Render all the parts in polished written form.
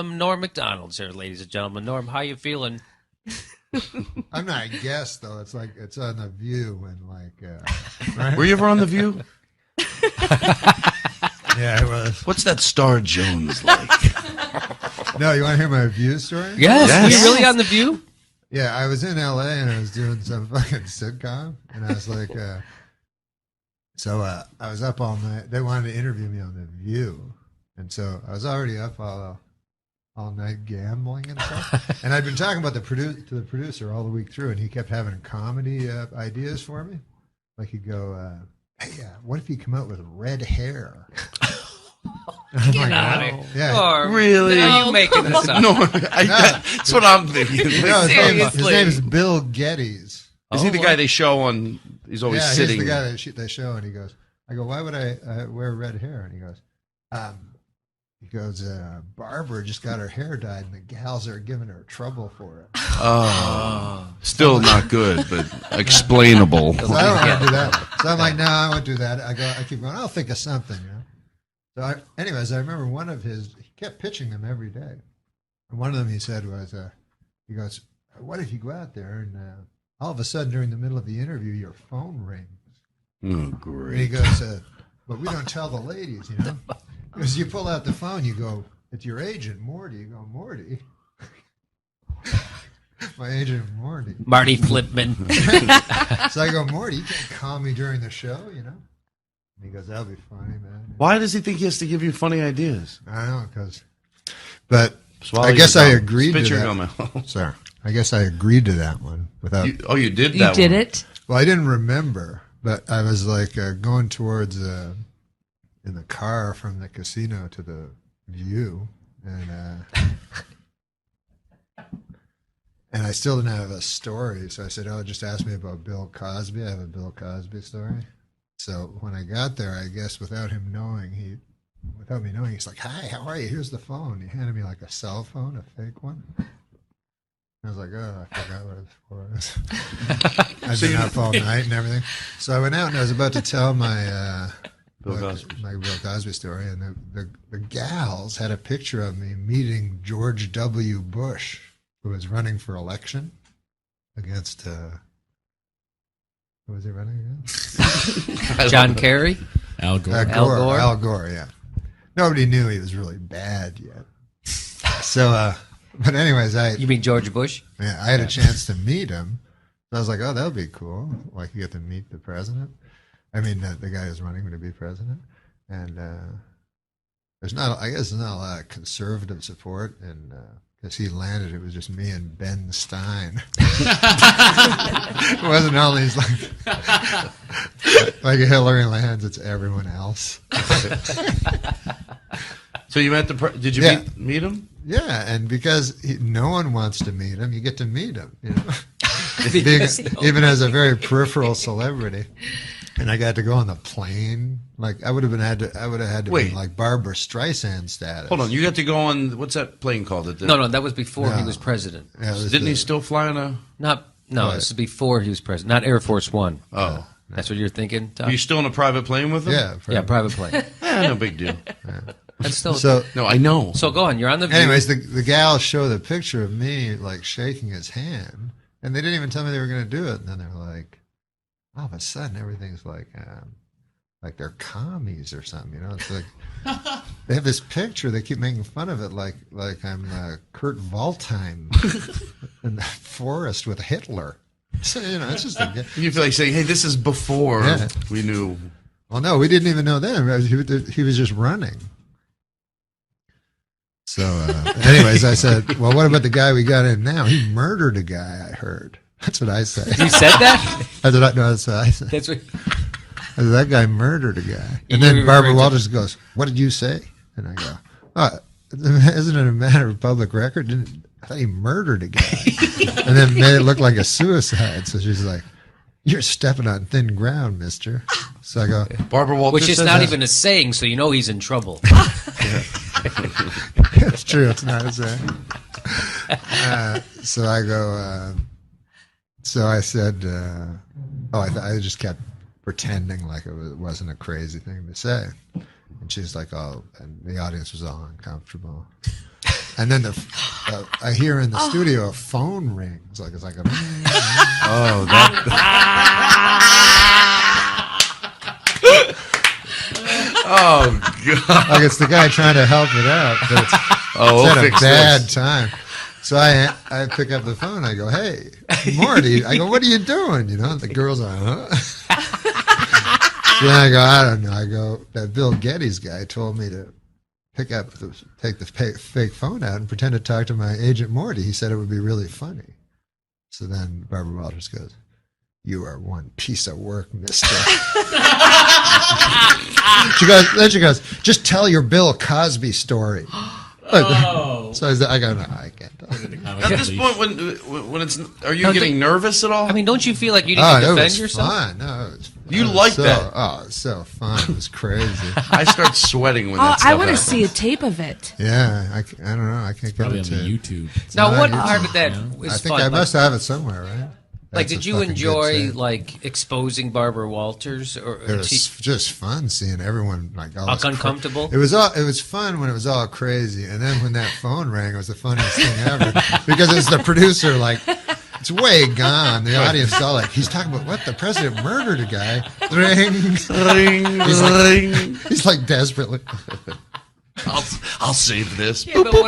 Norm Macdonald's here, ladies and gentlemen. Norm, how you feeling? I'm not a guest though. It's like it's on The View and right? Were you ever on The View? Yeah, it was. What's that Star Jones like? No, you want to hear my View story? Yes. Yes. Were you really on The View? Yeah, I was in LA and I was doing some fucking sitcom, and I was like, I was up all night. They wanted to interview me on The View, and so I was already up all night gambling and stuff. And I'd been talking about to the producer all the week through, and he kept having comedy ideas for me. Like he'd go, "Hey, what if you come out with red hair?" Get out of here. Yeah. Or, Really? Are you making this up? No, that's what I'm thinking. No, his Seriously. name is Bill Geddes. Is he the guy they show on? He's always Yeah, sitting. he's the guy that they show, and he goes, I go, why would I wear red hair? And he goes, Barbara just got her hair dyed, and the gals are giving her trouble for it. Oh, still not good, but explainable. So I don't want to do that. So I'm like, no, I won't do that. I keep going, I'll think of something. So anyways, I remember one of his, he kept pitching them every day. And one of them he said was, he goes, what if you go out there and all of a sudden during the middle of the interview, your phone rings. Oh, And he great. goes, but we don't tell the ladies, Because you pull out the phone, you go, it's your agent, Morty. You go, Morty. My agent, Morty. Marty Flipman. So I go, Morty, you can't call me during the show, And he goes, that'll be funny, man. Why does he think he has to give you funny ideas? I don't know, but Swallow I guess your I gum. agreed Spit to your that. gum out. Sorry. I guess I agreed to that one without. You did You that did one. it? Well, I didn't remember, but I was like going towards in the car from the casino to the View, and I still didn't have a story. So I said, "Oh, just ask me about Bill Cosby. I have a Bill Cosby story." So when I got there, I guess without me knowing, he's like, "Hi, how are you? Here's the phone." He handed me like a cell phone, a fake one. I was like, oh, I forgot what it was. I'd been up all night and everything. So I went out and I was about to tell my Bill Cosby. my Bill Cosby story, and the gals had a picture of me meeting George W. Bush, who was running for election against who was he running against? John Kerry? Al Gore. Al Gore, yeah. Nobody knew he was really bad yet. So, but anyways, You mean George Bush? I had a chance to meet him. So I was like, oh, that would be cool. Like, you get to meet the president. I mean, the guy who's running to be president. And I guess there's not a lot of conservative support. And because he landed, it was just me and Ben Stein. It wasn't all these, like Hillary lands, it's everyone else. So you met did you Yeah. meet him? Yeah, and because no one wants to meet him, you get to meet him. Even as a very peripheral celebrity, and I got to go on the plane. Like I would have had to Wait. be like Barbara Streisand status. Hold on, you got to go on what's that plane called? No, that was before he No. was president. Yeah, it was Didn't he still fly on a? No, this is before he was president. Not Air Force One. Oh, That's what you're thinking, Tom? are you still in a private plane with him? Yeah, private plane. No big deal. That's still. So, No, I know. So go on. You're on the View. anyways, the gals show the picture of me like shaking his hand, and they didn't even tell me they were going to do it. And then they're like, all of a sudden, everything's like they're commies or something. It's like they have this picture. They keep making fun of it, like I'm Kurt Waldheim in the forest with Hitler. So it's just You feel like saying, "Hey, this is before we knew." well, no, we didn't even know then. He was just running. So, anyways, I said, well, what about the guy we got in now? He murdered a guy, I heard. That's what I said. You said that? That's what I said. That's what. I said, that guy murdered a guy. And You then Barbara referred to- Walters goes, what did you say? And I go, oh, isn't it a matter of public record? I thought he murdered a guy. And then made it look like a suicide. So she's like, you're stepping on thin ground, mister. So I go, Barbara Walters, Which is says not that? even a saying, so you know he's in trouble. it's true. It's not a saying. So I go, so I said, I just kept pretending like it wasn't a crazy thing to say. And she's like, oh, and the audience was all uncomfortable. And then I hear in the studio a phone rings, like it's like a. Oh, that. Oh God! Like it's the guy trying to help it out, but it's We'll at a fix bad this. time. So I pick up the phone. I go, "Hey, Morty." I go, "What are you doing?" You know, the girl's like, "Huh?" So then I go, "I don't know." I go, "That Bill Geddes guy told me to take the fake phone out and pretend to talk to my agent Morty. He said it would be really funny." So then Barbara Walters goes, "You are one piece of work, mister." She goes, "Just tell your Bill Cosby story." Oh. So I go, "No, I can't tell you." At this point, when it's, are you getting nervous at all? I mean, don't you feel like you need Oh, to it defend was yourself? fun. No, it was, You it was like so, that? Oh, it was so fun. It was crazy. I start sweating when Oh, that stuff I want to happens. see a tape of it. Yeah, I don't know. I can't get Probably it on to the YouTube. Now, not what YouTube. part of that Yeah. was I think fun? I must have it somewhere, right? Like, That's did a you fucking good enjoy tape. like exposing Barbara Walters, or It was just fun seeing everyone like all this uncomfortable? It was fun when it was all crazy, and then when that phone rang, it was the funniest thing ever because it's the producer like. It's way gone. The audience saw like he's talking about what the president murdered a guy. Ring, Ring, ring. he's like desperately. I'll save this. Yeah, but did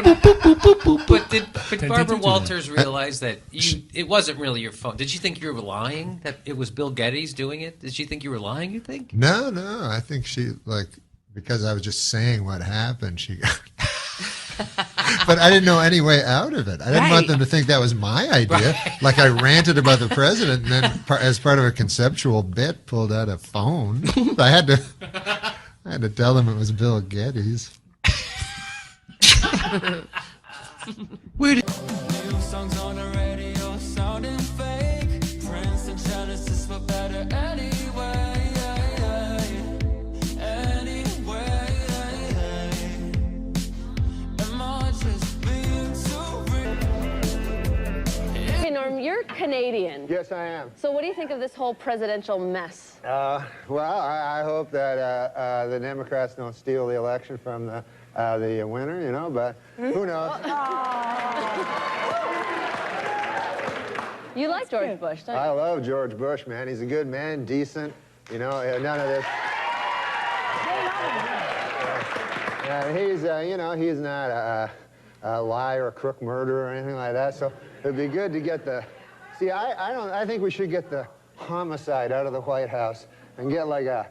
Barbara do that. Walters realize that it wasn't really your phone? Did she think you were lying? That it was Bill Geddes doing it? Did she think you were lying? You think? No. I think she like because I was just saying what happened. She got. But I didn't know any way out of it. I didn't want them to think that was my idea. Right. Like I ranted about the president, and then as part of a conceptual bit, pulled out a phone. I had to tell them it was Bill Geddes. Where did? New songs on the radio sounding fake. Prince and Genesis for better anyway. Anyway. Am I just being too real? Hey, Norm, you're Canadian. Yes, I am. So what do you think of this whole presidential mess? Well, I hope that the Democrats don't steal the election from the winner, you know, but who knows? You like George Bush, don't you? I love George Bush, man. He's a good man, decent, you know, none of this. He's, you know, he's not a liar, a crook, murderer, or anything like that, so it'd be good to get the... See, I think we should get the homicide out of the White House and get like a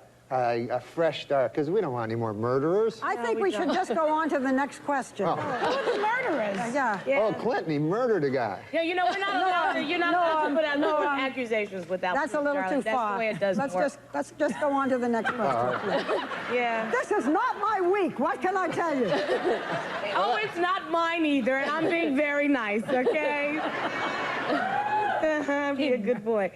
fresh start, because we don't want any more murderers. I think we should just go on to the next question. Oh. Who are the murderers? Yeah. Oh, Clinton, he murdered a guy. Yeah, you know, we're not allowed to, you're not allowed to put out no accusations without That's a proof, little darling. too far. That's the way it doesn't work. Let's just go on to the next question. please. Yeah. This is not my week. What can I tell you? Oh, it's not mine either, and I'm being very nice, okay? Be a good boy.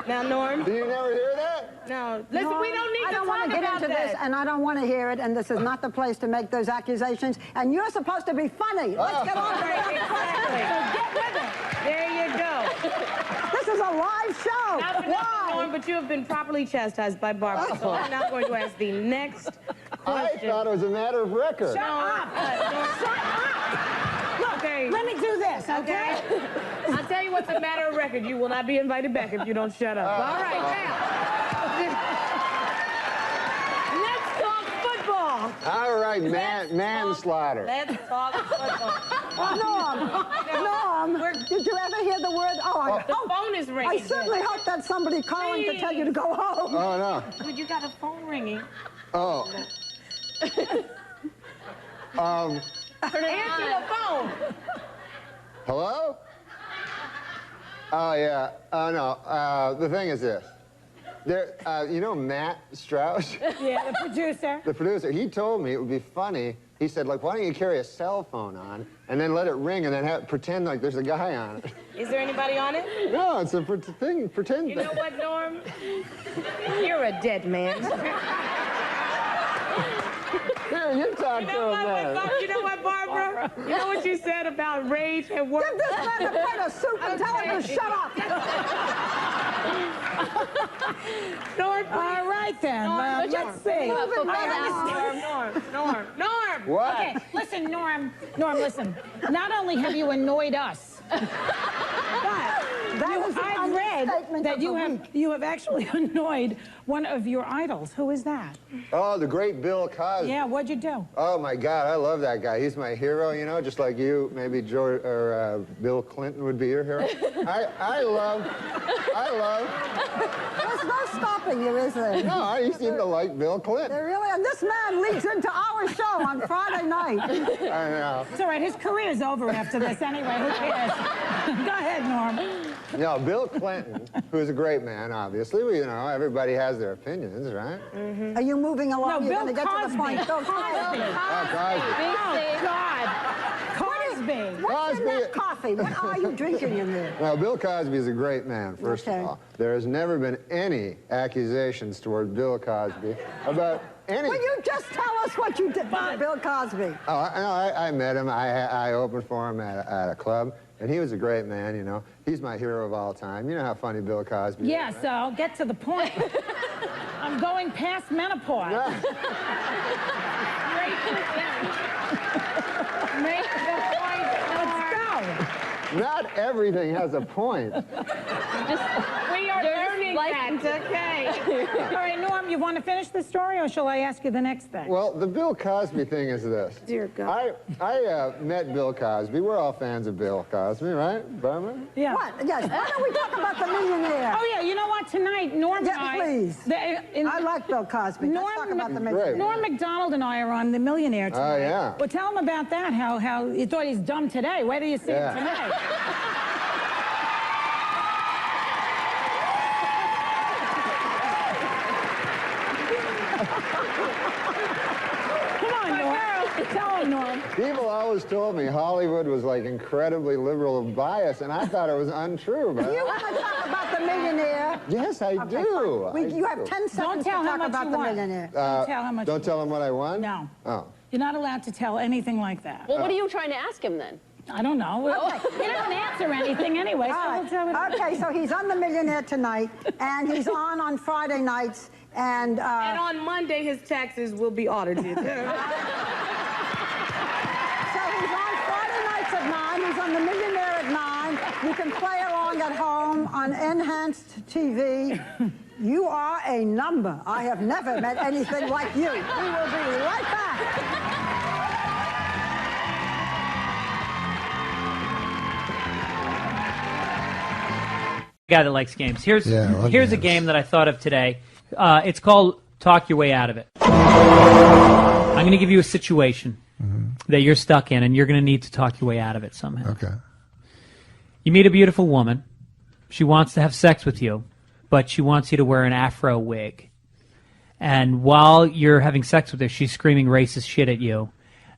Now, Norm? Do you never hear that? No. Listen, No, we don't need I to don't want talk to get about into that. this, and I don't want to hear it, and this is not the place to make those accusations, and you're supposed to be funny. Let's get on to the Right, next question. exactly. So get with it. There you go. This is a live show. Not for nothing, Why? Norm, but you have been properly chastised by Barbara, so I'm not going to ask the next I question. thought it was a matter of record. Shut up. Look, Okay. let me do this, okay? I'll tell you what's a matter of record. You will not be invited back if you don't shut up. All right, now. Let's talk football. All right, manslaughter. Let's talk football. Norm, did you ever hear the word? The phone is ringing. I certainly hope that's somebody calling to tell you to go home. Oh, no. Dude, you got a phone ringing. Oh. Answer the phone. Hello? Oh, yeah. Oh, no. The thing is this. There, you know Matt Strauss? Yeah, the producer. The producer, he told me it would be funny. He said, like, why don't you carry a cell phone on and then let it ring and then pretend like there's a guy on it? Is there anybody on it? No, it's a thing, pretend You know thing. what, Norm? You're a dead man. Here, you talk You to know him then. you know what, Barbara? You know what you said about rage at work? Give this man a plate of soup and tell him to shut up. Norm, All right, then. Let's see. Norm. What? Okay, listen, Norm, listen. Not only have you annoyed us, but I've read that you have actually annoyed one of your idols. Who is that? Oh, the great Bill Cosby. Yeah, what'd you do? Oh my God, I love that guy. He's my hero, you know, just like you. Maybe George or Bill Clinton would be your hero. I love. There's no stopping you, is there? No, you seem to like Bill Clinton. There really, and this man leads into our show on Friday night. I know. It's all right, his career's over after this anyway. Who cares? Go ahead, Norm. No, Bill Clinton, who's a great man, obviously. Well, you know, everybody has their opinions, right? Are you moving along? No, You're Bill going to get to the point. Cosby. Bill Cosby. Oh, Oh, God. Cosby. What's in Cosby. that coffee? What are you drinking in there? Now, Bill Cosby is a great man, first Okay. of all. There has never been any accusations toward Bill Cosby about any... Will you just tell us what you did for Bill Cosby? Oh, I met him. I opened for him at a club, and he was a great man, you know. He's my hero of all time. You know how funny Bill Cosby is, Yeah, right? so I'll get to the point. I'm going past menopause. Make the point. Let's go. Not everything has a point. We are learning that, okay? All right, Norm, you want to finish the story, or shall I ask you the next thing? Well, the Bill Cosby thing is this. Dear God. I met Bill Cosby. We're all fans of Bill Cosby, right, Barbara? Yeah. What? Yes. Why don't we talk about the millionaire? Oh, yeah, you know what? Tonight, Norm and Yeah, I... please. I like Bill Cosby. Let's talk about the millionaire. Great. Norm Macdonald and I are on The Millionaire tonight. Oh, yeah. Well, tell him about that, how you thought he's dumb today. Where do you see Yeah. him tonight? Come on, Norm. Tell him, Norm. People always told me Hollywood was like incredibly liberal and biased, and I thought it was untrue. But You want to talk about the millionaire? yes, I Okay, do. fine. You I have do. 10 seconds tell to how talk much about you the want. millionaire. Don't tell how much. Don't tell him what I won? No. Oh. You're not allowed to tell anything like that. Well, what are you trying to ask him then? I don't know. He doesn't answer anything anyway. So All we'll tell him. right. Okay, so he's on the millionaire tonight, and he's on Friday nights, and And on Monday, his taxes will be audited. so he's on Friday nights at 9. He's on the millionaire at 9. You can play along at home on enhanced TV. You are a number. I have never met anything like you. We will be right back. Guy that likes games. Here's Yeah, I love here's a games. game that I thought of today. It's called Talk Your Way Out of It. I'm going to give you a situation that you're stuck in, and you're going to need to talk your way out of it somehow. Okay. You meet a beautiful woman. She wants to have sex with you, but she wants you to wear an afro wig. And while you're having sex with her, she's screaming racist shit at you.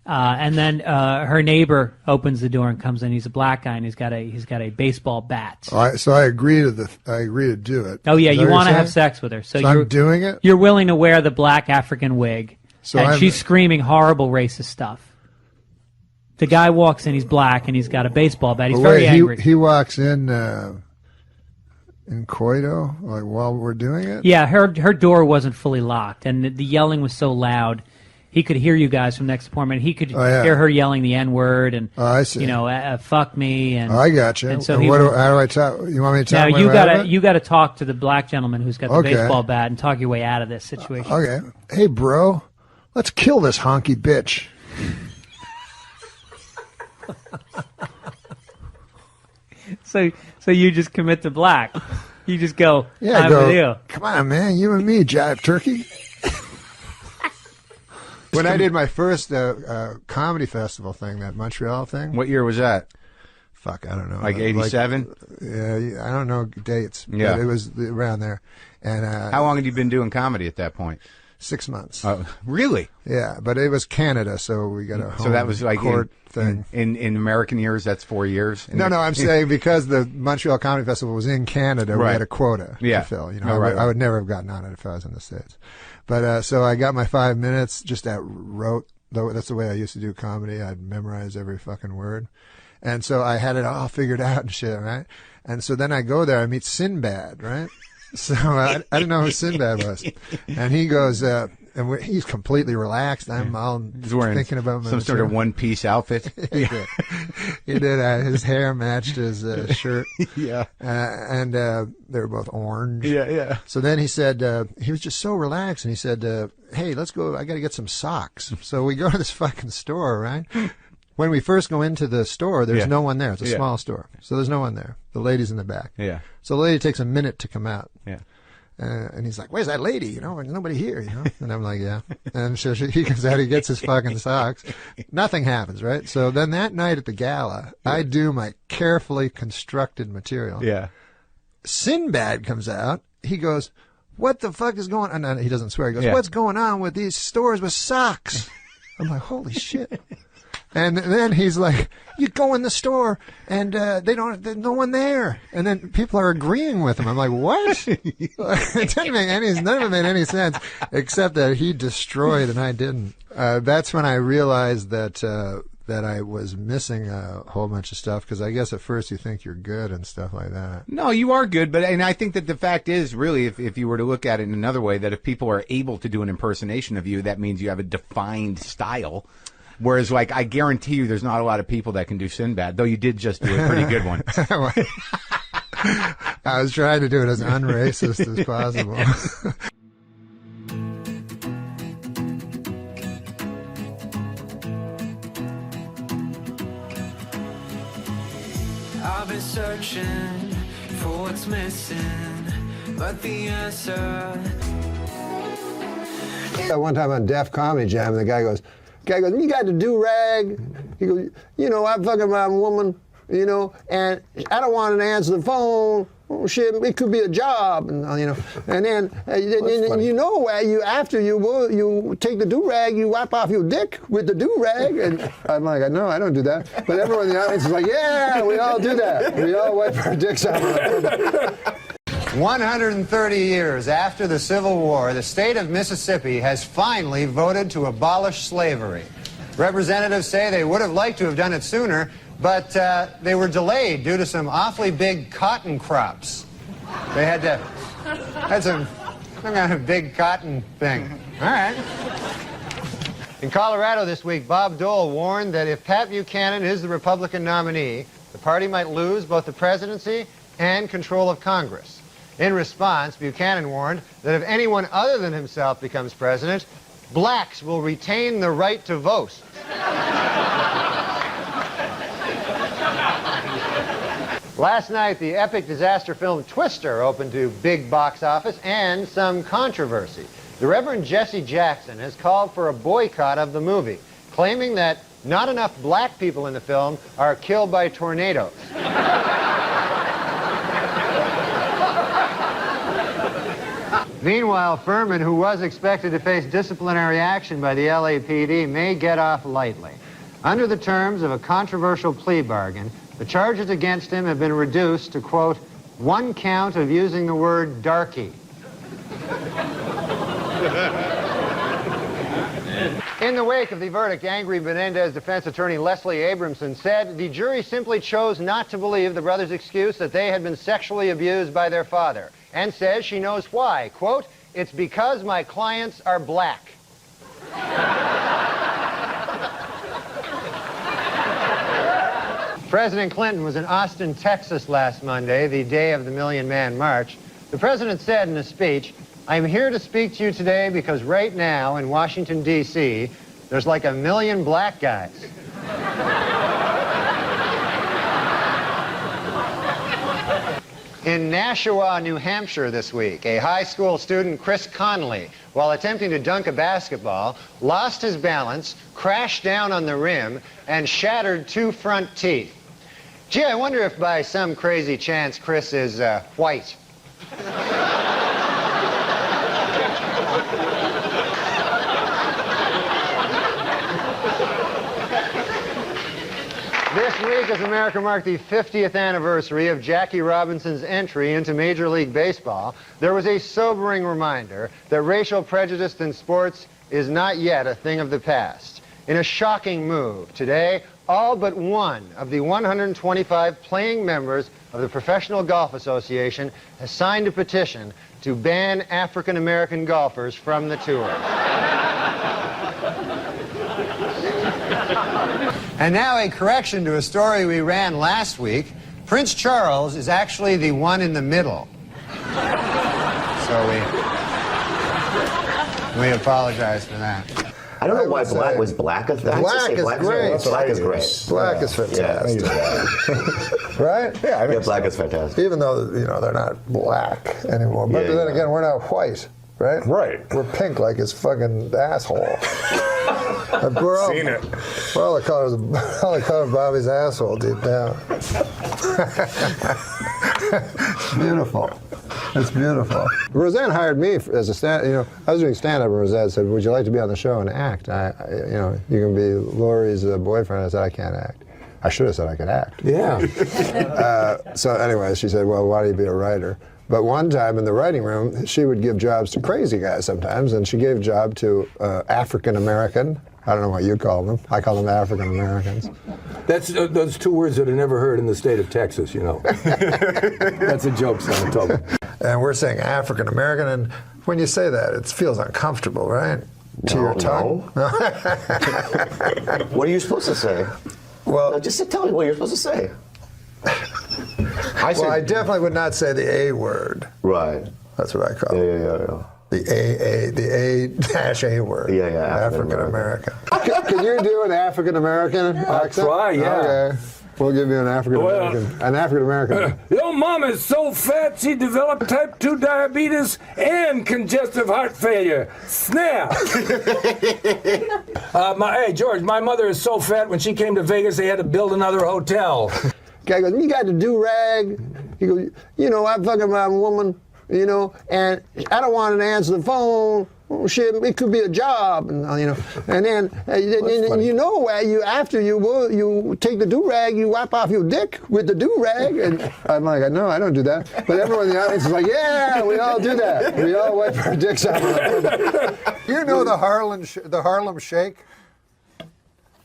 And then her neighbor opens the door and comes in. He's a black guy, and he's got a baseball bat. All right, so I agree to do it. Oh yeah, Is that you what want to you're have saying? sex with her, so So you're I'm doing it. You're willing to wear the black African wig, So and I'm- she's screaming horrible racist stuff. The guy walks in, he's black, and he's got a baseball bat. He's But very wait, angry. he walks in coito, like while we're doing it. Yeah, her door wasn't fully locked, and the yelling was so loud. He could hear you guys from next apartment. He could Oh, yeah. hear her yelling the N-word and I see. fuck me. And Oh, I got you. And so And he how was- do I talk? You want me to now talk my you way out of gotta it? you gotta talk to the black gentleman who's got the Okay. baseball bat and talk your way out of this situation. Okay. Hey, bro, let's kill this honky bitch. So you just commit to black. You just go. Yeah, I'm go. with you. Come on, man, you and me, jive turkey. When I did my first comedy festival thing, that Montreal thing. What year was that? Fuck, I don't know. Like 87? Yeah, I don't know dates. Yeah. But it was around there. And How long had you been doing comedy at that point? 6 months. Really? Yeah, but it was Canada, so we got a home So that was like court thing. In American years, that's 4 years? No, I'm saying because the Montreal Comedy Festival was in Canada, we had a quota to fill. You know, I would never have gotten on it if I was in the States. But so I got my 5 minutes, just wrote. That's the way I used to do comedy. I'd memorize every fucking word. And so I had it all figured out and shit, right? And so then I go there, I meet Sinbad, right? So I didn't know who Sinbad was. And he goes, he's completely relaxed. I'm all thinking about some sort of one-piece outfit. He did. His hair matched his shirt. Yeah. And they were both orange. Yeah. So then he said, he was just so relaxed, and he said, hey, let's go. I got to get some socks. So we go to this fucking store, right? When we first go into the store, there's no one there. It's a small store. So there's no one there. The lady's in the back. Yeah. So the lady takes a minute to come out. Yeah. And he's like, where's that lady? You know, there's nobody here, you know? And I'm like, yeah. And so he comes out, he gets his fucking socks. Nothing happens, right? So then that night at the gala, I do my carefully constructed material. Yeah. Sinbad comes out. He goes, what the fuck is going on? And he doesn't swear. He goes, what's going on with these stores with socks? I'm like, holy shit. And then he's like, you go in the store and there's no one there. And then people are agreeing with him. I'm like, what? It didn't make none of it made any sense except that he destroyed and I didn't. That's when I realized that I was missing a whole bunch of stuff, because I guess at first you think you're good and stuff like that. No, you are good, and I think that the fact is, really, if you were to look at it in another way, that if people are able to do an impersonation of you, that means you have a defined style. Whereas, like, I guarantee you there's not a lot of people that can do Sinbad, though you did just do a pretty good one. I was trying to do it as unracist as possible. I've been searching for what's missing, but the answer. One time on Def Comedy Jam, the guy goes, you got the do-rag? He goes, you know, I'm fucking my woman, you know, and I don't want to answer the phone. Oh, shit, it could be a job, and you know. And then, you know, after you take the do-rag, you wipe off your dick with the do-rag. And I'm like, no, I don't do that. But everyone in the audience is like, yeah, we all do that. We all wipe our dicks off. 130 years after the Civil War, the state of Mississippi has finally voted to abolish slavery. Representatives say they would have liked to have done it sooner, but they were delayed due to some awfully big cotton crops. They had some kind of big cotton thing. All right. In Colorado this week, Bob Dole warned that if Pat Buchanan is the Republican nominee, the party might lose both the presidency and control of Congress. In response, Buchanan warned that if anyone other than himself becomes president, blacks will retain the right to vote. Last night, the epic disaster film Twister opened to big box office and some controversy. The Reverend Jesse Jackson has called for a boycott of the movie, claiming that not enough black people in the film are killed by tornadoes. Meanwhile, Furman, who was expected to face disciplinary action by the LAPD, may get off lightly. Under the terms of a controversial plea bargain, the charges against him have been reduced to, quote, 1 count of using the word darky. In the wake of the verdict, angry Menendez defense attorney Leslie Abramson said the jury simply chose not to believe the brothers' excuse that they had been sexually abused by their father, and says she knows why. Quote, it's because my clients are black. President Clinton was in Austin, Texas last Monday, the day of the Million Man March. The president said in a speech, I'm here to speak to you today because right now in Washington, D.C., there's like 1 million black guys. In Nashua, New Hampshire this week, a high school student, Chris Conley, while attempting to dunk a basketball, lost his balance, crashed down on the rim, and shattered 2 front teeth. Gee, I wonder if by some crazy chance Chris is white. This week, as America marked the 50th anniversary of Jackie Robinson's entry into Major League Baseball, there was a sobering reminder that racial prejudice in sports is not yet a thing of the past. In a shocking move, today, all but one of the 125 playing members of the Professional Golf Association has signed a petition to ban African American golfers from the tour. And now a correction to a story we ran last week. Prince Charles is actually the one in the middle. So we apologize for that. I don't know why black was black. Black is great. Black is great. Black is fantastic. Right? Yeah, I mean, black is fantastic. Even though, they're not black anymore. But then again, we're not white, right? Right. We're pink like his fucking asshole. We're all, Seen it. We're all the color of Bobby's asshole deep down. It's beautiful. It's beautiful. Roseanne hired me as a I was doing stand-up, and Roseanne said, "Would you like to be on the show and act? You can be Lori's boyfriend." I said, "I can't act." I should have said I could act. Yeah. So anyway, she said, "Well, why don't you be a writer?" But one time in the writing room, she would give jobs to crazy guys sometimes, and she gave a job to African American. I don't know what you call them. I call them African Americans. That's those two words that are never heard in the state of Texas, That's a joke, son told me. And we're saying African American, and when you say that, it feels uncomfortable, right? To your tongue? No. What are you supposed to say? Well, no, just tell me what you're supposed to say. I definitely would not say the A word. Right. That's what I call it. Yeah. The A-A word. Yeah, African American. Can you do an African American accent? I'll try, yeah. Okay. We'll give you an African American. Your mom is so fat she developed type 2 diabetes and congestive heart failure. Snap! Hey, George, my mother is so fat when she came to Vegas they had to build another hotel. Guy goes, "You got the do-rag?" He goes, "I'm fucking my woman, and I don't want to answer the phone. Oh, shit, it could be a job, and then after you take the do-rag, you wipe off your dick with the do-rag." And I'm like, "No, I don't do that." But everyone in the audience is like, "Yeah, we all do that. We all wipe our dicks off." You know the Harlem Shake?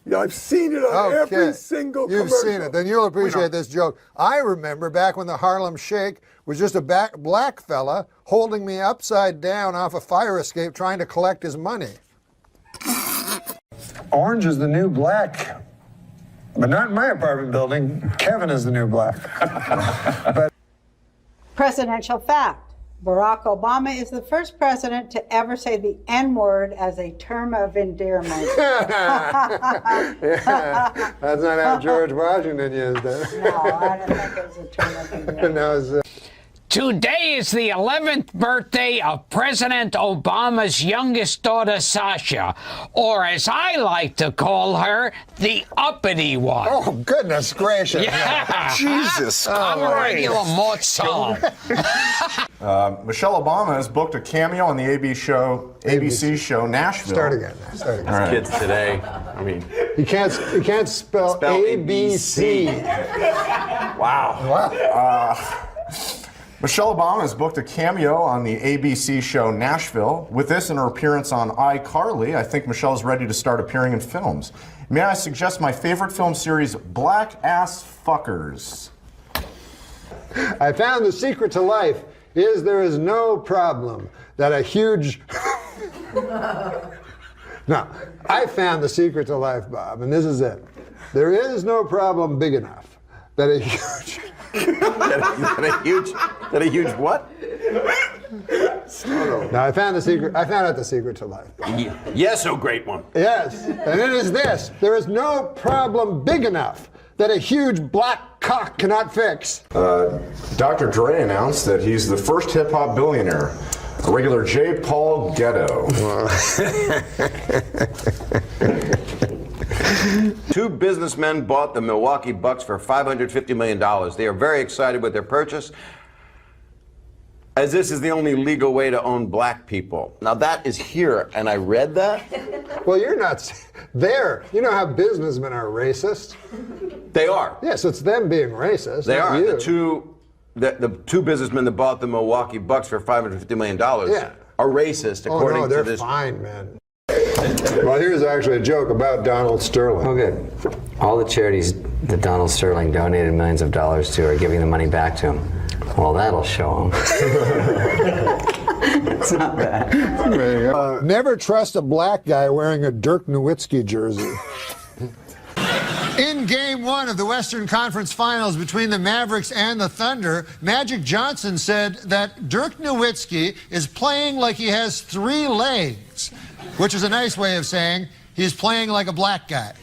Yeah, I've seen it on every single commercial. You've seen it. Then you'll appreciate this joke. I remember back when the Harlem Shake was just a black fella holding me upside down off a fire escape trying to collect his money. Orange is the new black, but not in my apartment building. Kevin is the new black. Presidential fact. Barack Obama is the first president to ever say the N-word as a term of endearment. That's not how George Washington used it. No, I don't think it was a term of endearment. Today is the 11th birthday of President Obama's youngest daughter, Sasha, or as I like to call her, the uppity one. Oh, goodness gracious. Yeah. Jesus I'm a regular mortal. Michelle Obama has booked a cameo on the ABC show Nashville. Start again. All right. Kids today, You can't spell ABC. Wow. Michelle Obama has booked a cameo on the ABC show Nashville. With this and her appearance on iCarly, I think Michelle is ready to start appearing in films. May I suggest my favorite film series, Black Ass Fuckers? I found the secret to life is there is no problem that a huge... No, I found the secret to life, Bob, and this is it. There is no problem big enough that a huge... that a huge what? No, I found out the secret to life. Yes, oh great one. Yes, and it is this. There is no problem big enough that a huge black cock cannot fix. Dr. Dre announced that he's the first hip-hop billionaire, a regular J. Paul Ghetto. Two businessmen bought the Milwaukee Bucks for $550 million. They are very excited with their purchase. as this is the only legal way to own black people. Now that is here, and I read that. Well, you're not there. You know how businessmen are racist? They are. Yeah, so it's them being racist. They not are. You. The two businessmen that bought the Milwaukee Bucks for $550 million are racist, according oh, no, they're to this. fine, man. Well, here's actually a joke about Donald Sterling. Okay. All the charities that Donald Sterling donated millions of dollars to are giving the money back to him. Well, that'll show him. It's not bad. Never trust a black guy wearing a Dirk Nowitzki jersey. In Game 1 of the Western Conference Finals between the Mavericks and the Thunder, Magic Johnson said that Dirk Nowitzki is playing like he has 3 legs, which is a nice way of saying he's playing like a black guy.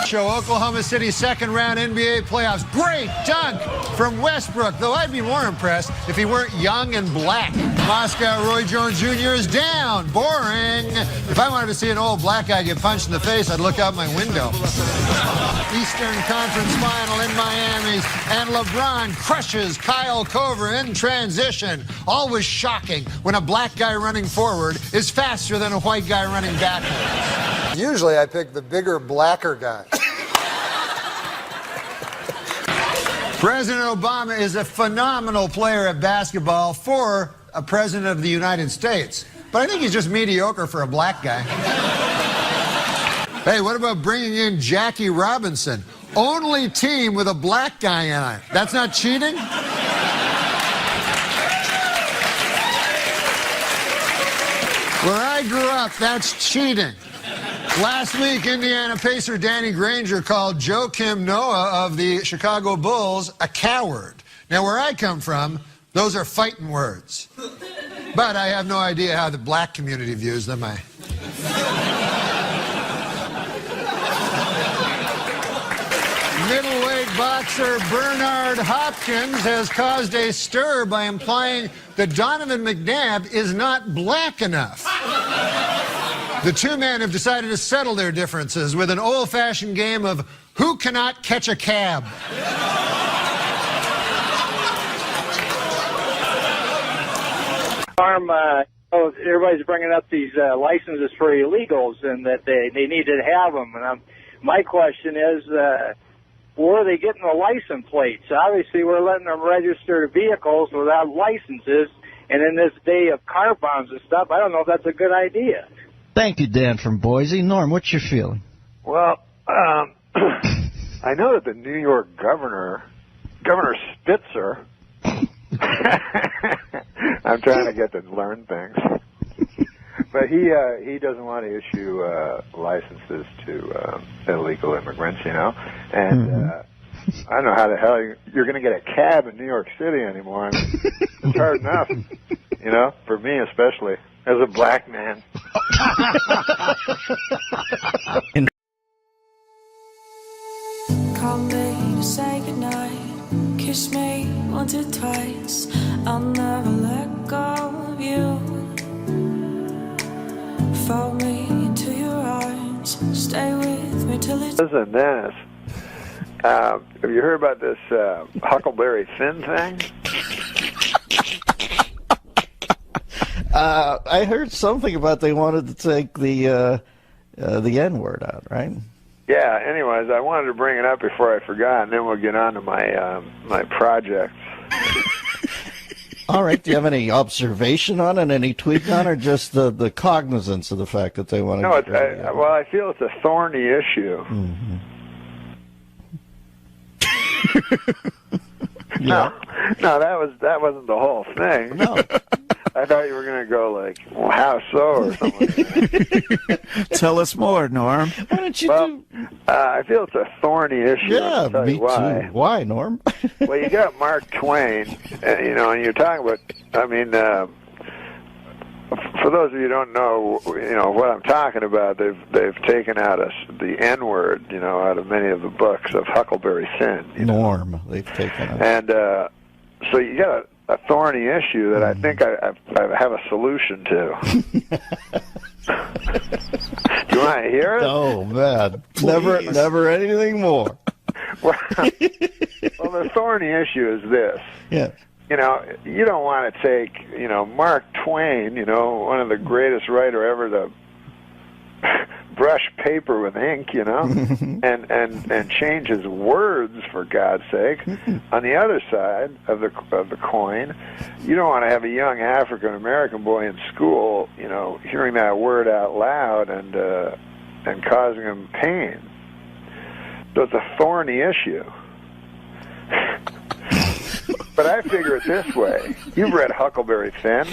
Show Oklahoma City second-round NBA playoffs. Great dunk from Westbrook, though I'd be more impressed if he weren't young and black. Moscow Roy Jones Jr. is down. Boring. If I wanted to see an old black guy get punched in the face, I'd look out my window. Eastern Conference Final in Miami, and LeBron crushes Kyle Korver in transition. Always shocking when a black guy running forward is faster than a white guy running backwards. Usually I pick the bigger, blacker guy. President Obama is a phenomenal player at basketball for a president of the United States. But I think he's just mediocre for a black guy. Hey, what about bringing in Jackie Robinson? Only team with a black guy in it. That's not cheating? Where I grew up, that's cheating. Last week, Indiana Pacer Danny Granger called Joakim Noah of the Chicago Bulls a coward. Now, where I come from, those are fighting words. But I have no idea how the black community views them. Middleweight boxer Bernard Hopkins has caused a stir by implying that Donovan McNabb is not black enough. The two men have decided to settle their differences with an old-fashioned game of who cannot catch a cab. Everybody's bringing up these licenses for illegals and that they need to have them. And my question is, where are they getting the license plates? Obviously, we're letting them register vehicles without licenses. And in this day of car bombs and stuff, I don't know if that's a good idea. Thank you, Dan from Boise. Norm, what's your feeling? Well, I know that the New York Governor Spitzer, I'm trying to get to learn things, but he doesn't want to issue licenses to illegal immigrants, you know, and I don't know how the hell you're going to get a cab in New York City anymore. I mean, it's hard enough, you know, for me especially, as a black man. Call me to say goodnight, kiss me once or twice, I'll never let go of you. Fold me into your arms, stay with me till it's... Listen, Dennis, have you heard about this Huckleberry Finn thing? I heard something about they wanted to take the N-word out, right? Yeah, anyways, I wanted to bring it up before I forgot, and then we'll get on to my my projects. All right, do you have any observation on it, any tweak on it, or just the cognizance of the fact that they want to... No, well, I feel it's a thorny issue. Mm-hmm. Yeah. No, that wasn't the whole thing. No. I thought you were going to go like, well, how so, or something. Tell us more, Norm. Why don't you I feel it's a thorny issue. Yeah, I'll tell me you why. too. Why, Norm? Well, you got Mark Twain, you know, and you're talking about, I mean, for those of you who don't know, you know, what I'm talking about, they've taken out the N-word, you know, out of many of the books of Huckleberry Finn. Norm, they've taken out. And so you got a thorny issue that I think I have a solution to. Do you want to hear it? Oh, man. Never anything more. Well, the thorny issue is this. Yeah. You know, you don't want to take, Mark Twain, one of the greatest writer ever to brush paper with ink, and change his words, for God's sake. On the other side of the coin, you don't want to have a young African American boy in school, hearing that word out loud and causing him pain. So it's a thorny issue. But I figure it this way. You've read Huckleberry Finn.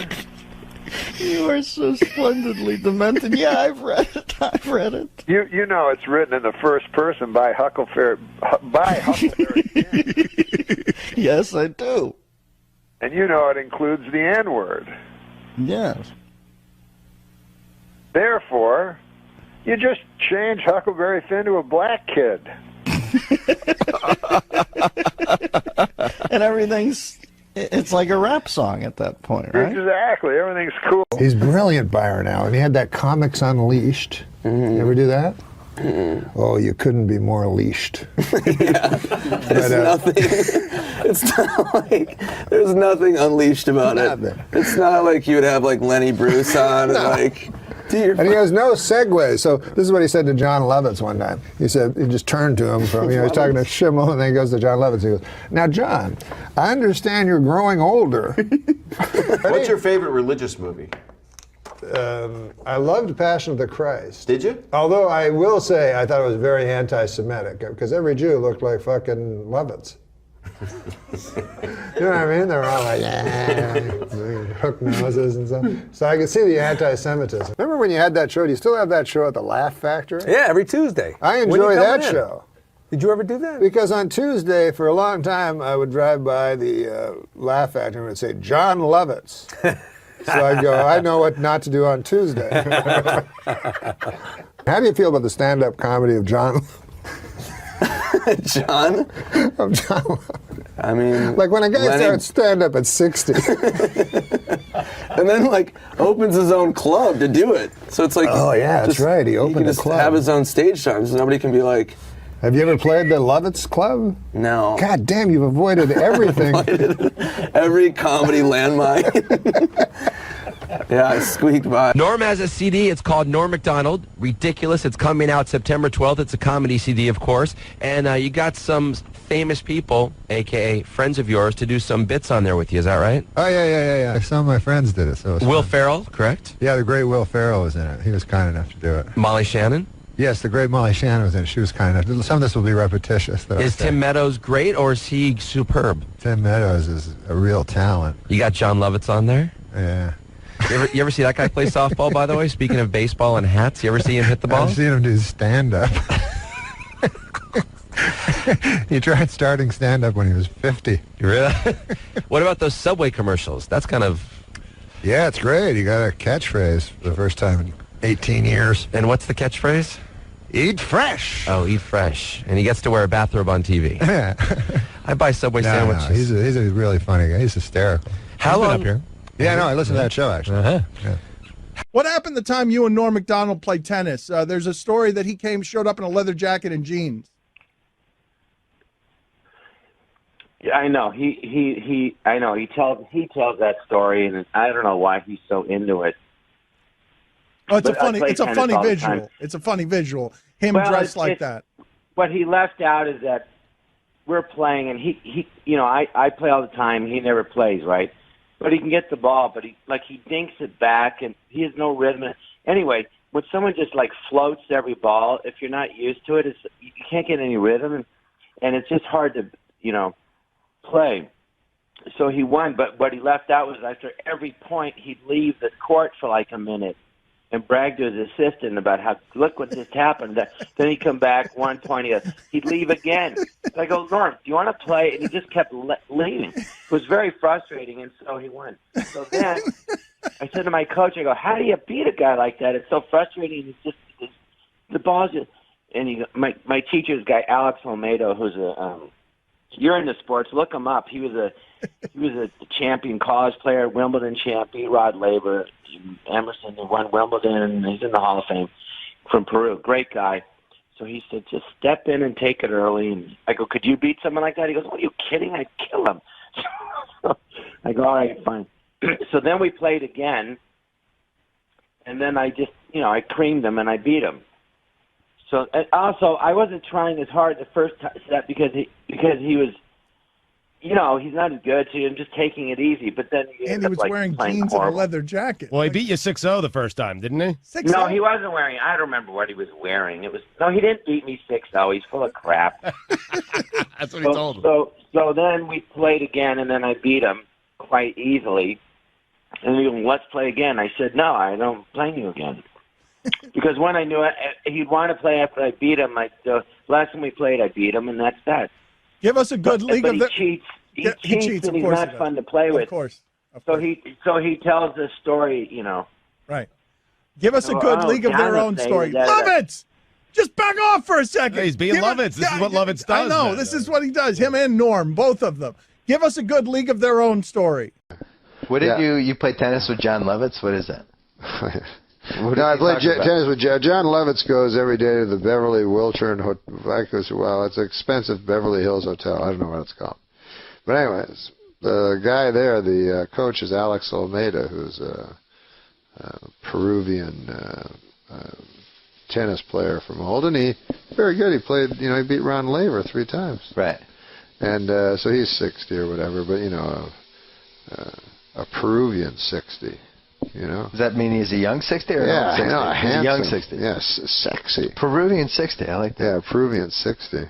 You are so splendidly demented. Yeah, I've read it. You know it's written in the first person by Huckleberry Finn. Yes, I do. And you know it includes the N-word. Yes. Therefore, you just change Huckleberry Finn to a black kid. And it's like a rap song at that point, right? Exactly. Everything's cool. He's brilliant, Byron Allen. He had that Comics Unleashed. You ever do that? Oh, you couldn't be more leashed. There's nothing. It's not like there's nothing unleashed about it. It's not like you would have like Lenny Bruce on and like. And he has no segue. So this is what he said to John Lovitz one time. He just turned to him from, he's talking to Schimmel, and then he goes to John Lovitz. He goes, "Now, John, I understand you're growing older." What's your favorite religious movie? I loved Passion of the Christ. Did you? Although I will say I thought it was very anti-Semitic, because every Jew looked like fucking Lovitz. You know what I mean? They were all like, hook noses and stuff. So I could see the anti-Semitism. Remember when you had that show? Do you still have that show at the Laugh Factory? Yeah, every Tuesday. I enjoy that show. Did you ever do that? Because on Tuesday, for a long time, I would drive by the Laugh Factory and it would say, John Lovitz. So I'd go, I know what not to do on Tuesday. How do you feel about the stand-up comedy of John John? Of John. I mean, like when a guy starts stand-up at 60. And then like opens his own club to do it. So it's like, oh yeah, that's right. He opened a club. Have his own stage time, so nobody can be like. Have you ever played the Lovitz Club? No. God damn, you've avoided everything. Every comedy landmine. Yeah, I squeaked by. Norm has a CD. It's called Norm Macdonald. Ridiculous. It's coming out September 12th. It's a comedy CD, of course. And you got some famous people, a.k.a. friends of yours, to do some bits on there with you. Is that right? Oh, yeah. Some of my friends did it. So it was Will fun. Ferrell, correct? Yeah, the great Will Ferrell was in it. He was kind enough to do it. Molly Shannon? Yes, the great Molly Shannon was in it. She was kind enough. Some of this will be repetitious. Is Tim Meadows great, or is he superb? Tim Meadows is a real talent. You got John Lovitz on there? Yeah. You ever see that guy play softball, by the way? Speaking of baseball and hats, you ever see him hit the ball? I've seen him do stand-up. He tried starting stand-up when he was 50. Really? What about those Subway commercials? That's kind of... Yeah, it's great. He got a catchphrase for the first time in 18 years. And what's the catchphrase? Eat fresh. Oh, eat fresh. And he gets to wear a bathrobe on TV. Yeah. I buy Subway sandwiches. No, he's a really funny guy. He's hysterical. How long... Up here? Yeah, no, I listened to that show, actually. Yeah. What happened the time you and Norm Macdonald played tennis? There's a story that he showed up in a leather jacket and jeans. Yeah, I know. I know. He tells that story, and I don't know why he's so into it. Oh, it's a funny visual. Time. It's a funny visual. Him dressed like that. What he left out is that we're playing, and he I play all the time. He never plays, right? But he can get the ball, but he dinks it back, and he has no rhythm. Anyway, when someone just like floats every ball, if you're not used to it, you can't get any rhythm, and it's just hard to play. So he won, but what he left out was after every point, he'd leave the court for like a minute and brag to his assistant about how, look what just happened. Then he'd come back 1 point, he'd leave again. So I go, Norm, do you want to play? And he just kept leaving. It was very frustrating, and so he won. So then I said to my coach, I go, how do you beat a guy like that? It's so frustrating. It's just the ball's just, and my teacher's guy, Alex Olmedo, who's you're into sports, look him up. He was a champion college player, Wimbledon champ, beat Rod Laver, Emerson, who won Wimbledon, and he's in the Hall of Fame from Peru. Great guy. So he said, just step in and take it early. And I go, could you beat someone like that? He goes, what are you kidding? I'd kill him. So I go, all right, fine. So then we played again. And then I just, I creamed him and I beat him. So and also, I wasn't trying as hard the first set because he was, he's not as good, so I'm just taking it easy. But then And he was wearing jeans and a leather jacket. Well, he beat you 6-0 the first time, didn't he? 6-0? No, he wasn't wearing. I don't remember what he was wearing. He didn't beat me 6-0. He's full of crap. That's what he told him. So then we played again, and then I beat him quite easily. And he goes, let's play again. I said, no, I don't play you again. Because when I knew he'd want to play after I beat him, the last time we played, I beat him, and that's that. Give us a good league but of he the... cheats. He Yeah, cheats, and of he's course not he does. fun to play with. Of course. So he tells this story, Right. Give us a good league of their own story. Lovitz! Just back off for a second. Hey, he's being Lovitz. This is what Lovitz does. I know. man. This is what he does. Him and Norm, both of them. Give us a good league of their own story. What did you play tennis with John Lovitz? What is that? No, I played tennis with John Lovitz. Goes every day to the Beverly Wilshire Hotel. It's an expensive Beverly Hills hotel. I don't know what it's called. But anyways, the guy there, the coach, is Alex Almeida, who's a Peruvian tennis player from old, and he's very good. He played, he beat Ron Laver 3 times. Right. And so he's 60 or whatever, but a Peruvian 60. Does that mean he's a young 60 or yeah, an old 60? He's a young 60. Yes, sexy. Peruvian 60, I like that. Yeah, Peruvian 60.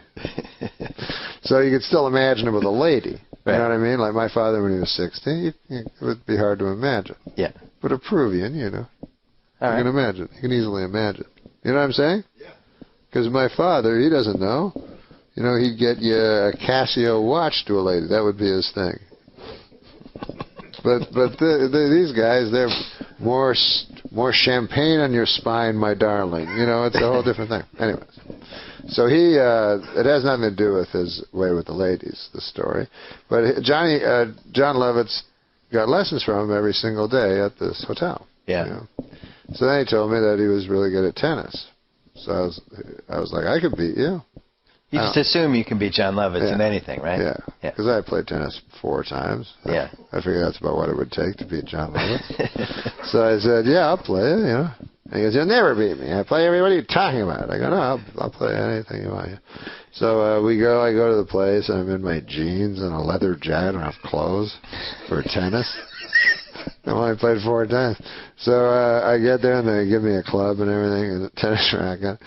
So you could still imagine him with a lady. Right. You know what I mean? Like my father when he was 60, it would be hard to imagine. Yeah. But a Peruvian, you can imagine. You can easily imagine. You know what I'm saying? Yeah. Because my father, he doesn't know. He'd get you a Casio watch to a lady. That would be his thing. But these guys, they're more champagne on your spine, my darling. It's a whole different thing. Anyways, so it has nothing to do with his way with the ladies, the story. But John Lovitz got lessons from him every single day at this hotel. Yeah. So then he told me that he was really good at tennis. So I was like, I could beat you. You just assume you can beat John Lovitz in anything, right? Yeah. Because I played tennis 4 times. Yeah. I figured that's about what it would take to beat John Lovitz. So I said, yeah, I'll play it, And he goes, you'll never beat me. I play everybody you're talking about. I go, no, I'll play anything you want. So I go to the place, and I'm in my jeans and a leather jacket. I don't have clothes for tennis. I only played 4 times. So I get there, and they give me a club and everything, and a tennis racket.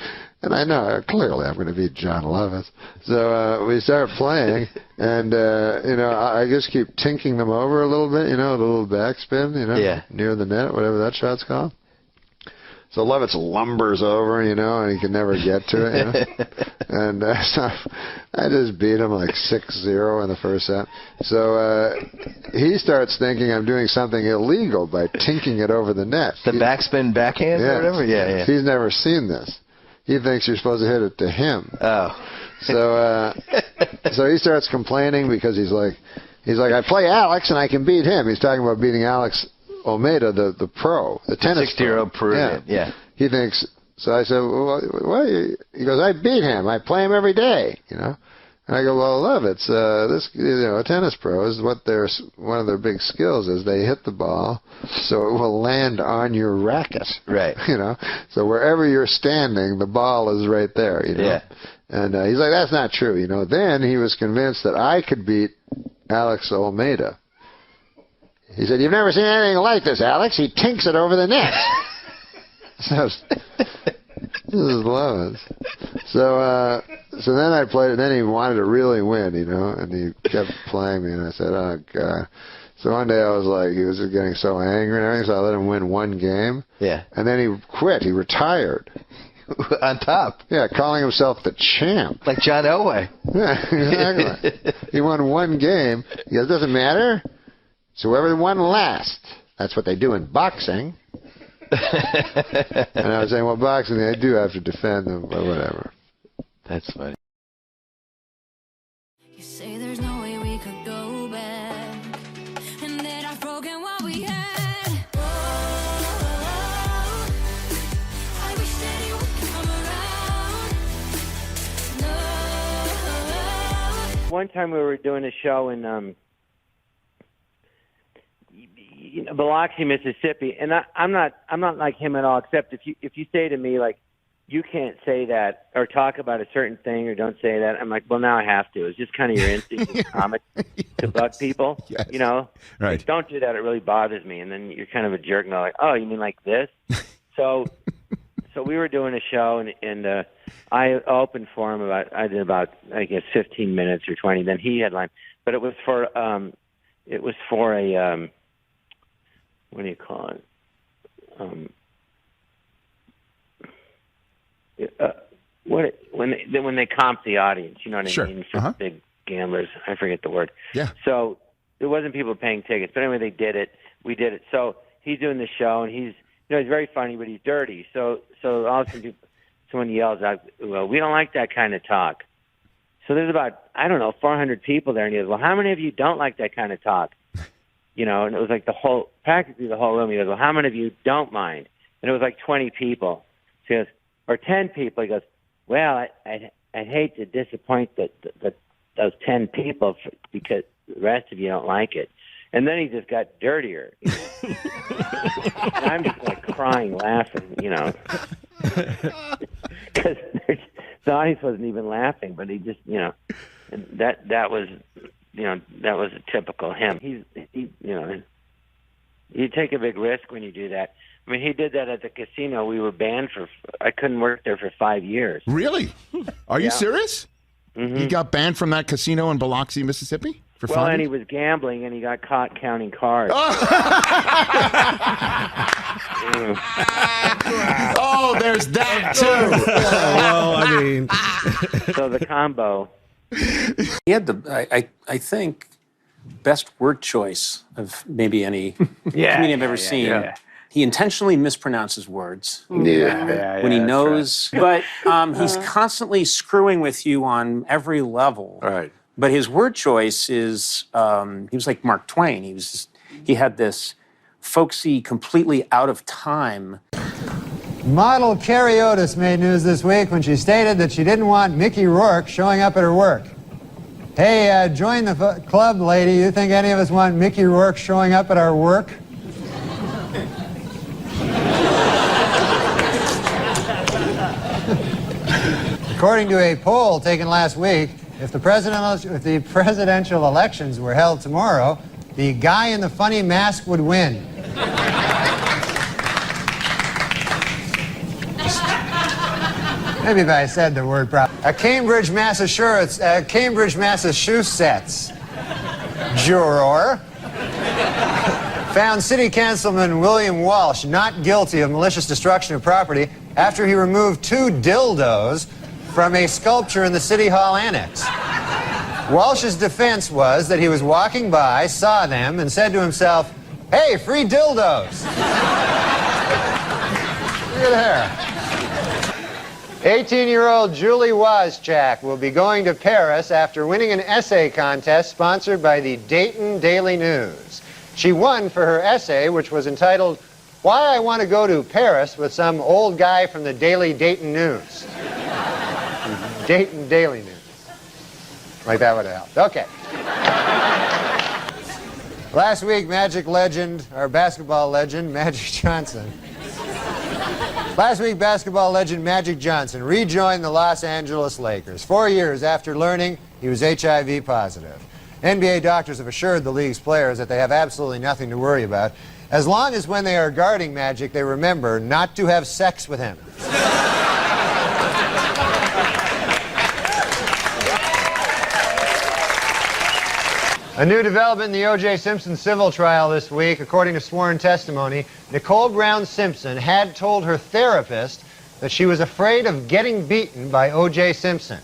And I know, clearly, I'm going to beat John Lovitz. So we start playing, and, I just keep tinking them over a little bit, a little backspin, near the net, whatever that shot's called. So Lovitz lumbers over, and he can never get to it, And so I just beat him like 6-0 in the first set. So he starts thinking I'm doing something illegal by tinking it over the net. The backspin backhand or whatever? Yeah. He's never seen this. He thinks you're supposed to hit it to him. Oh. So he starts complaining because he's like, I play Alex and I can beat him. He's talking about beating Alex Almeida, the pro, the tennis 60-year-old Peruvian. Yeah. He thinks. So I said, well, what? He goes, I beat him. I play him every day. And I go, well, Lovitz, this, a tennis pro is one of their big skills is they hit the ball so it will land on your racket. Right. So wherever you're standing, the ball is right there. Yeah. And he's like, that's not true. Then he was convinced that I could beat Alex Almeida. He said, you've never seen anything like this, Alex. He tinks it over the net. So, this is Lovitz. So then I played, and then he wanted to really win, and he kept playing me, and I said, oh, God. So one day I was like, he was just getting so angry and everything, so I let him win 1 game. Yeah. And then he quit. He retired. On top. Yeah, calling himself the champ. Like John Elway. Yeah, exactly. He won 1 game. He goes, doesn't matter. So whoever won last. That's what they do in boxing. And I was saying, well, boxing, they do have to defend them, or whatever. That's funny. You say there's no way we could go back, and that I've broken what we had. Oh, I wish that you would come around. one time we were doing a show in Biloxi, Mississippi, and I'm not like him at all. Except if you say to me like, you can't say that or talk about a certain thing or don't say that, I'm like, well, now I have to. It's just kind of your instinct as a comic to bug people, you know? Right. Like, don't do that. It really bothers me. And then you're kind of a jerk and they're like, oh, you mean like this? So we were doing a show and I opened for him I did about, I guess, 15 minutes or 20. Then he headlined. But it was for a, what do you call it? When they comp the audience, you know what I mean, for big gamblers. I forget the word. Yeah. So there wasn't people paying tickets, but anyway, they did it. We did it. So he's doing the show, and he's very funny, but he's dirty. So all of a sudden, someone yells out, "Well, we don't like that kind of talk." So there's about 400 people there, and he goes, "Well, how many of you don't like that kind of talk?" You know, and it was like practically the whole room. He goes, "Well, how many of you don't mind?" And it was like 20 people. So he goes, or 10 people. He goes, "Well, I'd hate to disappoint those 10 people because the rest of you don't like it." And then he just got dirtier. You know? And I'm just like crying, laughing, you know, because the audience wasn't even laughing, but he just, you know, and that was, you know, that was a typical him. He you know, you take a big risk when you do that. I mean, he did that at the casino. We were banned I couldn't work there for 5 years. Really? Are you serious? Mm-hmm. He got banned from that casino in Biloxi, Mississippi for 5 years? And he was gambling, and he got caught counting cards. Oh, there's that, too. Well, I mean. So the combo. He had I think, best word choice of maybe any comedian I've ever seen. Yeah. He intentionally mispronounces words when he knows, but he's constantly screwing with you on every level. Right. But his word choice is, he was like Mark Twain. He had this folksy, completely out of time. Model Carrie Otis made news this week when she stated that she didn't want Mickey Rourke showing up at her work. Hey, join the club, lady. You think any of us want Mickey Rourke showing up at our work? According to a poll taken last week, if the presidential elections were held tomorrow, the guy in the funny mask would win. Maybe if I said the word properly. A Cambridge, Massachusetts juror found City Councilman William Walsh not guilty of malicious destruction of property after he removed 2 dildos from a sculpture in the City Hall annex. Walsh's defense was that he was walking by, saw them, and said to himself, "Hey, free dildos." Look at there. 18-year-old Julie Wozchak will be going to Paris after winning an essay contest sponsored by the Dayton Daily News. She won for her essay, which was entitled, "Why I Want to Go to Paris with Some Old Guy from the Daily Dayton News." Dayton Daily News. Like that would have helped. Okay. Last week, basketball legend, Magic Johnson. Last week, basketball legend Magic Johnson rejoined the Los Angeles Lakers 4 years after learning he was HIV positive. NBA doctors have assured the league's players that they have absolutely nothing to worry about, as long as when they are guarding Magic, they remember not to have sex with him. A new development in the O.J. Simpson civil trial this week. According to sworn testimony, Nicole Brown Simpson had told her therapist that she was afraid of getting beaten by O.J. Simpson.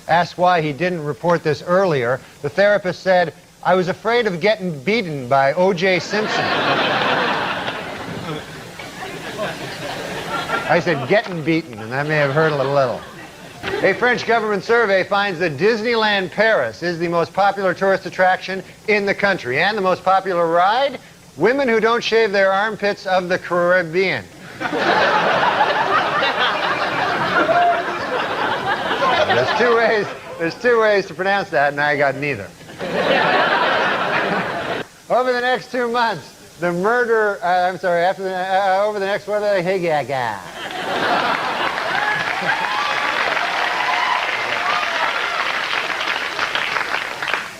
Asked why he didn't report this earlier, the therapist said, "I was afraid of getting beaten by O.J. Simpson." I said getting beaten, and that may have hurt a little. A French government survey finds that Disneyland Paris is the most popular tourist attraction in the country. And the most popular ride? Women who don't shave their armpits of the Caribbean. There's two ways to pronounce that, and I got neither. Over the next 2 months, the murder. Over the next one,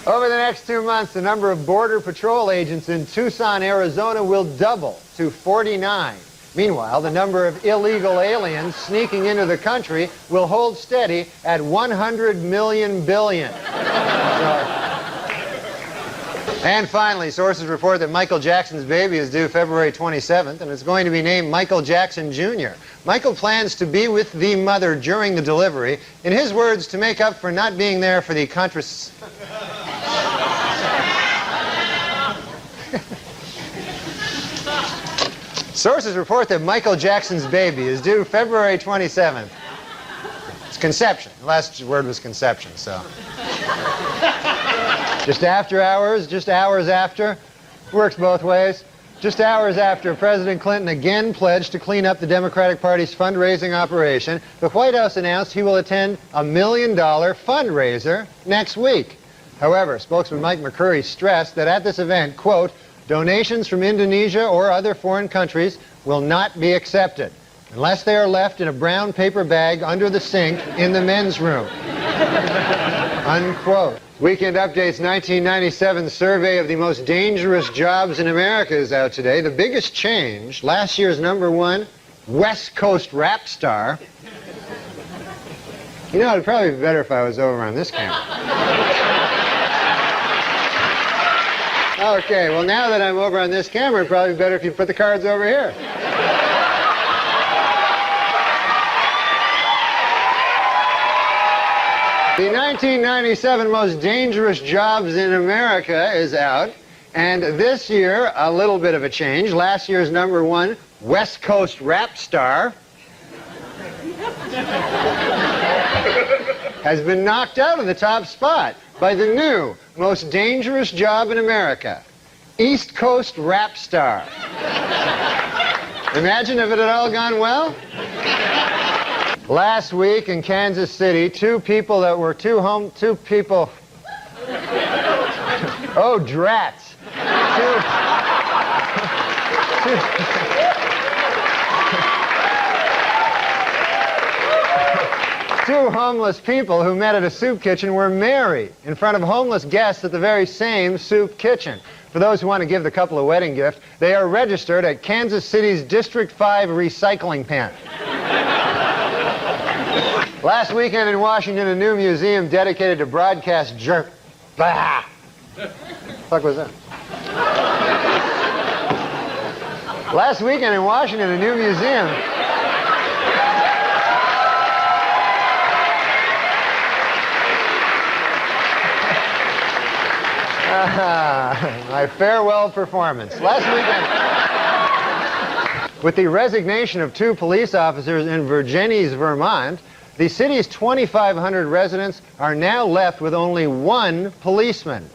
Over the next 2 months, the number of Border Patrol agents in Tucson, Arizona will double to 49. Meanwhile, the number of illegal aliens sneaking into the country will hold steady at 100 million billion. And finally, sources report that Michael Jackson's baby is due February 27th, and it's going to be named Michael Jackson Jr. Michael plans to be with the mother during the delivery, in his words, to make up for not being there for the Sources report that Michael Jackson's baby is due February 27th. It's conception. The last word was conception, so. Just hours after, works both ways. Just hours after President Clinton again pledged to clean up the Democratic Party's fundraising operation, the White House announced he will attend a $1 million fundraiser next week. However, spokesman Mike McCurry stressed that at this event, quote, donations from Indonesia or other foreign countries will not be accepted unless they are left in a brown paper bag under the sink in the men's room. Unquote. Weekend Update's 1997 survey of the most dangerous jobs in America is out today. The biggest change, last year's #1 West Coast rap star. You know, it'd probably be better if I was over on this camera. Okay, well, now that I'm over on this camera, it'd probably be better if you put the cards over here. The 1997 Most Dangerous Jobs in America is out, and this year, a little bit of a change. Last year's #1 West Coast rap star has been knocked out of the top spot by the new Most Dangerous Job in America, East Coast rap star. Imagine if it had all gone well. Last week in Kansas City, two people. Oh, drats. Two homeless people who met at a soup kitchen were married in front of homeless guests at the very same soup kitchen. For those who want to give the couple a wedding gift, they are registered at Kansas City's District 5 recycling pen. Last weekend in Washington, a new museum dedicated to broadcast Bah! The fuck was that? Last weekend in Washington, a new museum. My farewell performance. Last weekend, with the resignation of 2 police officers in Vergennes, Vermont, the city's 2,500 residents are now left with only 1 policeman.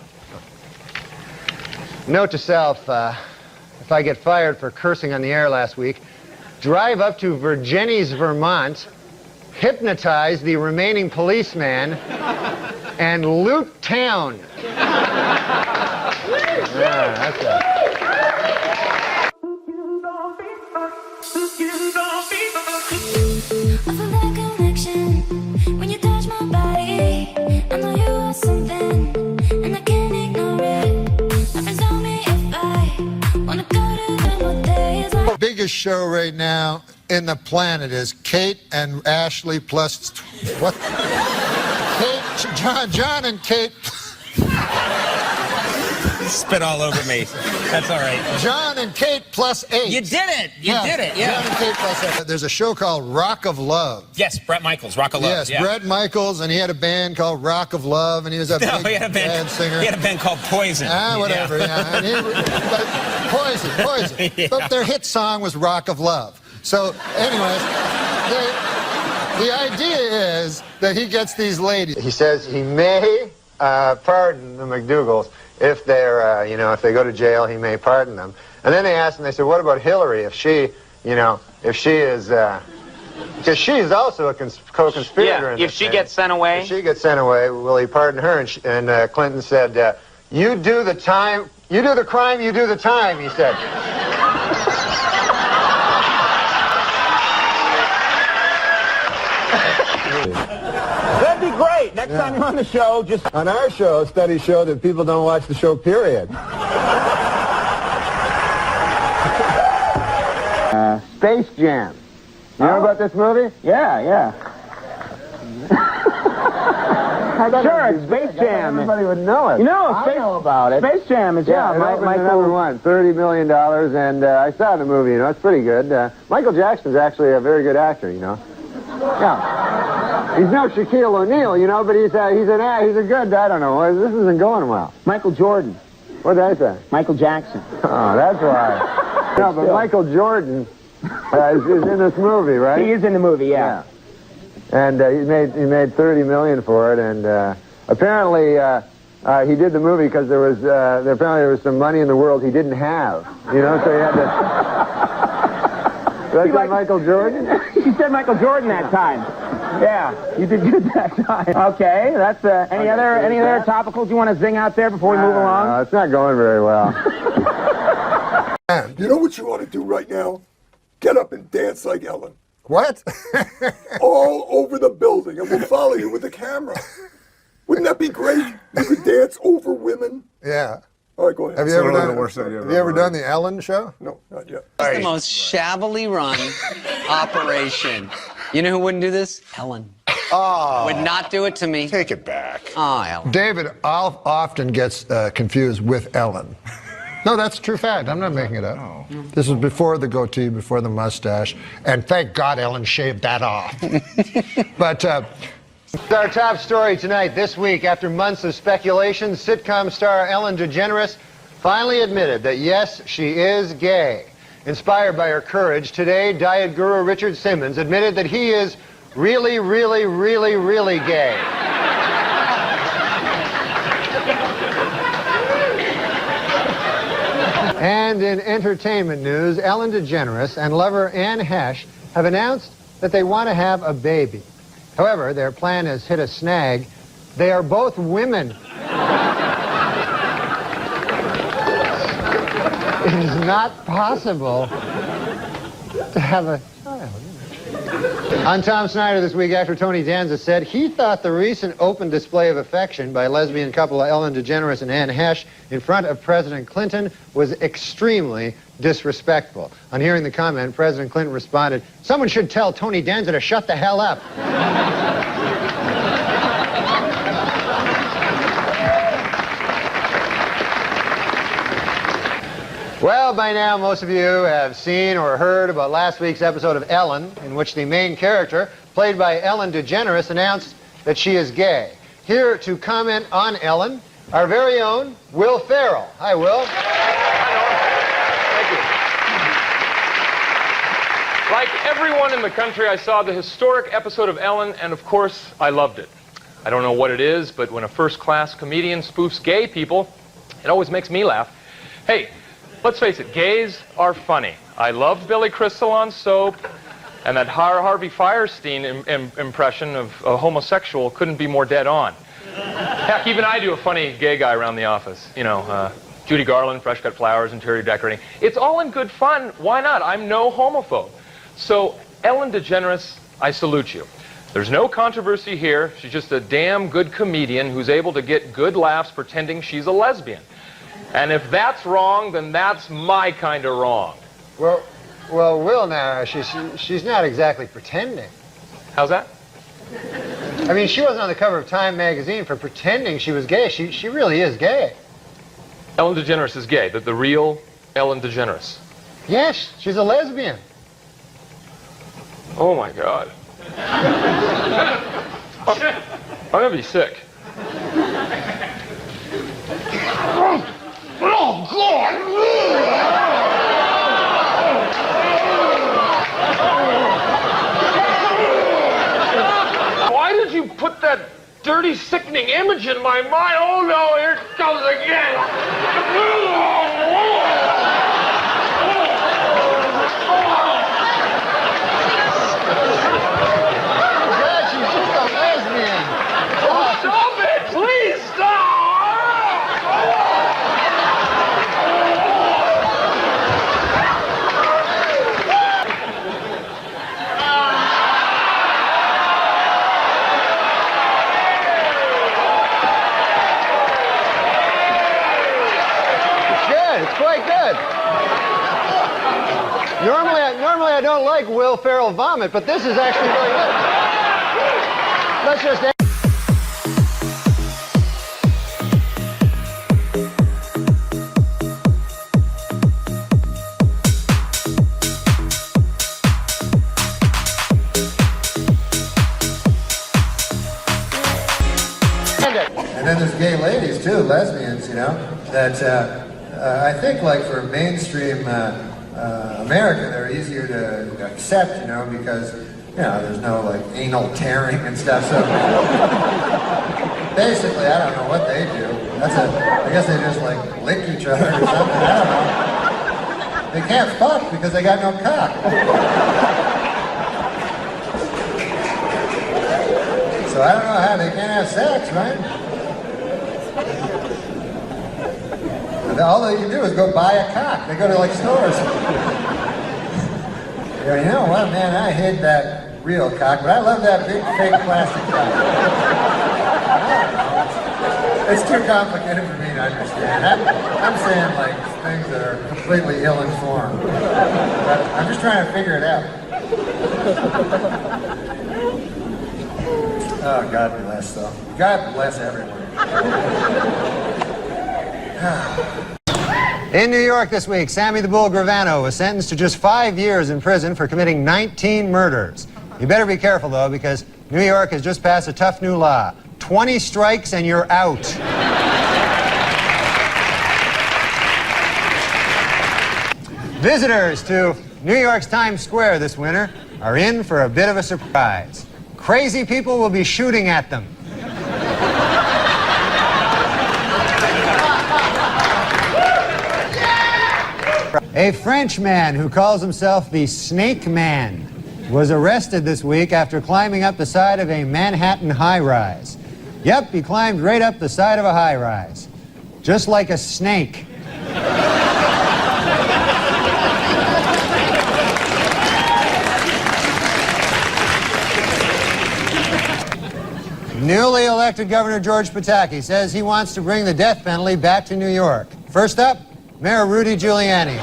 Note to self, if I get fired for cursing on the air last week, drive up to Vergennes, Vermont, hypnotize the remaining policeman, and loot town. Yeah, that's it. Biggest show right now in the planet is Kate and Ashley plus what? John and Kate. Spit all over me. That's all right. John and Kate plus 8. You did it. You did it. Yeah. John and Kate plus 8. There's a show called Rock of Love. Yes, Bret Michaels, Rock of Love. Yes, yeah. Bret Michaels, and he had a band called Rock of Love, and he was a big band singer. He had a band called Poison. Whatever. Yeah. And but Poison. Yeah. But their hit song was Rock of Love. So, anyways, the idea is that he gets these ladies. He says he may pardon the McDougalls if they're, if they go to jail, he may pardon them. And then they asked him, they said, what about Hillary? If she, if she is Because she's also a co-conspirator. Yeah, if she gets sent away. If she gets sent away, will he pardon her? And Clinton said, "You do the time, you do the crime, you do the time," he said. That'd be great. Next time you're on the show, just... On our show, studies show that people don't watch the show, period. Space Jam. You know about this movie? Yeah. Sure, it's Space Jam. Everybody would know it. You know, I know about it. Space Jam is, Yeah, it opened at number one, $30 million, and I saw the movie, you know, it's pretty good. Michael Jackson's actually a very good actor, you know. Yeah. He's no Shaquille O'Neal, you know, but he's a good, I don't know, this isn't going well. Michael Jordan. What did I say? Michael Jackson. Oh, that's why. No, but Michael Jordan is in this movie, right? He is in the movie, yeah. And he made $30 million for it, and apparently he did the movie because apparently there was some money in the world he didn't have, you know, so he had to. Did I say Michael Jordan? You said Michael Jordan that time. Yeah, you did good that time. Okay, that's any other topicals you want to zing out there before we move along? No, it's not going very well. You know what you ought to do right now? Get up and dance like Ellen. What? All over the building, and we'll follow you with the camera. Wouldn't that be great? You could dance over women. Yeah. All right, go ahead. Have you ever done the Ellen show? No, not yet. It's the most shabbily run operation. You know who wouldn't do this? Ellen. Oh. Would not do it to me. Take it back. Oh, Ellen. David often gets confused with Ellen. No, that's a true fact. I'm not making it up. Oh. This was before the goatee, before the mustache, and thank God Ellen shaved that off. But our top story tonight. This week, after months of speculation, sitcom star Ellen DeGeneres finally admitted that yes, she is gay. Inspired by her courage, today diet guru Richard Simmons admitted that he is really, really, really, really gay. And in entertainment news, Ellen DeGeneres and lover Anne Hesh have announced that they want to have a baby. However, their plan has hit a snag. They are both women. It is not possible to have a child. On Tom Snyder this week, actor Tony Danza said he thought the recent open display of affection by lesbian couple Ellen DeGeneres and Anne Hesh in front of President Clinton was extremely disrespectful. On hearing the comment, President Clinton responded, "Someone should tell Tony Danza to shut the hell up." Well, by now, most of you have seen or heard about last week's episode of Ellen, in which the main character, played by Ellen DeGeneres, announced that she is gay. Here to comment on Ellen, our very own Will Ferrell. Hi, Will. Like everyone in the country, I saw the historic episode of Ellen, and of course, I loved it. I don't know what it is, but when a first-class comedian spoofs gay people, it always makes me laugh. Hey, let's face it, gays are funny. I loved Billy Crystal on Soap, and that Harvey Fierstein impression of a homosexual couldn't be more dead on. Heck, even I do a funny gay guy around the office. You know, Judy Garland, Fresh Cut Flowers, interior decorating. It's all in good fun. Why not? I'm no homophobe. So, Ellen DeGeneres, I salute you. There's no controversy here. She's just a damn good comedian who's able to get good laughs pretending she's a lesbian. And if that's wrong, then that's my kind of wrong. Well, Will, now, she's not exactly pretending. How's that? I mean, she wasn't on the cover of Time magazine for pretending she was gay. She really is gay. Ellen DeGeneres is gay, the real Ellen DeGeneres. Yes, she's a lesbian. Oh, my God. I'm going to be sick. Oh, God! Why did you put that dirty, sickening image in my mind? Oh, no, here it comes again. Normally I don't like Will Ferrell vomit, but this is actually really good. Let's just. And then there's gay ladies too, lesbians, you know, that I think like for mainstream America, they're easier to accept, you know, because, you know, there's no like anal tearing and stuff. So basically, I don't know what they do. I guess they just like lick each other or something. I don't know. They can't fuck because they got no cock. So I don't know how they can't have sex, right? All they can do is go buy a cock. They go to like stores. You know what, man? I hate that real cock, but I love that big fake plastic cock. It's too complicated for me to understand. I'm saying like things that are completely ill-informed. But I'm just trying to figure it out. Oh, God bless, though. God bless everyone. In New York this week, Sammy the Bull Gravano was sentenced to just 5 years in prison for committing 19 murders. You better be careful, though, because New York has just passed a tough new law. 20 strikes and you're out. Visitors to New York's Times Square this winter are in for a bit of a surprise. Crazy people will be shooting at them. A French man who calls himself the Snake Man was arrested this week after climbing up the side of a Manhattan high-rise. Yep, he climbed right up the side of a high-rise, just like a snake. Newly elected Governor George Pataki says he wants to bring the death penalty back to New York. First up, Mayor Rudy Giuliani.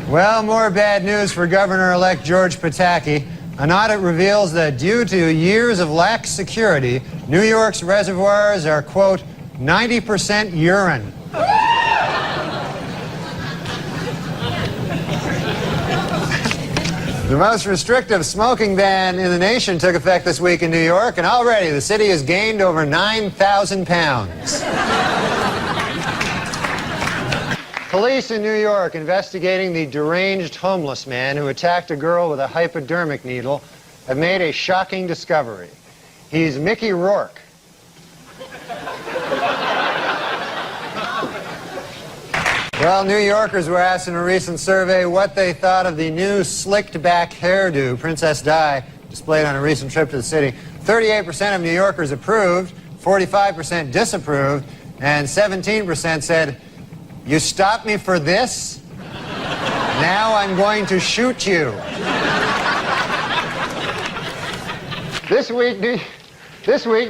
Well, more bad news for Governor-elect George Pataki. An audit reveals that due to years of lax security, New York's reservoirs are, quote, 90% urine. The most restrictive smoking ban in the nation took effect this week in New York, and already the city has gained over 9,000 pounds. Police in New York investigating the deranged homeless man who attacked a girl with a hypodermic needle have made a shocking discovery. He's Mickey Rourke. Well, New Yorkers were asked in a recent survey what they thought of the new slicked-back hairdo Princess Di displayed on a recent trip to the city. 38% of New Yorkers approved, 45% disapproved, and 17% said, "You stopped me for this? Now I'm going to shoot you." This week,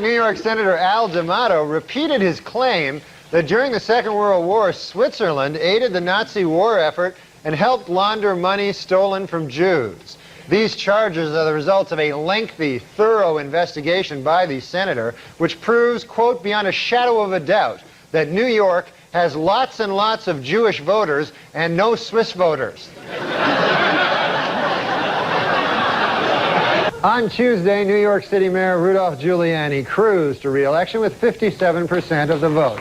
New York Senator Al D'Amato repeated his claim that during the Second World War, Switzerland aided the Nazi war effort and helped launder money stolen from Jews. These charges are the results of a lengthy, thorough investigation by the senator, which proves, quote, beyond a shadow of a doubt, that New York has lots and lots of Jewish voters and no Swiss voters. On Tuesday, New York City Mayor Rudolph Giuliani cruised to re-election with 57% of the vote.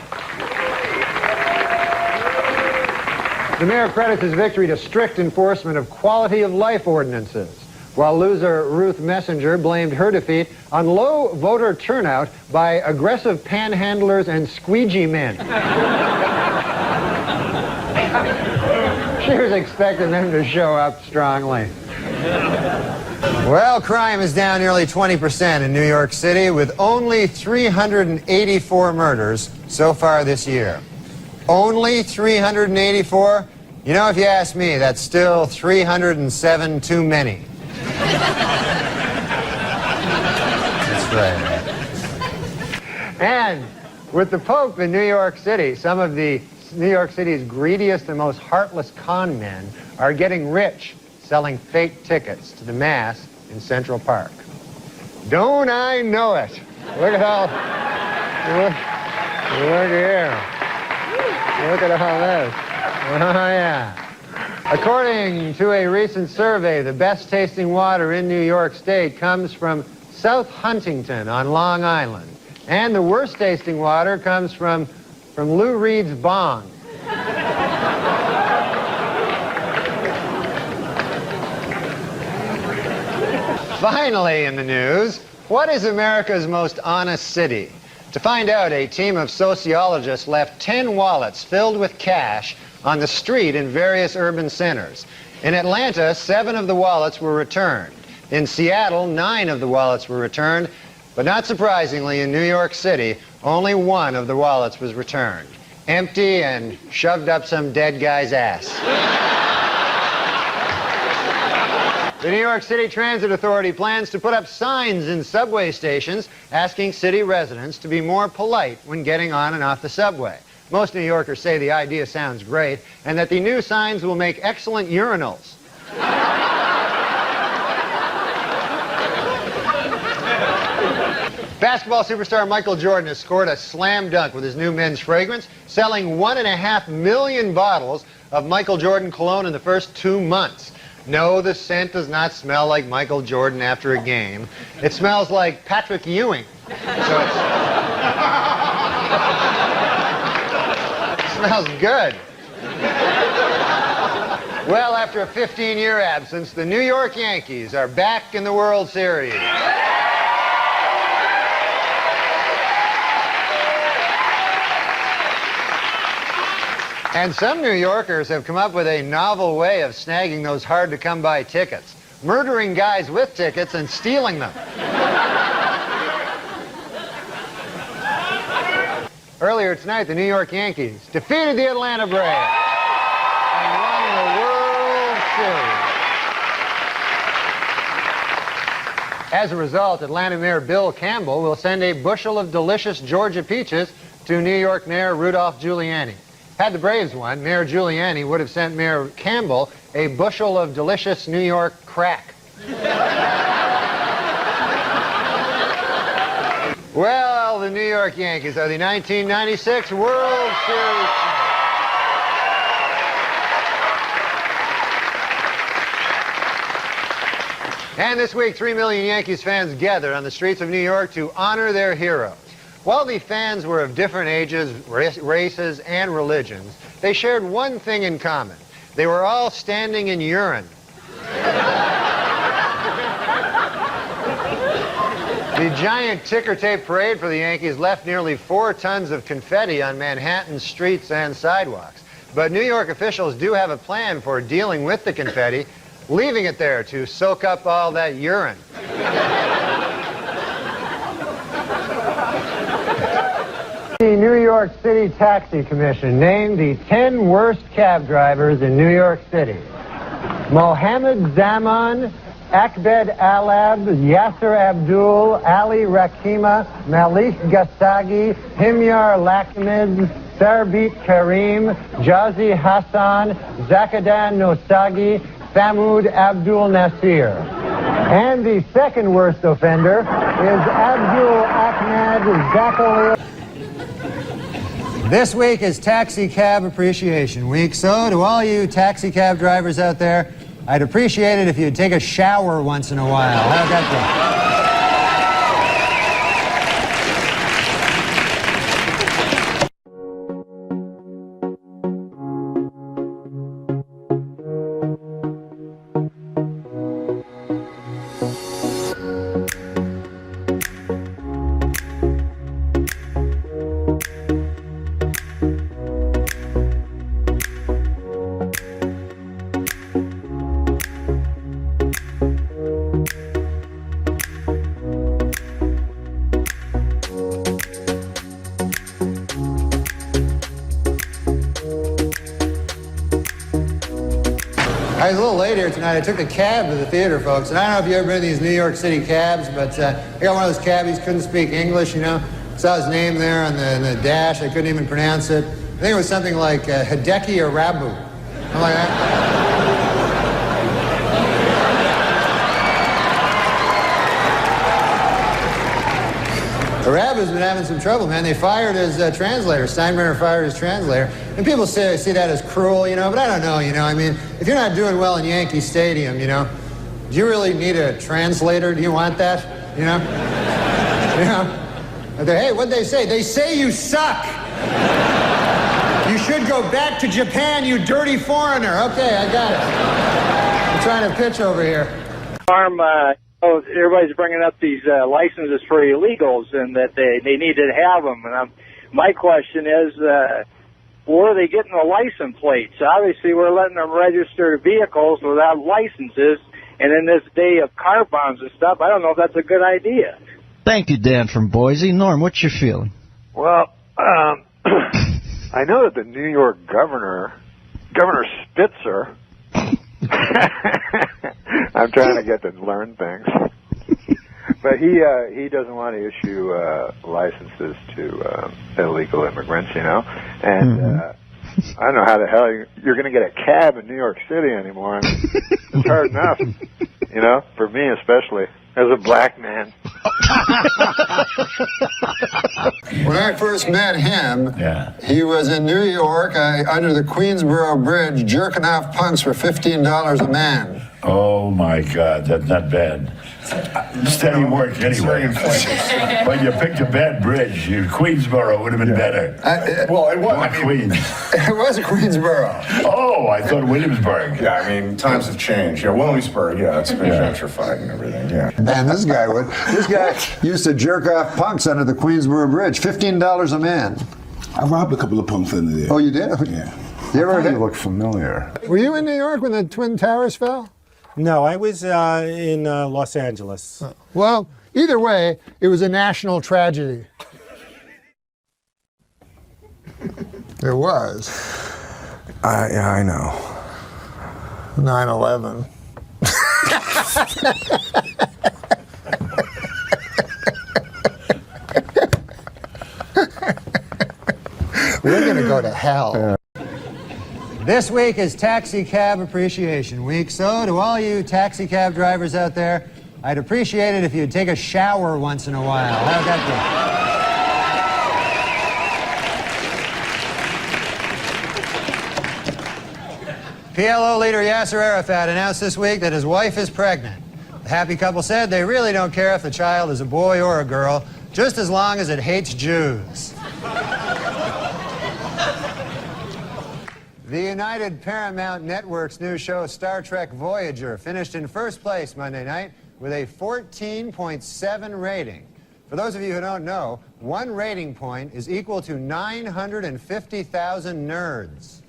The mayor credits his victory to strict enforcement of quality of life ordinances, while loser Ruth Messenger blamed her defeat on low voter turnout by aggressive panhandlers and squeegee men. She was expecting them to show up strongly. Well, crime is down nearly 20% in New York City, with only 384 murders so far this year. Only 384? You know, if you ask me, that's still 307 too many. That's right. And with the Pope in New York City, some of the New York City's greediest and most heartless con men are getting rich selling fake tickets to the mass in Central Park. Don't I know it? Look at all... Look here. Look at all this. Oh, yeah. According to a recent survey, the best tasting water in New York State comes from South Huntington on Long Island. And the worst tasting water comes from Lou Reed's bong. Finally in the news, what is America's most honest city? To find out, a team of sociologists left 10 wallets filled with cash on the street in various urban centers. In Atlanta, 7 of the wallets were returned. In Seattle, 9 of the wallets were returned. But not surprisingly, in New York City, only 1 of the wallets was returned. Empty and shoved up some dead guy's ass. The New York City Transit Authority plans to put up signs in subway stations asking city residents to be more polite when getting on and off the subway. Most New Yorkers say the idea sounds great and that the new signs will make excellent urinals. Basketball superstar Michael Jordan has scored a slam dunk with his new men's fragrance, selling 1.5 million bottles of Michael Jordan cologne in the first 2 months. No, the scent does not smell like Michael Jordan after a game. It smells like Patrick Ewing. So it smells good. Well, after a 15-year absence, the New York Yankees are back in the World Series. And some New Yorkers have come up with a novel way of snagging those hard-to-come-by tickets. Murdering guys with tickets and stealing them. Earlier tonight, the New York Yankees defeated the Atlanta Braves and won the World Series. As a result, Atlanta Mayor Bill Campbell will send a bushel of delicious Georgia peaches to New York Mayor Rudolph Giuliani. Had the Braves won, Mayor Giuliani would have sent Mayor Campbell a bushel of delicious New York crack. Well, the New York Yankees are the 1996 World Series. And this week, 3 million Yankees fans gathered on the streets of New York to honor their heroes. While the fans were of different ages, races, and religions, they shared one thing in common. They were all standing in urine. The giant ticker tape parade for the Yankees left nearly 4 tons of confetti on Manhattan's streets and sidewalks. But New York officials do have a plan for dealing with the confetti, leaving it there to soak up all that urine. The New York City Taxi Commission named the 10 worst cab drivers in New York City. Mohammed Zaman, Akbed Alab, Yasser Abdul, Ali Rakima, Malik Gassagi, Himyar Lakmiz, Sarbit Karim, Jazi Hassan, Zakadan Nosagi, Famoud Abdul Nasir. And the second worst offender is Abdul Ahmed Zakali. This week is Taxi Cab Appreciation Week, so to all you taxi cab drivers out there, I'd appreciate it if you'd take a shower once in a while. How'd that go? I was a little late here tonight. I took the cab to the theater, folks. And I don't know if you've ever been in these New York City cabs, but I got one of those cabbies, couldn't speak English, you know. Saw his name there on the dash. I couldn't even pronounce it. I think it was something like Hideki Arabu. Something like that. Arabu's been having some trouble, man. They fired his translator. Steinbrenner fired his translator. And people see that as cruel, you know, but I don't know, you know. I mean, if you're not doing well in Yankee Stadium, you know, do you really need a translator? Do you want that, you know? You know? Hey, what'd they say? They say you suck. You should go back to Japan, you dirty foreigner. Okay, I got it. I'm trying to pitch over here. Everybody's bringing up these licenses for illegals and that they need to have them. And my question is, where are they getting the license plates? Obviously, we're letting them register vehicles without licenses. And in this day of car bombs and stuff, I don't know if that's a good idea. Thank you, Dan from Boise. Norm, what's your feeling? Well, I know that the New York Governor Spitzer, I'm trying to get to learn things, but he doesn't want to issue licenses to illegal immigrants, you know, and I don't know how the hell you're going to get a cab in New York City anymore. I mean, it's hard enough, you know, for me especially. As a black man. When I first met him, he was in New York under the Queensboro Bridge jerking off punks for $15 a man. Oh my God, that's not bad. Steady work anyway. But you picked a bad bridge. Queensboro would have been better. Well, it was. Not Queens. It was Queensboro. Oh, I thought Williamsburg. Yeah, I mean, times have changed. Yeah, Williamsburg, yeah, it's been gentrified and everything, yeah. Man, this guy used to jerk off punks under the Queensboro Bridge. $15 a man. I robbed a couple of punks under there. Oh, you did? Yeah. You ever You look familiar. Were you in New York when the Twin Towers fell? No, I was in Los Angeles. Well, either way, it was a national tragedy. It was. Yeah, I know. 9/11. We're going to go to hell. This week is Taxi Cab Appreciation Week, so to all you taxi cab drivers out there, I'd appreciate it if you'd take a shower once in a while. How'd that be? PLO leader Yasser Arafat announced this week that his wife is pregnant. The happy couple said they really don't care if the child is a boy or a girl, just as long as it hates Jews. The United Paramount Network's new show, Star Trek Voyager, finished in first place Monday night with a 14.7 rating. For those of you who don't know, one rating point is equal to 950,000 nerds.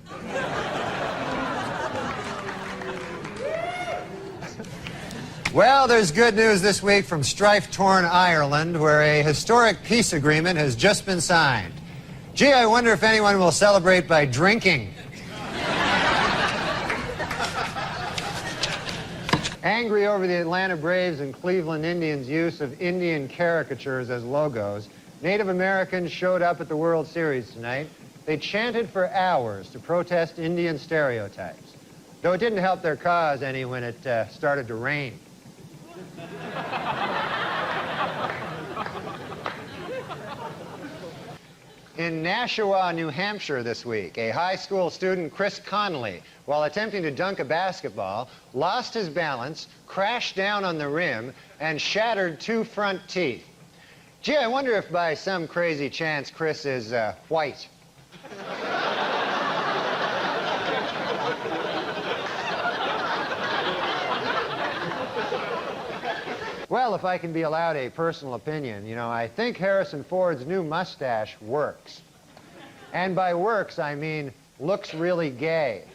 Well, there's good news this week from strife-torn Ireland, where a historic peace agreement has just been signed. Gee, I wonder if anyone will celebrate by drinking. Angry over the Atlanta Braves and Cleveland Indians' use of Indian caricatures as logos, Native Americans showed up at the World Series tonight. They chanted for hours to protest Indian stereotypes, though it didn't help their cause any when it started to rain. In Nashua, New Hampshire this week, a high school student, Chris Connolly, while attempting to dunk a basketball, lost his balance, crashed down on the rim, and shattered 2 front teeth. Gee, I wonder if by some crazy chance Chris is white. Well, if I can be allowed a personal opinion, you know, I think Harrison Ford's new mustache works. And by works, I mean looks really gay.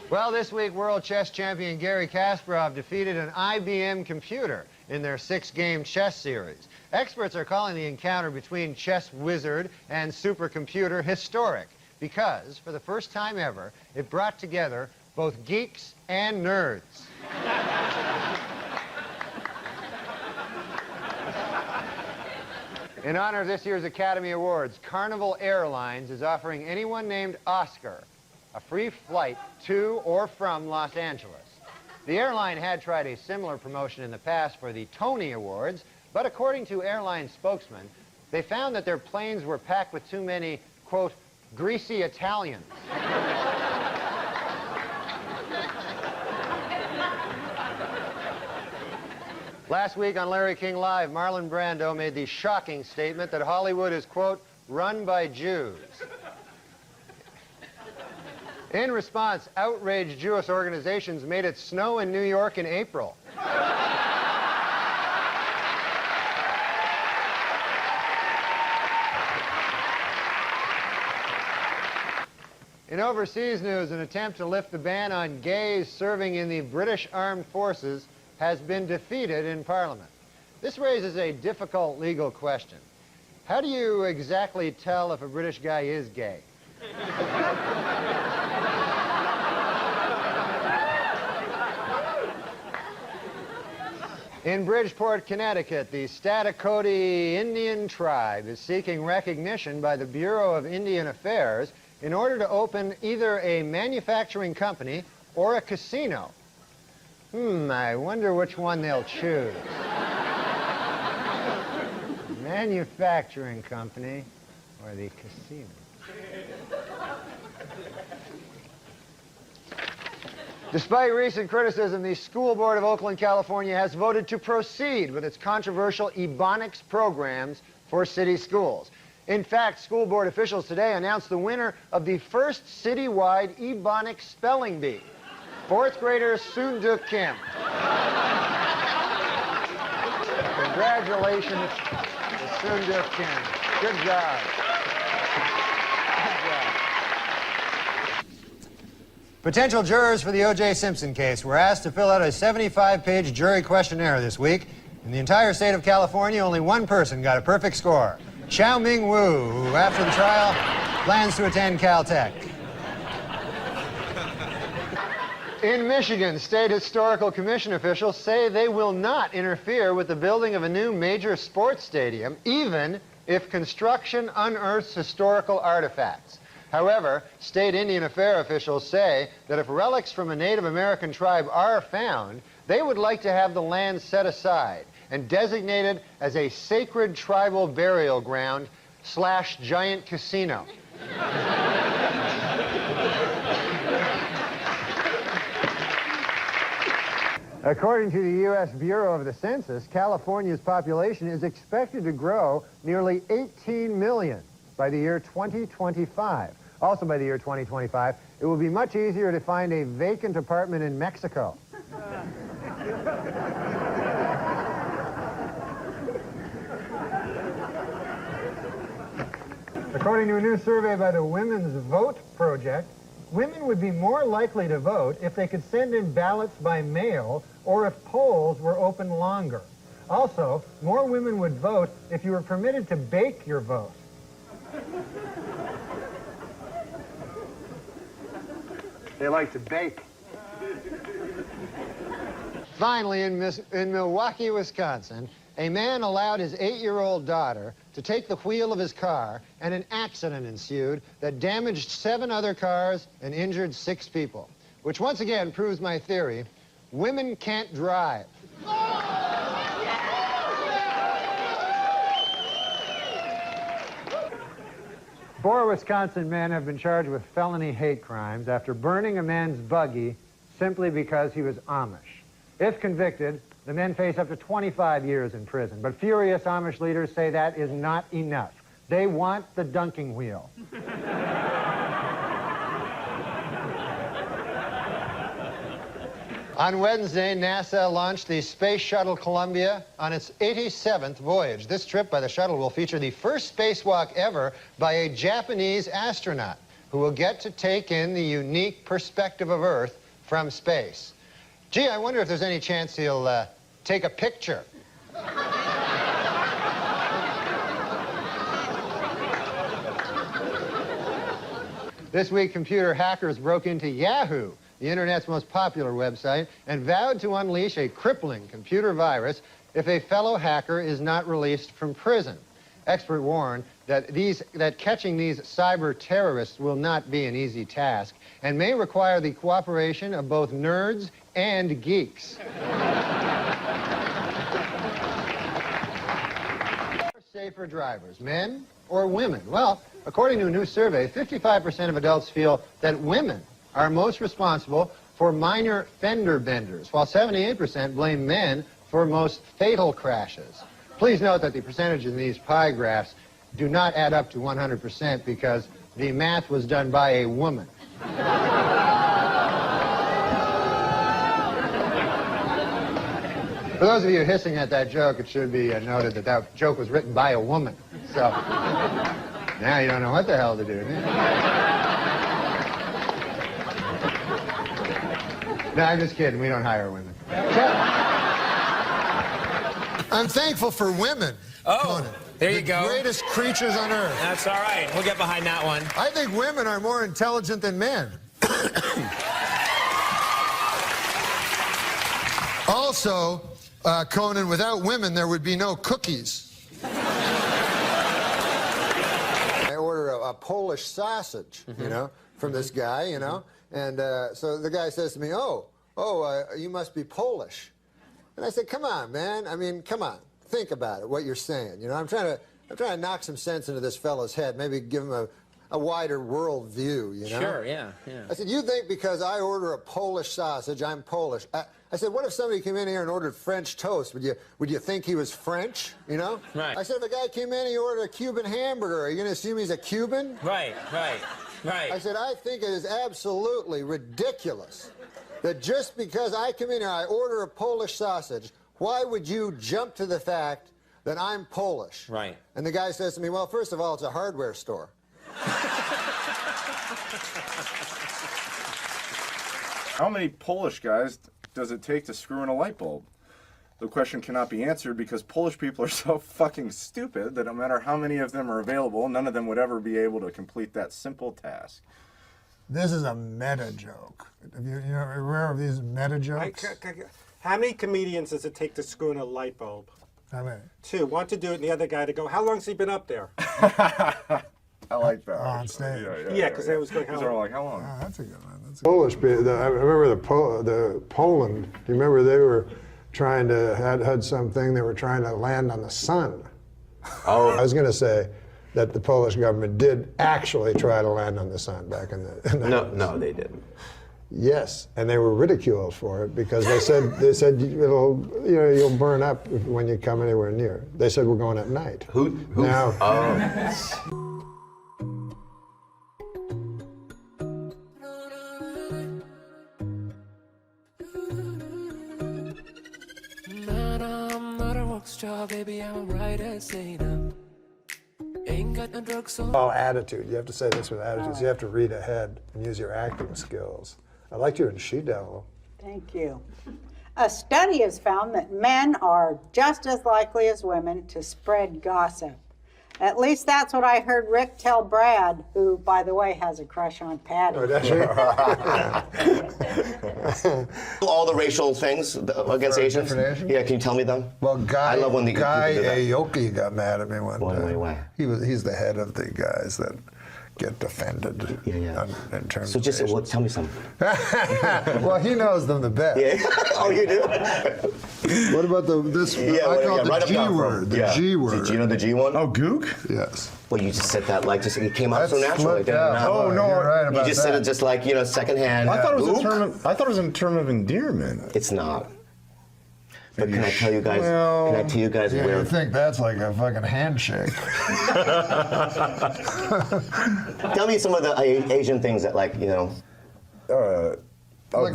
Well, this week, world chess champion Garry Kasparov defeated an IBM computer in their 6-game chess series. Experts are calling the encounter between chess wizard and supercomputer historic, because, for the first time ever, it brought together both geeks and nerds. In honor of this year's Academy Awards, Carnival Airlines is offering anyone named Oscar a free flight to or from Los Angeles. The airline had tried a similar promotion in the past for the Tony Awards, but according to airline spokesmen, they found that their planes were packed with too many, quote, greasy Italians. Last week on Larry King Live, Marlon Brando made the shocking statement that Hollywood is, quote, run by Jews. In response, outraged Jewish organizations made it snow in New York in April. In overseas news, an attempt to lift the ban on gays serving in the British Armed Forces has been defeated in Parliament. This raises a difficult legal question. How do you exactly tell if a British guy is gay? In Bridgeport, Connecticut, the Statakoti Indian tribe is seeking recognition by the Bureau of Indian Affairs in order to open either a manufacturing company or a casino. I wonder which one they'll choose. Manufacturing company or the casino. Despite recent criticism, the School Board of Oakland, California has voted to proceed with its controversial Ebonics programs for city schools. In fact, school board officials today announced the winner of the first citywide Ebonics spelling bee, fourth grader Soonduk Kim. Congratulations to Soonduk Kim. Good job. Potential jurors for the O.J. Simpson case were asked to fill out a 75-page jury questionnaire this week. In the entire state of California, only one person got a perfect score, Chow Ming Wu, who after the trial plans to attend Caltech. In Michigan, State Historical Commission officials say they will not interfere with the building of a new major sports stadium, even if construction unearths historical artifacts. However, state Indian Affairs officials say that if relics from a Native American tribe are found, they would like to have the land set aside and designated as a sacred tribal burial ground / giant casino. According to the U.S. Bureau of the Census, California's population is expected to grow nearly 18 million by the year 2025. Also by the year 2025, it will be much easier to find a vacant apartment in Mexico. According to a new survey by the Women's Vote Project, women would be more likely to vote if they could send in ballots by mail or if polls were open longer. Also, more women would vote if you were permitted to bake your vote. They like to bake. Finally, in Milwaukee, Wisconsin, a man allowed his 8-year-old daughter to take the wheel of his car, and an accident ensued that damaged 7 other cars and injured 6 people, which once again proves my theory: women can't drive. 4 Wisconsin men have been charged with felony hate crimes after burning a man's buggy simply because he was Amish. If convicted, the men face up to 25 years in prison. But furious Amish leaders say that is not enough. They want the dunking wheel. On Wednesday, NASA launched the Space Shuttle Columbia on its 87th voyage. This trip by the shuttle will feature the first spacewalk ever by a Japanese astronaut who will get to take in the unique perspective of Earth from space. Gee, I wonder if there's any chance he'll take a picture. This week, computer hackers broke into Yahoo, the internet's most popular website, and vowed to unleash a crippling computer virus if a fellow hacker is not released from prison. Experts warn that catching these cyber terrorists will not be an easy task and may require the cooperation of both nerds and geeks. Safer drivers, men or women? Well, according to a new survey, 55% of adults feel that women are most responsible for minor fender benders, while 78% blame men for most fatal crashes. Please note that the percentage in these pie graphs do not add up to 100% because the math was done by a woman. For those of you hissing at that joke, it should be noted that that joke was written by a woman. So now you don't know what the hell to do. No, I'm just kidding. We don't hire women. I'm thankful for women. Oh, there you go. Greatest creatures on earth. That's all right. We'll get behind that one. I think women are more intelligent than men. Also, Conan, without women, there would be no cookies. I order a Polish sausage, you know, from this guy, you know, and so the guy says to me, you must be Polish. And I said, come on, man. I mean, come on. Think about it, what you're saying. You know, I'm trying to knock some sense into this fellow's head, maybe give him a wider world view, you know? Sure, yeah. I said, you think because I order a Polish sausage, I'm Polish. I said, what if somebody came in here and ordered French toast? Would you think he was French, you know? Right. I said, if a guy came in and he ordered a Cuban hamburger, are you going to assume he's a Cuban? Right. I said, I think it is absolutely ridiculous that just because I come in here, I order a Polish sausage, why would you jump to the fact that I'm Polish? Right. And the guy says to me, well, first of all, it's a hardware store. How many Polish guys does it take to screw in a light bulb? The question cannot be answered because Polish people are so fucking stupid that no matter how many of them are available, none of them would ever be able to complete that simple task. This is a meta joke. Have you aware of these meta jokes? How many comedians does it take to screw in a light bulb? How many? 2. One to do it, and the other guy to go, how long's he been up there? I like that. On stage. Yeah, because they was going, how long? Like, how long? Oh, that's a good one. Polish people, I remember the Poland, do you remember they were trying to, had something, they were trying to land on the sun. Oh. I was going to say that the Polish government did actually try to land on the sun back in the 90s. No, they didn't. Yes, and they were ridiculed for it because they said you'll burn up when you come anywhere near. They said we're going at night. Who? Now, all attitude. You have to say this with attitude. So you have to read ahead and use your acting skills. I liked you in She-Devil. Thank you. A study has found that men are just as likely as women to spread gossip. At least that's what I heard Rick tell Brad, who, by the way, has a crush on Patty. Oh, does she? All the racial things against Asians? Yeah, can you tell me them? Well, I love when the Guy Aoki got mad at me one time. Why? He's the head of the guys that get defended. In terms so just of tell me some. Well, he knows them the best. Yeah. Oh, you do? What about this? Yeah, I call it the G word. The G word. Do you know the G one? Oh, gook? Yes. Well, you just said that like it came out so naturally. Oh no, you're right about you just said it just like secondhand. I thought it was a term of endearment. It's not. But can I tell you guys? Where? You think that's like a fucking handshake? Tell me some of the Asian things that Like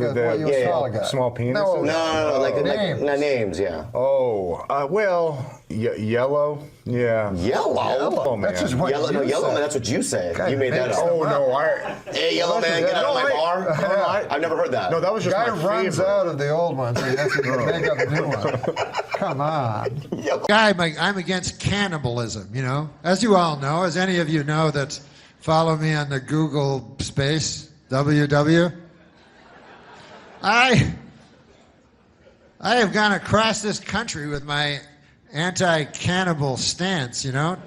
what you saw a guy. Small penis? No, like names. Names, yeah. Oh, yellow. Yeah. Yellow, man. That's just what yellow, you yellow said. man. That's what you said. Guy You made that up. Oh no, Hey, yellow man, get out of my bar. I've never heard that. No, that was just Guy my runs favorite. out of the old one, so he has to make up a new one. Come on. Guy, I'm against cannibalism, you know. As you all know, as any of you know that follow me on the Google space, WW. I have gone across this country with my anti-cannibal stance, you know.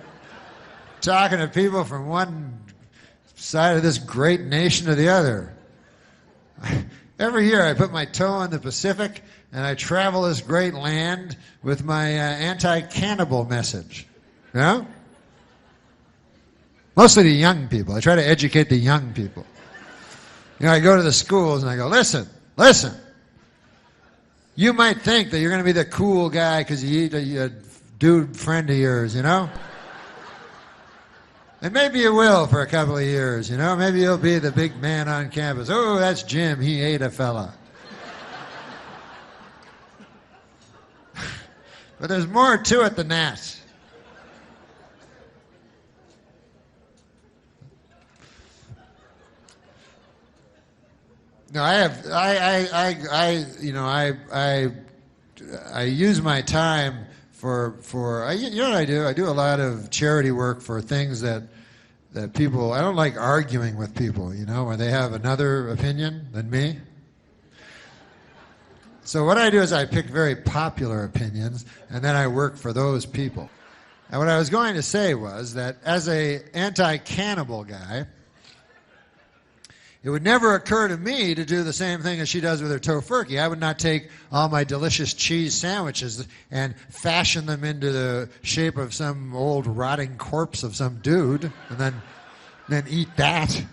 talking to people from one side of this great nation to the other. Every year I put my toe in the Pacific and I travel this great land with my anti-cannibal message. You know? Mostly the young people. I try to educate the young people. You know, I go to the schools and I go, listen. You might think that you're going to be the cool guy because you eat a dude friend of yours, you know? And maybe you will for a couple of years, you know? Maybe you'll be the big man on campus. Oh, that's Jim. He ate a fella. But there's more to it than that. No, I use my time for you know what I do? I do a lot of charity work for things that people, I don't like arguing with people, you know, when they have another opinion than me. So what I do is I pick very popular opinions and then I work for those people. And what I was going to say was that as a anti-cannibal guy, it would never occur to me to do the same thing as she does with her tofurkey. I would not take all my delicious cheese sandwiches and fashion them into the shape of some old rotting corpse of some dude and then eat that.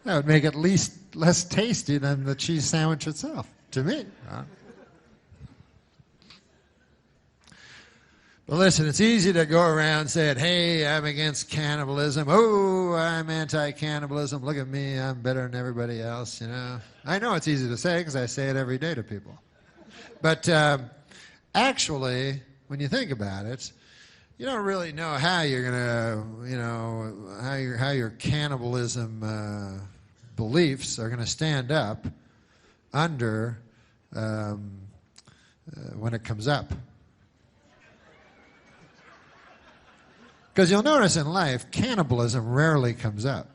That would make it at least less tasty than the cheese sandwich itself, to me. But listen, it's easy to go around saying, hey, I'm against cannibalism. Oh, I'm anti-cannibalism. Look at me. I'm better than everybody else, you know. I know it's easy to say because I say it every day to people. But actually, when you think about it, you don't really know how you're going to, you know, how your cannibalism beliefs are going to stand up under when it comes up. Because you'll notice in life, cannibalism rarely comes up.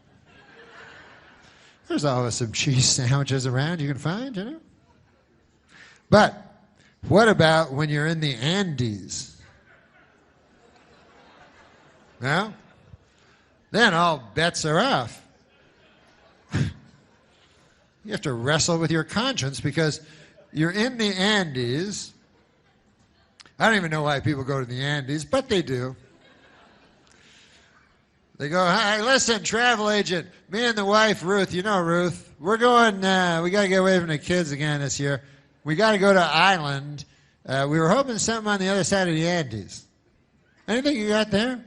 There's always some cheese sandwiches around you can find, you know? But what about when you're in the Andes? Well, then all bets are off. You have to wrestle with your conscience because you're in the Andes. I don't even know why people go to the Andes, but they do. They go, hi, listen, travel agent, me and the wife, Ruth, you know Ruth, we're going, we got to get away from the kids again this year. We got to go to Island. We were hoping something on the other side of the Andes. Anything you got there?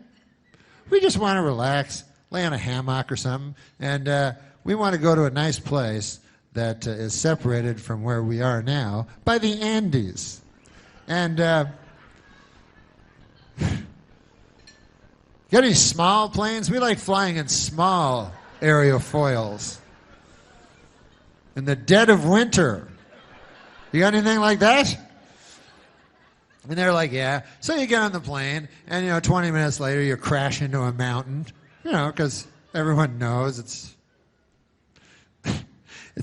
We just want to relax, lay on a hammock or something, and we want to go to a nice place that is separated from where we are now by the Andes. And got any small planes? We like flying in small aerofoils. In the dead of winter. You got anything like that? And they're like, yeah. So you get on the plane, and, you know, 20 minutes later, you crash into a mountain, you know, because everyone knows it's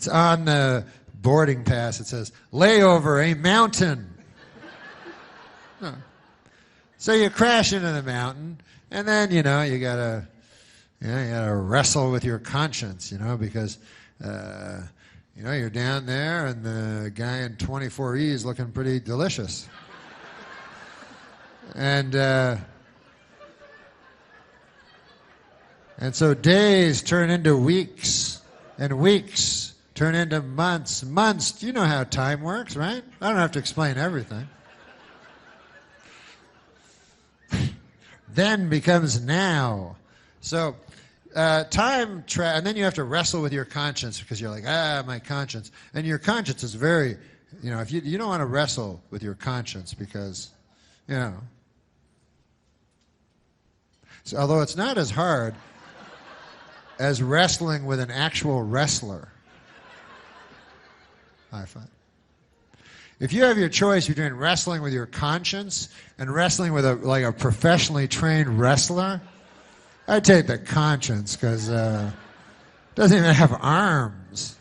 on the boarding pass. It says, layover, a mountain. No. So you crash into the mountain, and then, you know, you gotta wrestle with your conscience, you know, because, you know, you're down there, and the guy in 24E is looking pretty delicious. And so days turn into weeks, and weeks turn into months. Months, you know how time works, right? I don't have to explain everything. Then becomes now. So and then you have to wrestle with your conscience because you're like, my conscience. And your conscience is very, you know, if you don't want to wrestle with your conscience because, you know. So, although it's not as hard as wrestling with an actual wrestler, I find. If you have your choice between wrestling with your conscience and wrestling with a professionally trained wrestler, I'd take the conscience because it doesn't even have arms.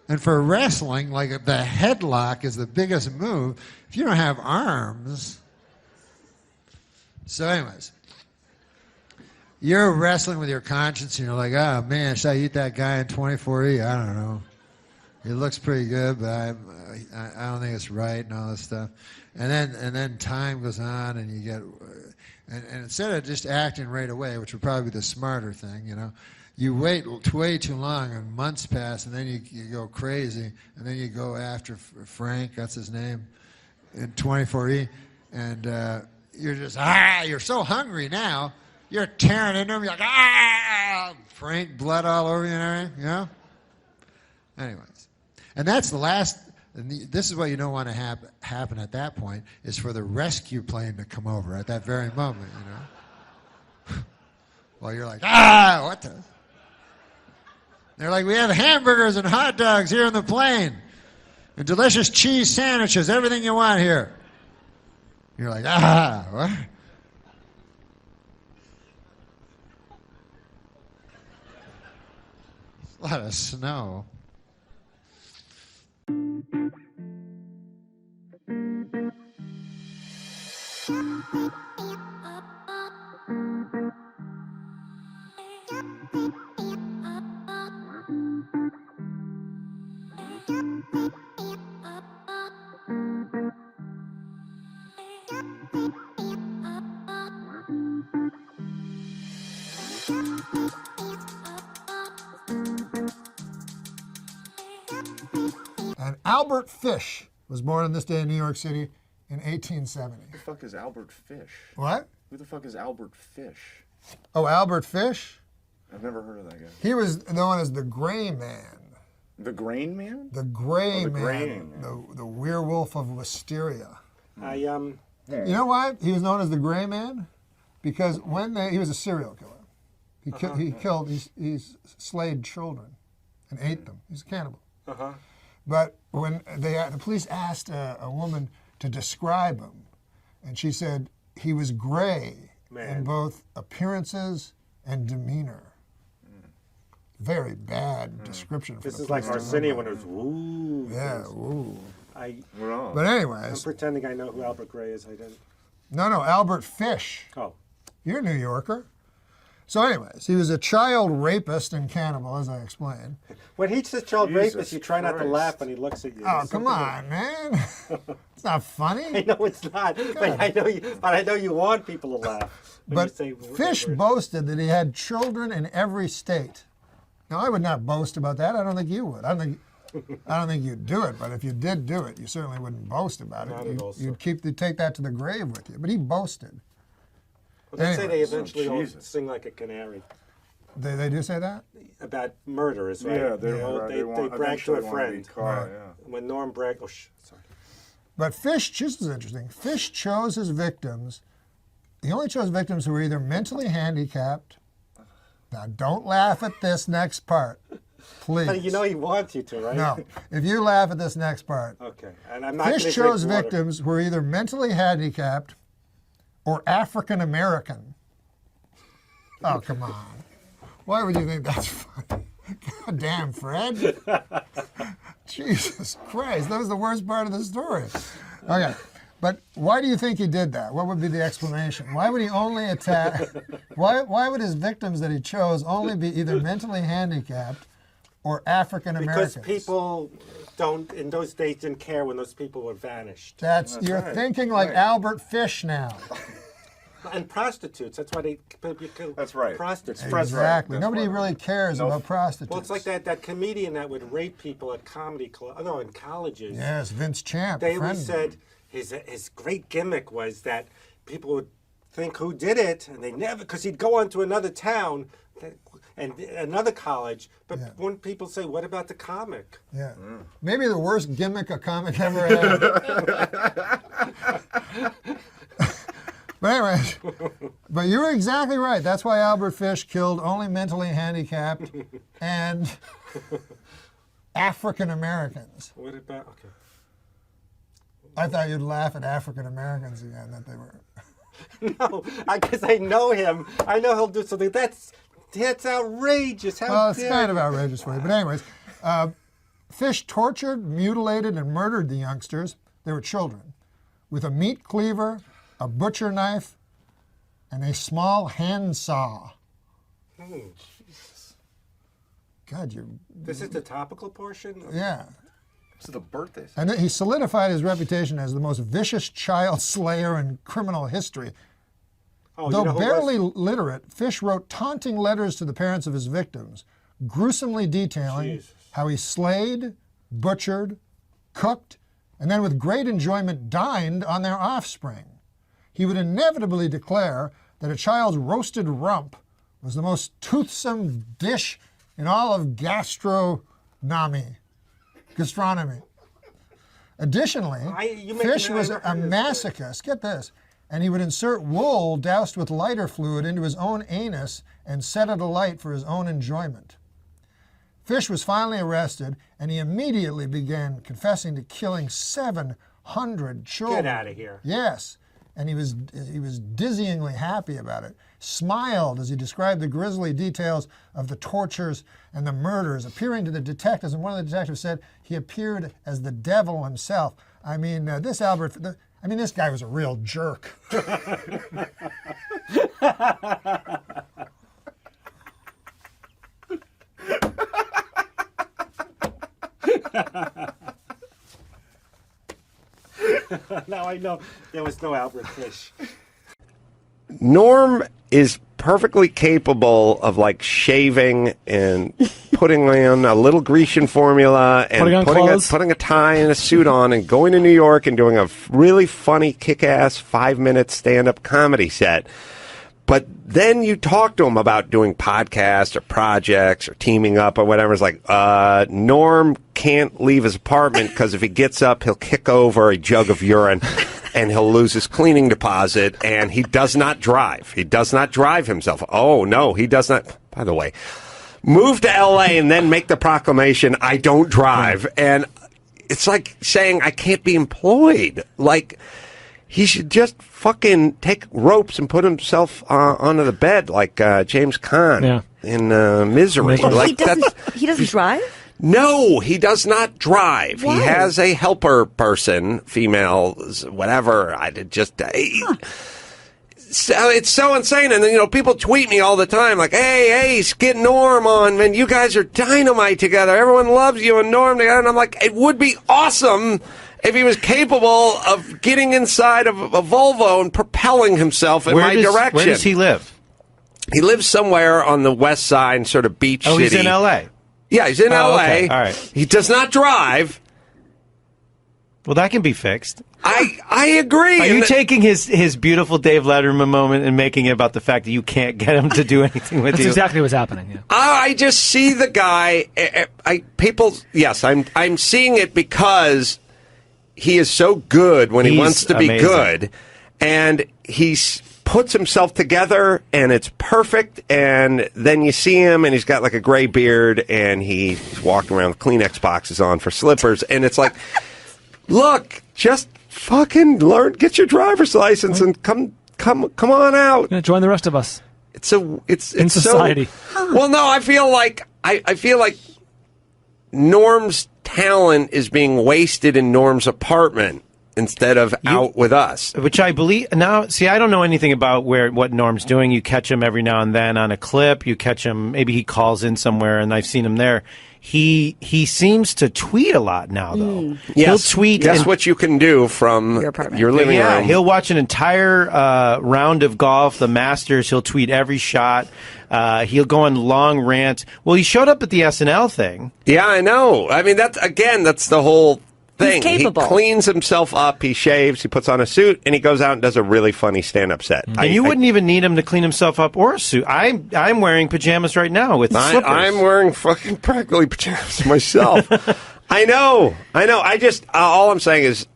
And for wrestling, like the headlock is the biggest move. If you don't have arms. So anyways, you're wrestling with your conscience and you're like, oh man, should I eat that guy in 24E? I don't know. He looks pretty good, but I don't think it's right and all this stuff. And then time goes on and you get, and instead of just acting right away, which would probably be the smarter thing, you know, you wait way too long and months pass and then you go crazy and then you go after Frank, that's his name, in 24E, and you're just, you're so hungry now, you're tearing into him, you're like, Frank, blood all over you and everything, you know? Anyways. And that's the last, and this is what you don't want to happen at that point, is for the rescue plane to come over at that very moment, you know? While you're like, what the? They're like, we have hamburgers and hot dogs here on the plane, and delicious cheese sandwiches, everything you want here. You're like, what? It's a lot of snow. And Albert Fish was born on this day in New York City in 1870. Who the fuck is Albert Fish? What? Who the fuck is Albert Fish? Oh, Albert Fish? I've never heard of that guy. He was known as the Gray Man. The Grain Man? The Gray the Man. Grain The werewolf of Wisteria. I You know why he was known as the Gray Man? Because he was a serial killer. He slayed children and ate them. He's a cannibal. But when the police asked a woman to describe him, and she said he was gray in both appearances and demeanor. Very bad description. This is like Arsenio when it was woo. Yeah, woo. But anyways, I'm pretending I know who Albert Gray is. I didn't. No, Albert Fish. Oh. You're a New Yorker. So anyways, he was a child rapist and cannibal, as I explained. When he says child rapist, you try not to laugh when he looks at you. Oh, come on, man. It's not funny. I know it's not, but I know you want people to laugh. But Fish boasted that he had children in every state. Now, I would not boast about that. I don't think you would. I don't think you'd do it. But if you did do it, you certainly wouldn't boast about it. You'd take that to the grave with you. But he boasted. Well, they say they eventually all sing like a canary. They do say that? About murderers, right? Yeah, they brag to a friend. When Norm bragged, sorry. But Fish, this is interesting. Fish chose his victims. He only chose victims who were either mentally handicapped. Now, don't laugh at this next part, please. You know he wants you to, right? No. If you laugh at this next part. Okay. And I'm not Fish chose victims who were either mentally handicapped or African American. Oh, come on. Why would you think that's funny? God damn, Fred. Jesus Christ, that was the worst part of the story. Okay, but why do you think he did that? What would be the explanation? Why would he only attack? Why would his victims that he chose only be either mentally handicapped or African Americans? Because people in those days didn't care when those people were vanished. You're thinking like Albert Fish now. And prostitutes. That's why they kill prostitutes. Exactly. Nobody really cares about prostitutes. Well, it's like that comedian that would rape people at comedy clubs. No, in colleges. Yes, Vince Champ. They always said his great gimmick was that people would think who did it, and they never, because he'd go on to another town and another college, but when people say, what about the comic? Yeah. Maybe the worst gimmick a comic ever had. But anyways, but you were exactly right. That's why Albert Fish killed only mentally handicapped and African Americans. What about, okay. I thought you'd laugh at African Americans again, that they were. No, because I know him. I know he'll do something. That's outrageous. Well, it's kind of outrageous for you. But anyways, Fish tortured, mutilated, and murdered the youngsters, they were children, with a meat cleaver, a butcher knife, and a small hand saw. Oh, Jesus. God, you're... This is the topical portion? Yeah. This is the birthday. And he solidified his reputation as the most vicious child slayer in criminal history. Oh, Though you know who barely literate, Fish wrote taunting letters to the parents of his victims, gruesomely detailing how he slayed, butchered, cooked, and then with great enjoyment dined on their offspring. He would inevitably declare that a child's roasted rump was the most toothsome dish in all of gastronomy. Additionally, Fish was a masochist. Get this. And he would insert wool doused with lighter fluid into his own anus and set it alight for his own enjoyment. Fish was finally arrested, and he immediately began confessing to killing 700 children. Get out of here. Yes, and he was dizzyingly happy about it. Smiled as he described the grisly details of the tortures and the murders, appearing to the detectives. And one of the detectives said he appeared as the devil himself. I mean, this guy was a real jerk. Now I know there was no Albert Fish. Norm is perfectly capable of like shaving and putting on a little Grecian formula and putting a tie and a suit on and going to New York and doing a really funny, kick-ass 5-minute stand-up comedy set. But then you talk to him about doing podcasts or projects or teaming up or whatever. It's like, Norm can't leave his apartment because if he gets up, he'll kick over a jug of urine and he'll lose his cleaning deposit. And he does not drive. He does not drive himself. Oh, no, he does not. By the way, move to L.A. and then make the proclamation, I don't drive. And it's like saying I can't be employed. Like, he should just fucking take ropes and put himself onto the bed like James Caan in Misery. Like he doesn't drive? No, he does not drive. Why? He has a helper person, female, whatever. So it's so insane. And then, people tweet me all the time like, hey, get Norm on, man. You guys are dynamite together. Everyone loves you and Norm together. And I'm like, it would be awesome if he was capable of getting inside of a Volvo and propelling himself in my direction. Where does he live? He lives somewhere on the west side, sort of beach city. Oh, he's in L.A.? Yeah, he's in L.A. Okay. All right. He does not drive. Well, that can be fixed. I agree. Are you taking his beautiful Dave Letterman moment and making it about the fact that you can't get him to do anything with you? That's exactly what's happening. Yeah. I just see the guy. I'm seeing it because he is so good when he wants to be good, and he puts himself together, and it's perfect. And then you see him, and he's got like a gray beard, and he's walking around with Kleenex boxes on for slippers, and it's like, look, just fucking learn, get your driver's license, and come on out. Join the rest of us. It's in society. Well, no, I feel like Norm's talent is being wasted in Norm's apartment instead of out with us. Which I believe now. See, I don't know anything about what Norm's doing. You catch him every now and then on a clip. You catch him. Maybe he calls in somewhere, and I've seen him there. He seems to tweet a lot now, though. Yes. He'll tweet. Guess what you can do from your living room. Yeah, he'll watch an entire round of golf, the Masters. He'll tweet every shot. He'll go on long rants. Well, he showed up at the SNL thing. Yeah, I know. I mean, that's the whole thing. He's capable. He cleans himself up, he shaves, he puts on a suit, and he goes out and does a really funny stand-up set. And you wouldn't even need him to clean himself up or a suit. I'm wearing pajamas right now with slippers. I'm wearing fucking practically pajamas myself. I know. I just, all I'm saying is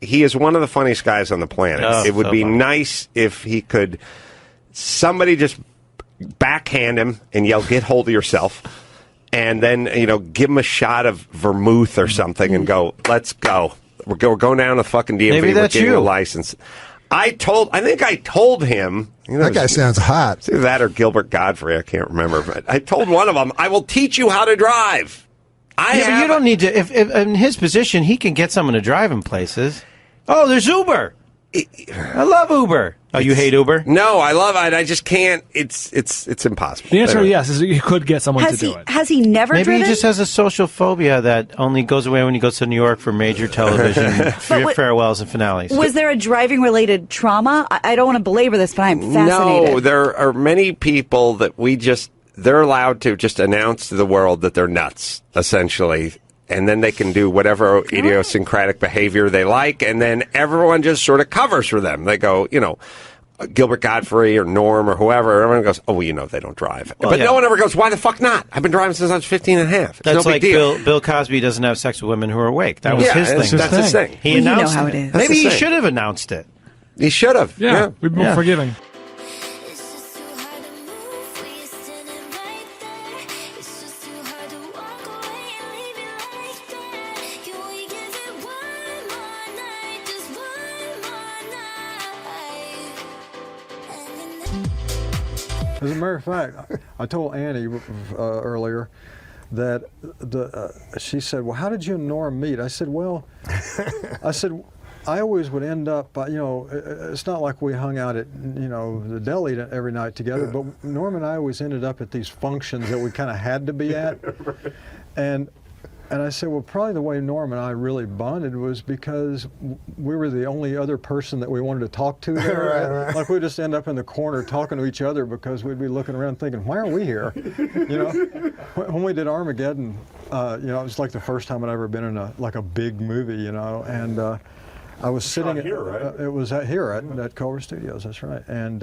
he is one of the funniest guys on the planet. Oh, it would so be funny. nice if he could, somebody just backhand him and yell, get hold of yourself. And then, give him a shot of vermouth or something and go, let's go. We're going down to fucking DMV. Maybe that's we're getting you. a license. I think I told him. That guy sounds hot. It's either that or Gilbert Godfrey. I can't remember. But I told one of them, I will teach you how to drive. But you don't need to. If in his position, he can get someone to drive him places. Oh, there's Uber. I love Uber. Oh, you hate Uber? No, I love it. I just can't. It's impossible. The answer, yes, is you could get someone to do it. Has he never Maybe driven? he just has a social phobia that only goes away when he goes to New York for major television farewells and finales. Was there a driving-related trauma? I don't want to belabor this, but I'm fascinated. No, there are many people that they're allowed to just announce to the world that they're nuts, essentially. And then they can do whatever idiosyncratic behavior they like, and then everyone just sort of covers for them. They go, Gilbert Godfrey or Norm or whoever. Everyone goes, oh, well, they don't drive. Well, but yeah. no one ever goes, why the fuck not? I've been driving since I was 15 and a half. It's That's no like big deal. Bill Cosby doesn't have sex with women who are awake. That was his thing. That's his thing. He announced how it is. Maybe he That's the should have announced it. He should have. Yeah, we'd be more forgiving. As a matter of fact, I told Annie earlier that she said, well, how did you and Norm meet? I said, well, I always would end up, it's not like we hung out at, the deli every night together, but Norm and I always ended up at these functions that we kind of had to be at. And I said, well, probably the way Norm and I really bonded was because we were the only other person that we wanted to talk to there. Right. Like we'd just end up in the corner talking to each other because we'd be looking around thinking, why are we here? When we did Armageddon, it was like the first time I'd ever been in a big movie, and I was sitting here, right? It was here at Culver Studios. That's right, and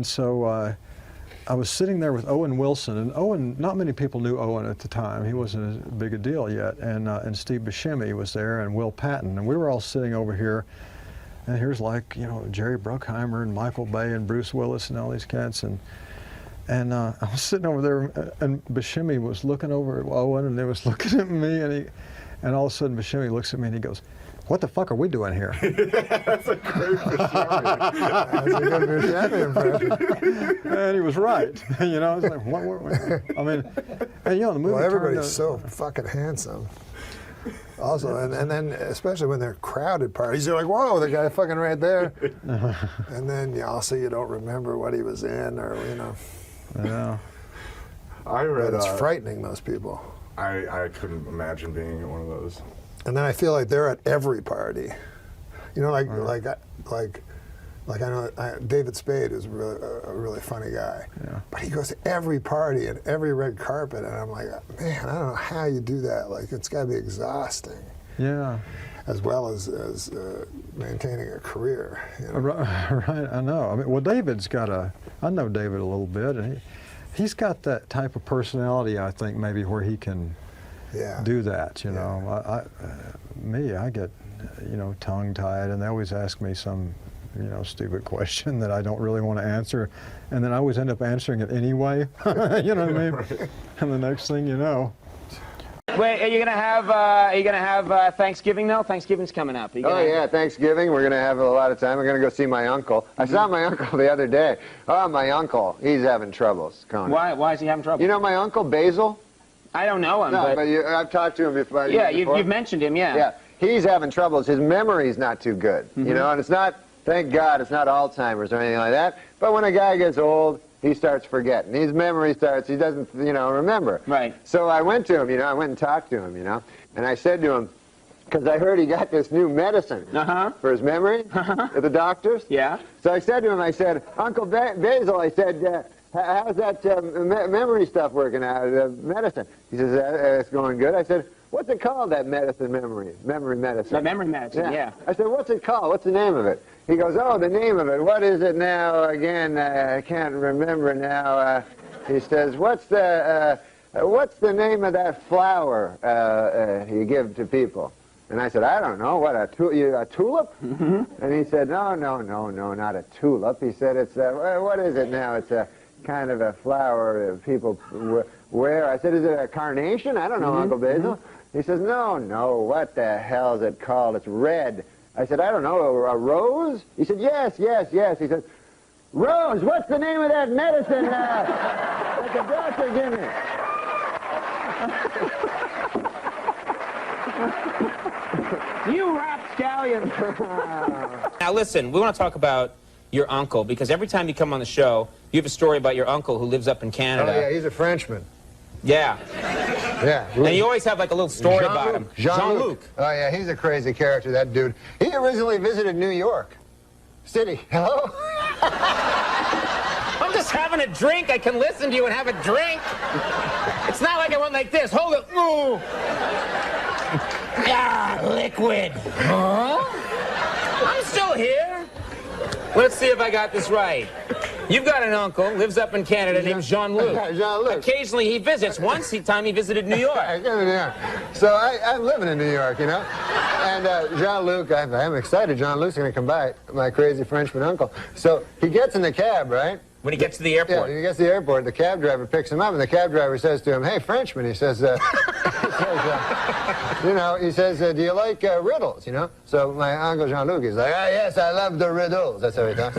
so. I was sitting there with Owen Wilson, and Owen, not many people knew Owen at the time. He wasn't as big a deal yet, and Steve Buscemi was there, and Will Patton, and we were all sitting over here, and here's Jerry Bruckheimer and Michael Bay and Bruce Willis and all these cats, and I was sitting over there, and Buscemi was looking over at Owen, and he was looking at me, and all of a sudden Buscemi looks at me and he goes, what the fuck are we doing here? That's a great Buscemi. That's a good Buscemi impression. And he was right. It's like, what were we? I mean, and the movie. Well, everybody's so fucking handsome. Also, and then especially when they're crowded parties, you're like, whoa, the guy fucking right there. And then also you don't remember what he was in, or Yeah. I read. But it's frightening, those people. I couldn't imagine being at one of those. And then I feel like they're at every party. Like I know David Spade is a really funny guy. Yeah. But he goes to every party and every red carpet, and I'm like, man, I don't know how you do that. Like, it's got to be exhausting. Yeah. As well as maintaining a career. Right, I know. I mean, well, I know David a little bit, and he's got that type of personality, I think, maybe where he can do that, I get, tongue-tied, and they always ask me some, stupid question that I don't really want to answer, and then I always end up answering it anyway, you know what I mean? And the next thing you know. Wait, are you gonna have Thanksgiving though? Thanksgiving's coming up. Yeah, Thanksgiving. We're gonna have a lot of time. We're gonna go see my uncle. I saw my uncle the other day. Oh, my uncle, he's having troubles. Why is he having trouble? You know my uncle Basil? I don't know him. No, but I've talked to him before. Yeah, you've mentioned him. Yeah. Yeah, he's having troubles. His memory's not too good. And it's not. Thank God, it's not Alzheimer's or anything like that. But when a guy gets old, he starts forgetting. His memory he doesn't, remember. Right. So I went to him, I went and talked to him, and I said to him, because I heard he got this new medicine for his memory at the doctors. Yeah. So I said to him, Uncle Basil, I said, how's that memory stuff working out, medicine? He says, it's going good. I said, what's it called, that medicine, memory medicine? The memory medicine, yeah. I said, what's it called? What's the name of it? He goes, oh, the name of it. What is it now? Again, I can't remember now. He says, what's the name of that flower you give to people? And I said, I don't know. What, a tulip? And he said, no, not a tulip. He said, it's what is it now? It's a kind of a flower that people wear. I said, is it a carnation? I don't know, Uncle Basil. He says, no, what the hell is it called? It's red. I said, I don't know, a rose? He said, yes. He said, Rose, what's the name of that medicine that the doctor gave me? You rapscallion. Now listen, we want to talk about your uncle, because every time you come on the show, you have a story about your uncle who lives up in Canada. Oh, yeah, he's a Frenchman. Yeah. Yeah. And you always have like a little story about him. Jean-Luc. Oh, yeah, he's a crazy character, that dude. He originally visited New York City. Hello? I'm just having a drink. I can listen to you and have a drink. It's not like I went like this. Hold it. Ooh. Ah, liquid. Huh? I'm still here. Let's see if I got this right. You've got an uncle, lives up in Canada, named Jean-Luc. Jean-Luc. Occasionally he visits. Once time he visited New York. So I'm living in New York, you know? And Jean-Luc, I'm excited. Jean-Luc's going to come by, my crazy Frenchman uncle. So he gets in the cab, right? When he gets to the airport. Yeah, when he gets to the airport, the cab driver picks him up, and the cab driver says to him, "Hey, Frenchman," he says, do you like riddles, you know? So my uncle Jean-Luc is like, yes, I love the riddles. That's how he talks.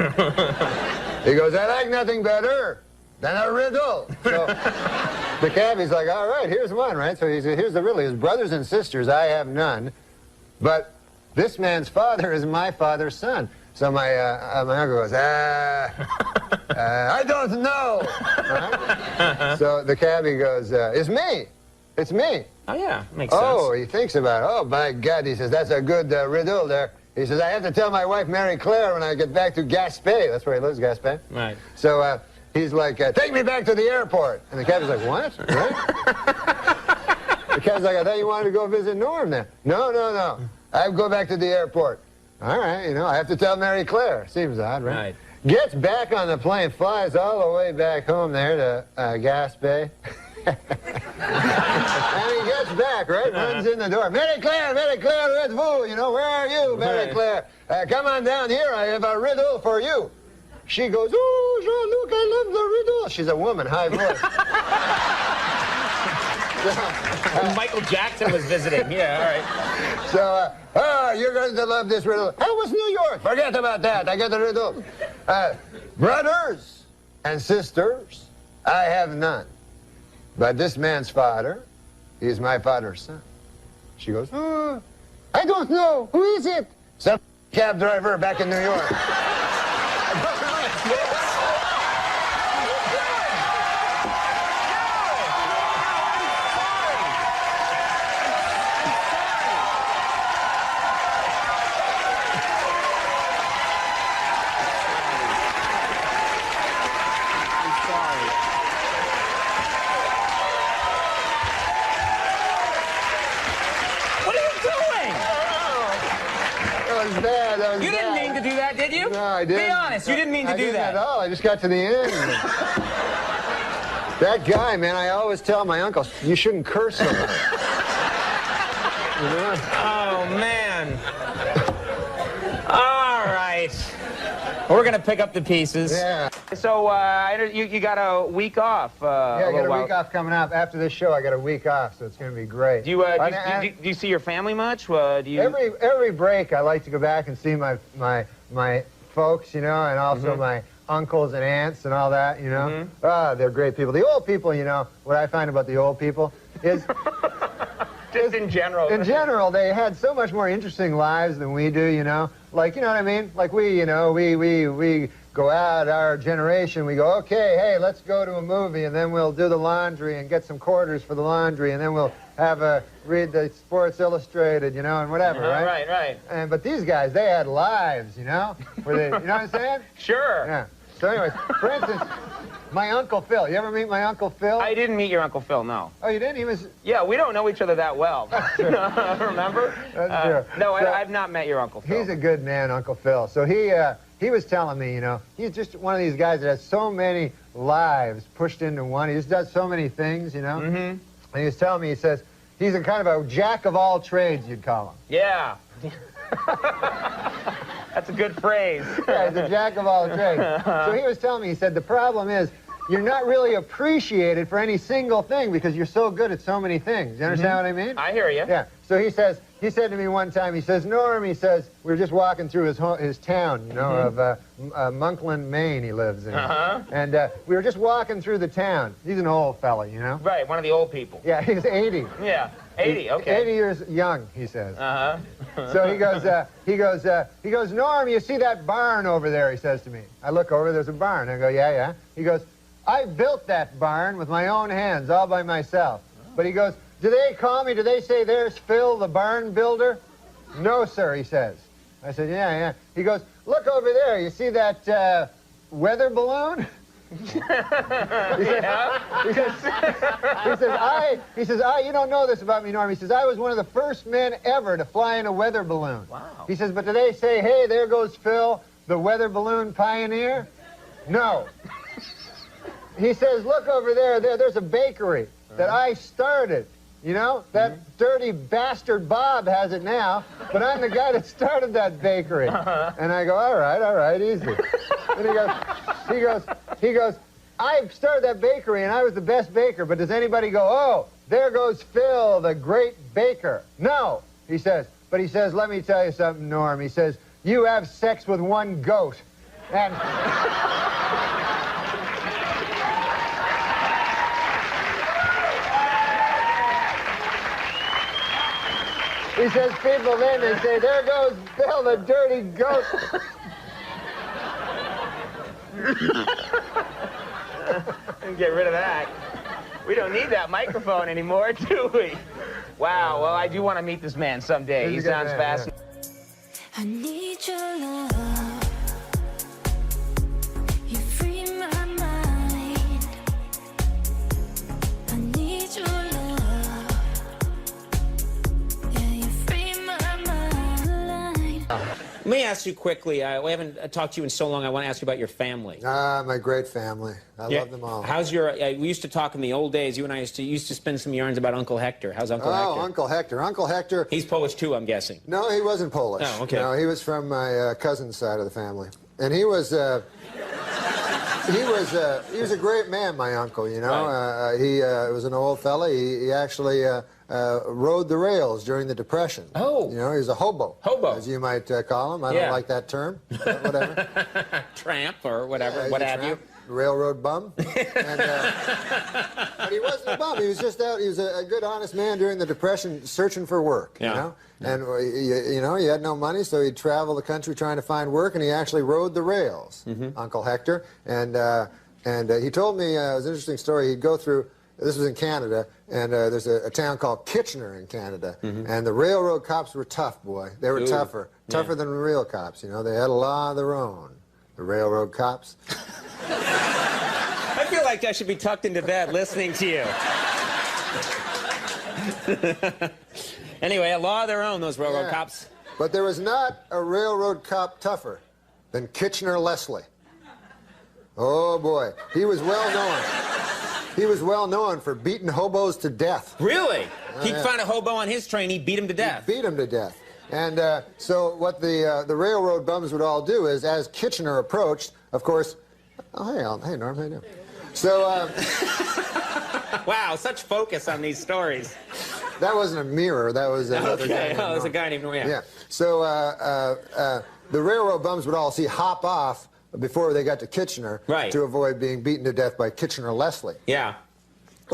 He goes, I like nothing better than a riddle. So the cabbie's like, all right, here's one, right? So here's the riddle. His brothers and sisters, I have none, but this man's father is my father's son. So my uncle goes, I don't know. Right? So the cabbie goes, it's me. It's me. Oh, yeah, makes sense. Oh, he thinks about it. Oh, by God, he says, that's a good riddle there. He says, I have to tell my wife, Mary Claire, when I get back to Gaspé. That's where he lives, Gaspé. Right. So he's like, take me back to the airport. And the cabbie's like, what? Right? The cabbie's like, I thought you wanted to go visit Norm then. No. I go back to the airport. All right, you know, I have to tell Mary Claire. Seems odd, right? Right. Gets back on the plane, flies all the way back home there to Gaspé. And he gets back, right? Runs in the door. Mary Claire, where's vous? You know, where are you, Mary Claire? Come on down here. I have a riddle for you. She goes, oh, Jean-Luc, I love the riddle. She's a woman, high voice. Michael Jackson was visiting. Yeah, all right. So, you're going to love this riddle. How was New York? Forget about that. I got the riddle. Brothers and sisters, I have none. But this man's father, he is my father's son. She goes, I don't know. Who is it? Some cab driver back in New York. You didn't mean to do that, did you? No, I didn't. Be honest, you didn't mean to do that. At all. I just got to the end. That guy, man, I always tell my uncle, you shouldn't curse so much. You know? Oh, man. All right. We're going to pick up the pieces. Yeah. So, you got a week off. Yeah, I got a week off coming up. After this show, I got a week off, so it's going to be great. Do you see your family much? Every break, I like to go back and see my folks, you know, and also my uncles and aunts and all that, you know. They're great people. The old people, you know, what I find about the old people is... Just in general. In general, they had so much more interesting lives than we do, you know. Like, you know what I mean? Like we, you know, we go out, our generation, we go, okay, hey, let's go to a movie, and then we'll do the laundry and get some quarters for the laundry, and then we'll have read the Sports Illustrated, you know, and whatever, right? Right. But these guys, they had lives, you know? Where they, you know what I'm saying? Sure. Yeah. So anyways, for instance, my Uncle Phil. You ever meet my Uncle Phil? I didn't meet your Uncle Phil, no. Oh, you didn't? He was... Yeah, we don't know each other that well. Remember? That's true. No, So, I've not met your Uncle Phil. He's a good man, Uncle Phil. So he was telling me, you know, he's just one of these guys that has so many lives pushed into one. He just does so many things, you know? And he was telling me, he says, he's a kind of a jack of all trades, you'd call him. Yeah. That's a good phrase. Yeah, he's a jack of all trades. So he was telling me, he said, the problem is you're not really appreciated for any single thing because you're so good at so many things. You understand what I mean? I hear you. Yeah. So he said to me one time, he says, Norm, he says, we were just walking through his town, you know, of Monkland, Maine he lives in. And we were just walking through the town. He's an old fella, you know? Right, one of the old people. Yeah, he's 80. Yeah. 80, okay. 80 years young, he says. Uh-huh. So he goes, Norm, you see that barn over there, he says to me. I look over, there's a barn. I go, yeah. He goes, I built that barn with my own hands, all by myself. But he goes, do they call me, do they say there's Phil, the barn builder? No, sir, he says. I said, yeah. He goes, look over there, you see that weather balloon? He says, you don't know this about me, Norm. He says, I was one of the first men ever to fly in a weather balloon. Wow. He says, but do they say, hey, there goes Phil, the weather balloon pioneer? No. He says, look over there's a bakery that I started. You know, that dirty bastard Bob has it now, but I'm the guy that started that bakery. And I go, all right, easy. And he goes, I started that bakery and I was the best baker, but does anybody go, oh, there goes Phil, the great baker? No, he says, but he says, let me tell you something, Norm. He says, you have sex with one goat. And... He says, people then, they say, there goes Bill, the dirty goat. Get rid of that. We don't need that microphone anymore, do we? Wow, well, I do want to meet this man someday. He sounds fascinating. I need your love. You free my mind. I need your love. Let me ask you quickly, we haven't talked to you in so long, I want to ask you about your family. My great family. I love them all. How's your, we used to talk in the old days, you and I used to spin some yarns about Uncle Hector. How's Uncle Hector? Uncle Hector. Uncle Hector. He's Polish too, I'm guessing. No, he wasn't Polish. Oh, okay. No, he was from my cousin's side of the family. And he was a great man, my uncle, you know. Right. He was an old fella. He actually rode the rails during the Depression. Oh. You know, he was a hobo. Hobo. As you might call him. I don't like that term, but whatever. Tramp or whatever, what have you. Railroad bum. But he wasn't a bum. He was just out. He was a good, honest man during the Depression searching for work, you know. And, you know, he had no money, so he'd travel the country trying to find work, and he actually rode the rails, Uncle Hector. And he told me, it was an interesting story, he'd go through, this was in Canada, and there's a town called Kitchener in Canada, and the railroad cops were tough, boy. They were tougher than real cops, you know. They had a law of their own, the railroad cops. I feel like I should be tucked into bed listening to you. Anyway, a law of their own, those railroad cops. But there was not a railroad cop tougher than Kitchener Leslie. Oh, boy. He was well known. He was well known for beating hobos to death. Really? He'd find a hobo on his train, he'd beat him to death. He'd beat him to death. And so what the railroad bums would all do is, as Kitchener approached, of course... Oh, hey, Norm, how you doing? So... Wow, such focus on these stories. That wasn't a mirror. That was another guy. Oh, there's a guy named Norm. Yeah. So the railroad bums would all hop off before they got to Kitchener to avoid being beaten to death by Kitchener Leslie. Yeah.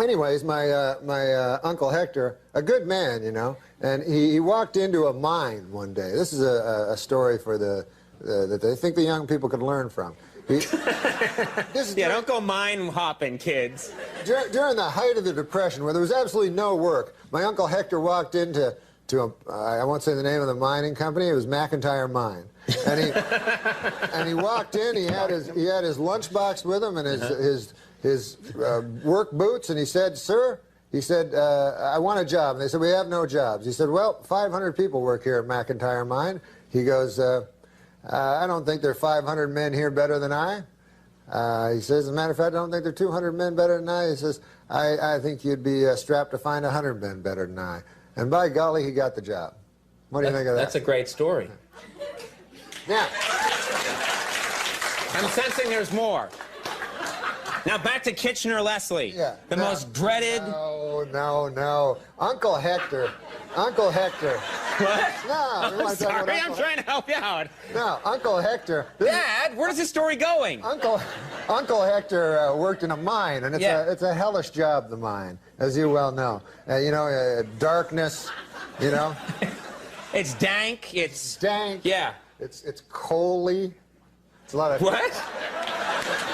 Anyways, my Uncle Hector, a good man, you know, and he walked into a mine one day. This is a story for that they think the young people could learn from. Don't go mine hopping, kids. During the height of the Depression, where there was absolutely no work, my Uncle Hector walked into I won't say the name of the mining company. It was McIntyre Mine, and he walked in. He had his lunchbox with him and his work boots, and he said, "Sir," he said, "I want a job." And they said, "We have no jobs." He said, "Well, 500 people work here at McIntyre Mine." He goes, "I don't think there are 500 men here better than I." He says, "As a matter of fact, I don't think there are 200 men better than I." He says, I think you'd be strapped to find 100 men better than I. And by golly, he got the job. What do you think of that? That's a great story. Now, I'm sensing there's more. Now back to Kitchener Leslie. Yeah. Most dreaded... No. Uncle Hector. What? No, we I'm want to talk about sorry, I'm Uncle trying to help you out. No, Uncle Hector. Dad, where's this story going? Uncle Hector worked in a mine, and it's a hellish job, the mine, as you well know. Darkness, you know. It's dank. It's dank. Yeah. It's coaly. It's a lot of what?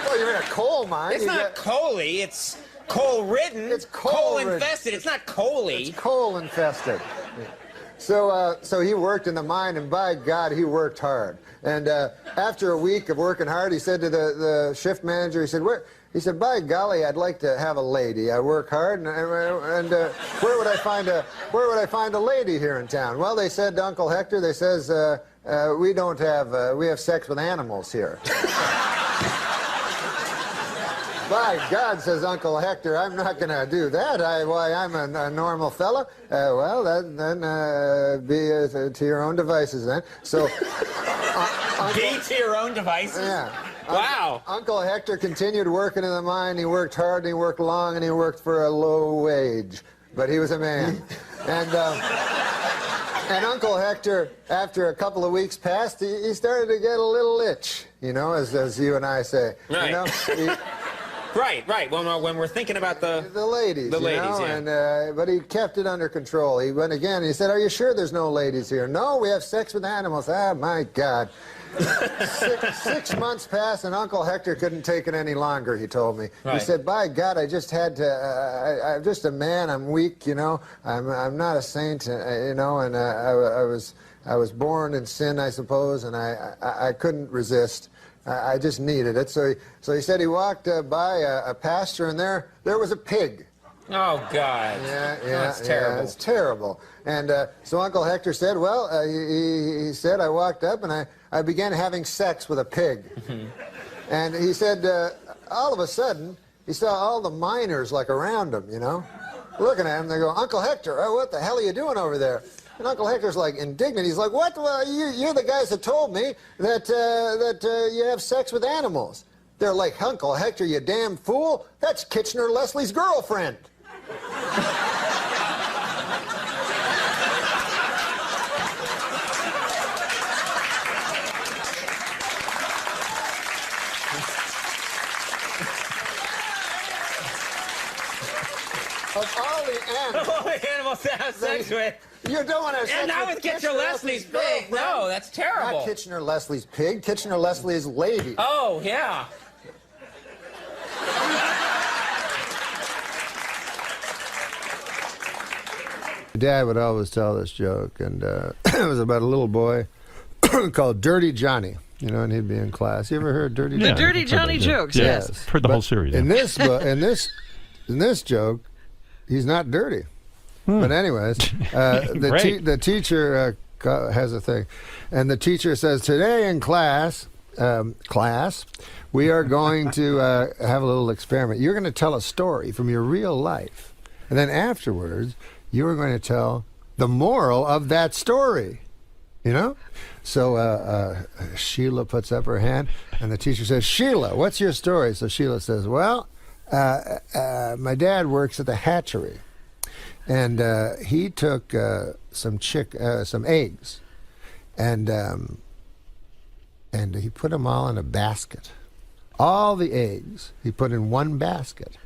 Well, you're in a coal mine. It's not coaly. It's coal-ridden. It's coal-infested. It's not coaly. It's coal-infested. So he worked in the mine, and by God, he worked hard. And after a week of working hard, he said to the shift manager, he said, He said, by golly, I'd like to have a lady. I work hard, and where would I find a lady here in town? Well, they said to Uncle Hector, they says, we have sex with animals here. By God, says Uncle Hector, I'm not going to do that. I'm a normal fella. Well, then be to your own devices then. So, be to your own devices? Yeah. Wow. Uncle Hector continued working in the mine. He worked hard, and he worked long, and he worked for a low wage. But he was a man. And Uncle Hector, after a couple of weeks passed, he started to get a little itch, as you and I say. Right. Right. Well, when we're thinking about the ladies, yeah. But he kept it under control. He went again. He said, "Are you sure there's no ladies here?" "No, we have sex with animals." Ah, my God. 6 months passed, and Uncle Hector couldn't take it any longer. He told me. Right. He said, "By God, I just had to. I'm just a man. I'm weak. I'm not a saint. And I was born in sin, I suppose, and I couldn't resist." I just needed it. So he said he walked by a pasture, and there was a pig. Oh, God. Yeah. That's terrible. Yeah, it's terrible. And so Uncle Hector said, well, he said, I walked up, and I began having sex with a pig. And he said, all of a sudden, he saw all the miners, around him, looking at him. They go, Uncle Hector, what the hell are you doing over there? And Uncle Hector's indignant. He's like, what? Well, you're the guys that told me that you have sex with animals. They're like, Uncle Hector, you damn fool. That's Kitchener Leslie's girlfriend. Of all the animals to have sex with. You don't want to have sex with not with Kitchener Leslie's pig. No, that's terrible. Not Kitchener Leslie's pig. Kitchener Leslie's lady. Oh, yeah. Dad would always tell this joke, and it was about a little boy called Dirty Johnny. And he'd be in class. You ever heard Dirty Johnny? The Dirty Johnny jokes, yes. Yes. Heard the whole series. In this in this joke, he's not dirty. But anyways, the teacher has a thing, and the teacher says, today in class, we are going to have a little experiment. You're going to tell a story from your real life, and then afterwards, you are going to tell the moral of that story. So Sheila puts up her hand, and the teacher says, Sheila, what's your story? So Sheila says, well, my dad works at the hatchery. And he took some eggs, and he put them all in a basket. All the eggs he put in one basket,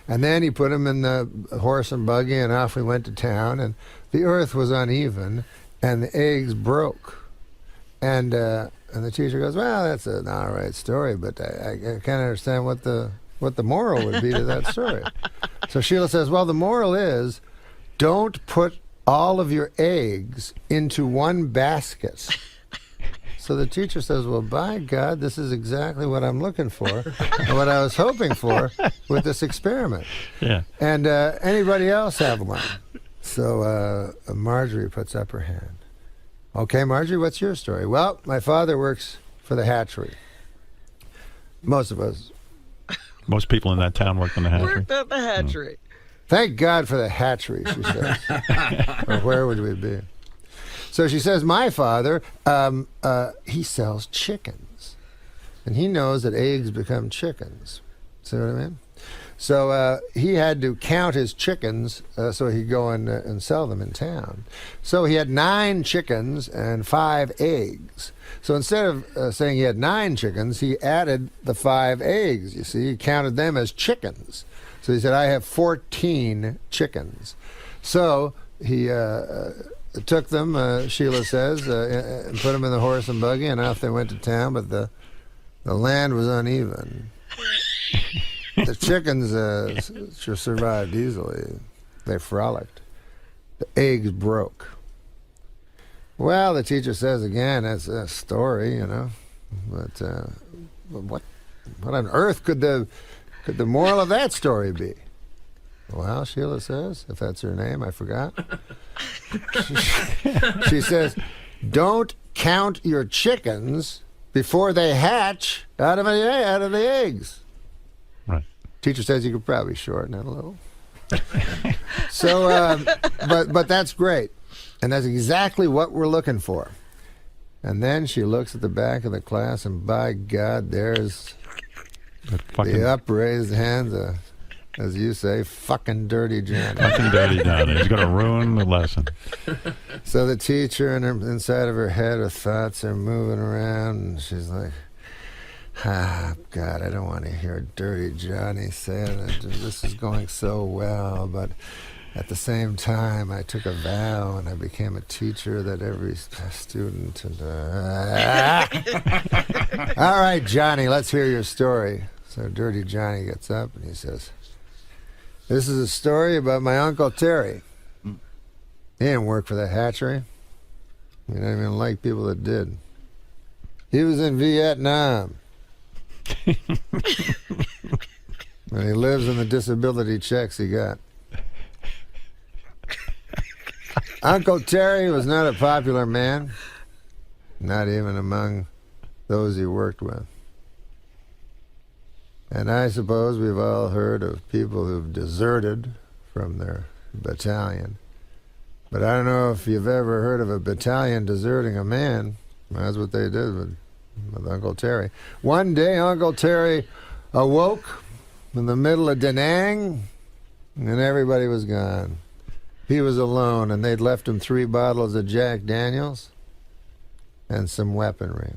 and then he put them in the horse and buggy, and off we went to town. And the earth was uneven, and the eggs broke. And the teacher goes, "Well, that's an all right story, but I can't understand what the moral would be to that story." So Sheila says, "Well, the moral is, don't put all of your eggs into one basket." So the teacher says, well, by God, this is exactly what I'm looking for and what I was hoping for with this experiment. Yeah. And anybody else have one? So Marjorie puts up her hand. Okay, Marjorie, what's your story? Well, my father works for the hatchery. Most Most people in that town work in the hatchery. Worked at the hatchery. Thank God for the hatchery, she says. Or where would we be? So she says, my father, he sells chickens. And he knows that eggs become chickens. See what I mean? So he had to count his chickens so he could go and sell them in town. So he had 9 chickens and 5 eggs. So instead of saying he had 9 chickens, he added the 5 eggs. You see, he counted them as chickens. So he said, I have 14 chickens. So he took them, Sheila says, and put them in the horse and buggy, and off they went to town, but the land was uneven. The chickens sure survived easily. They frolicked. The eggs broke. Well, the teacher says again, that's a story, you know. But what on earth could the moral of that story be? Well, Sheila says, if that's her name, I forgot. She says, don't count your chickens before they hatch out of the eggs. Right. Teacher says you could probably shorten it a little. So, but that's great. And that's exactly what we're looking for. And then she looks at the back of the class, and by God, there's the upraised hands, as you say, fucking dirty Johnny. Fucking dirty Johnny. He's going to ruin the lesson. So the teacher, inside of her head, her thoughts are moving around, and she's like, God, I don't want to hear dirty Johnny say it. This is going so well, but at the same time, I took a vow and I became a teacher that every student... All right, Johnny, let's hear your story. So dirty Johnny gets up and he says, this is a story about my Uncle Terry. He didn't work for the hatchery. He didn't even like people that did. He was in Vietnam. And he lives on the disability checks he got. Uncle Terry was not a popular man, not even among those he worked with. And I suppose we've all heard of people who've deserted from their battalion. But I don't know if you've ever heard of a battalion deserting a man. That's what they did with Uncle Terry. One day, Uncle Terry awoke in the middle of Da Nang, and everybody was gone. He was alone, and they'd left him 3 bottles of Jack Daniels and some weaponry.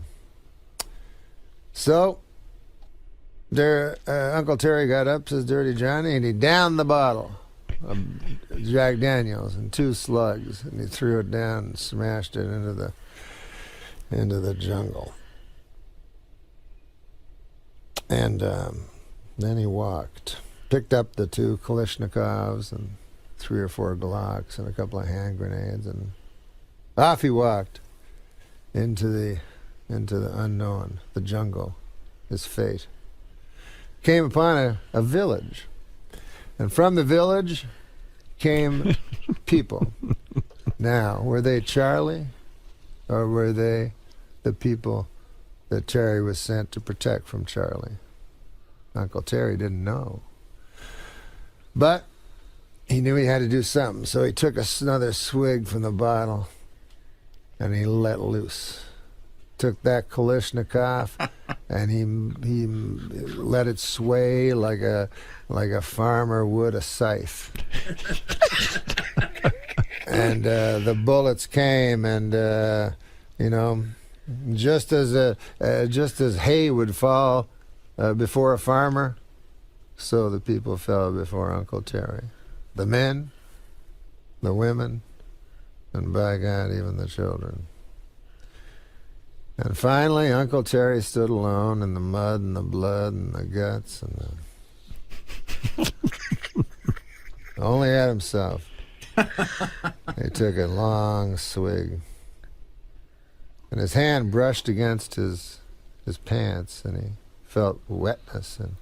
So, Uncle Terry got up, says Dirty Johnny, and he downed the bottle of Jack Daniels in 2 slugs, and he threw it down and smashed it into the jungle. And then he walked, picked up the 2 Kalashnikovs and 3 or 4 Glocks and a couple of hand grenades, and off he walked into the unknown, the jungle, his fate. Came upon a village, and from the village came people. Now, were they Charlie, or were they the people that Terry was sent to protect from Charlie? Uncle Terry didn't know. But he knew he had to do something, so he took another swig from the bottle, and he let loose. Took that Kalashnikov, and he let it sway like a farmer would a scythe. And the bullets came, and just as hay would fall before a farmer, so the people fell before Uncle Terry. The men, the women, and by God, even the children. And finally, Uncle Terry stood alone in the mud and the blood and the guts and only at himself. He took a long swig, and his hand brushed against his pants, and he felt wetness, and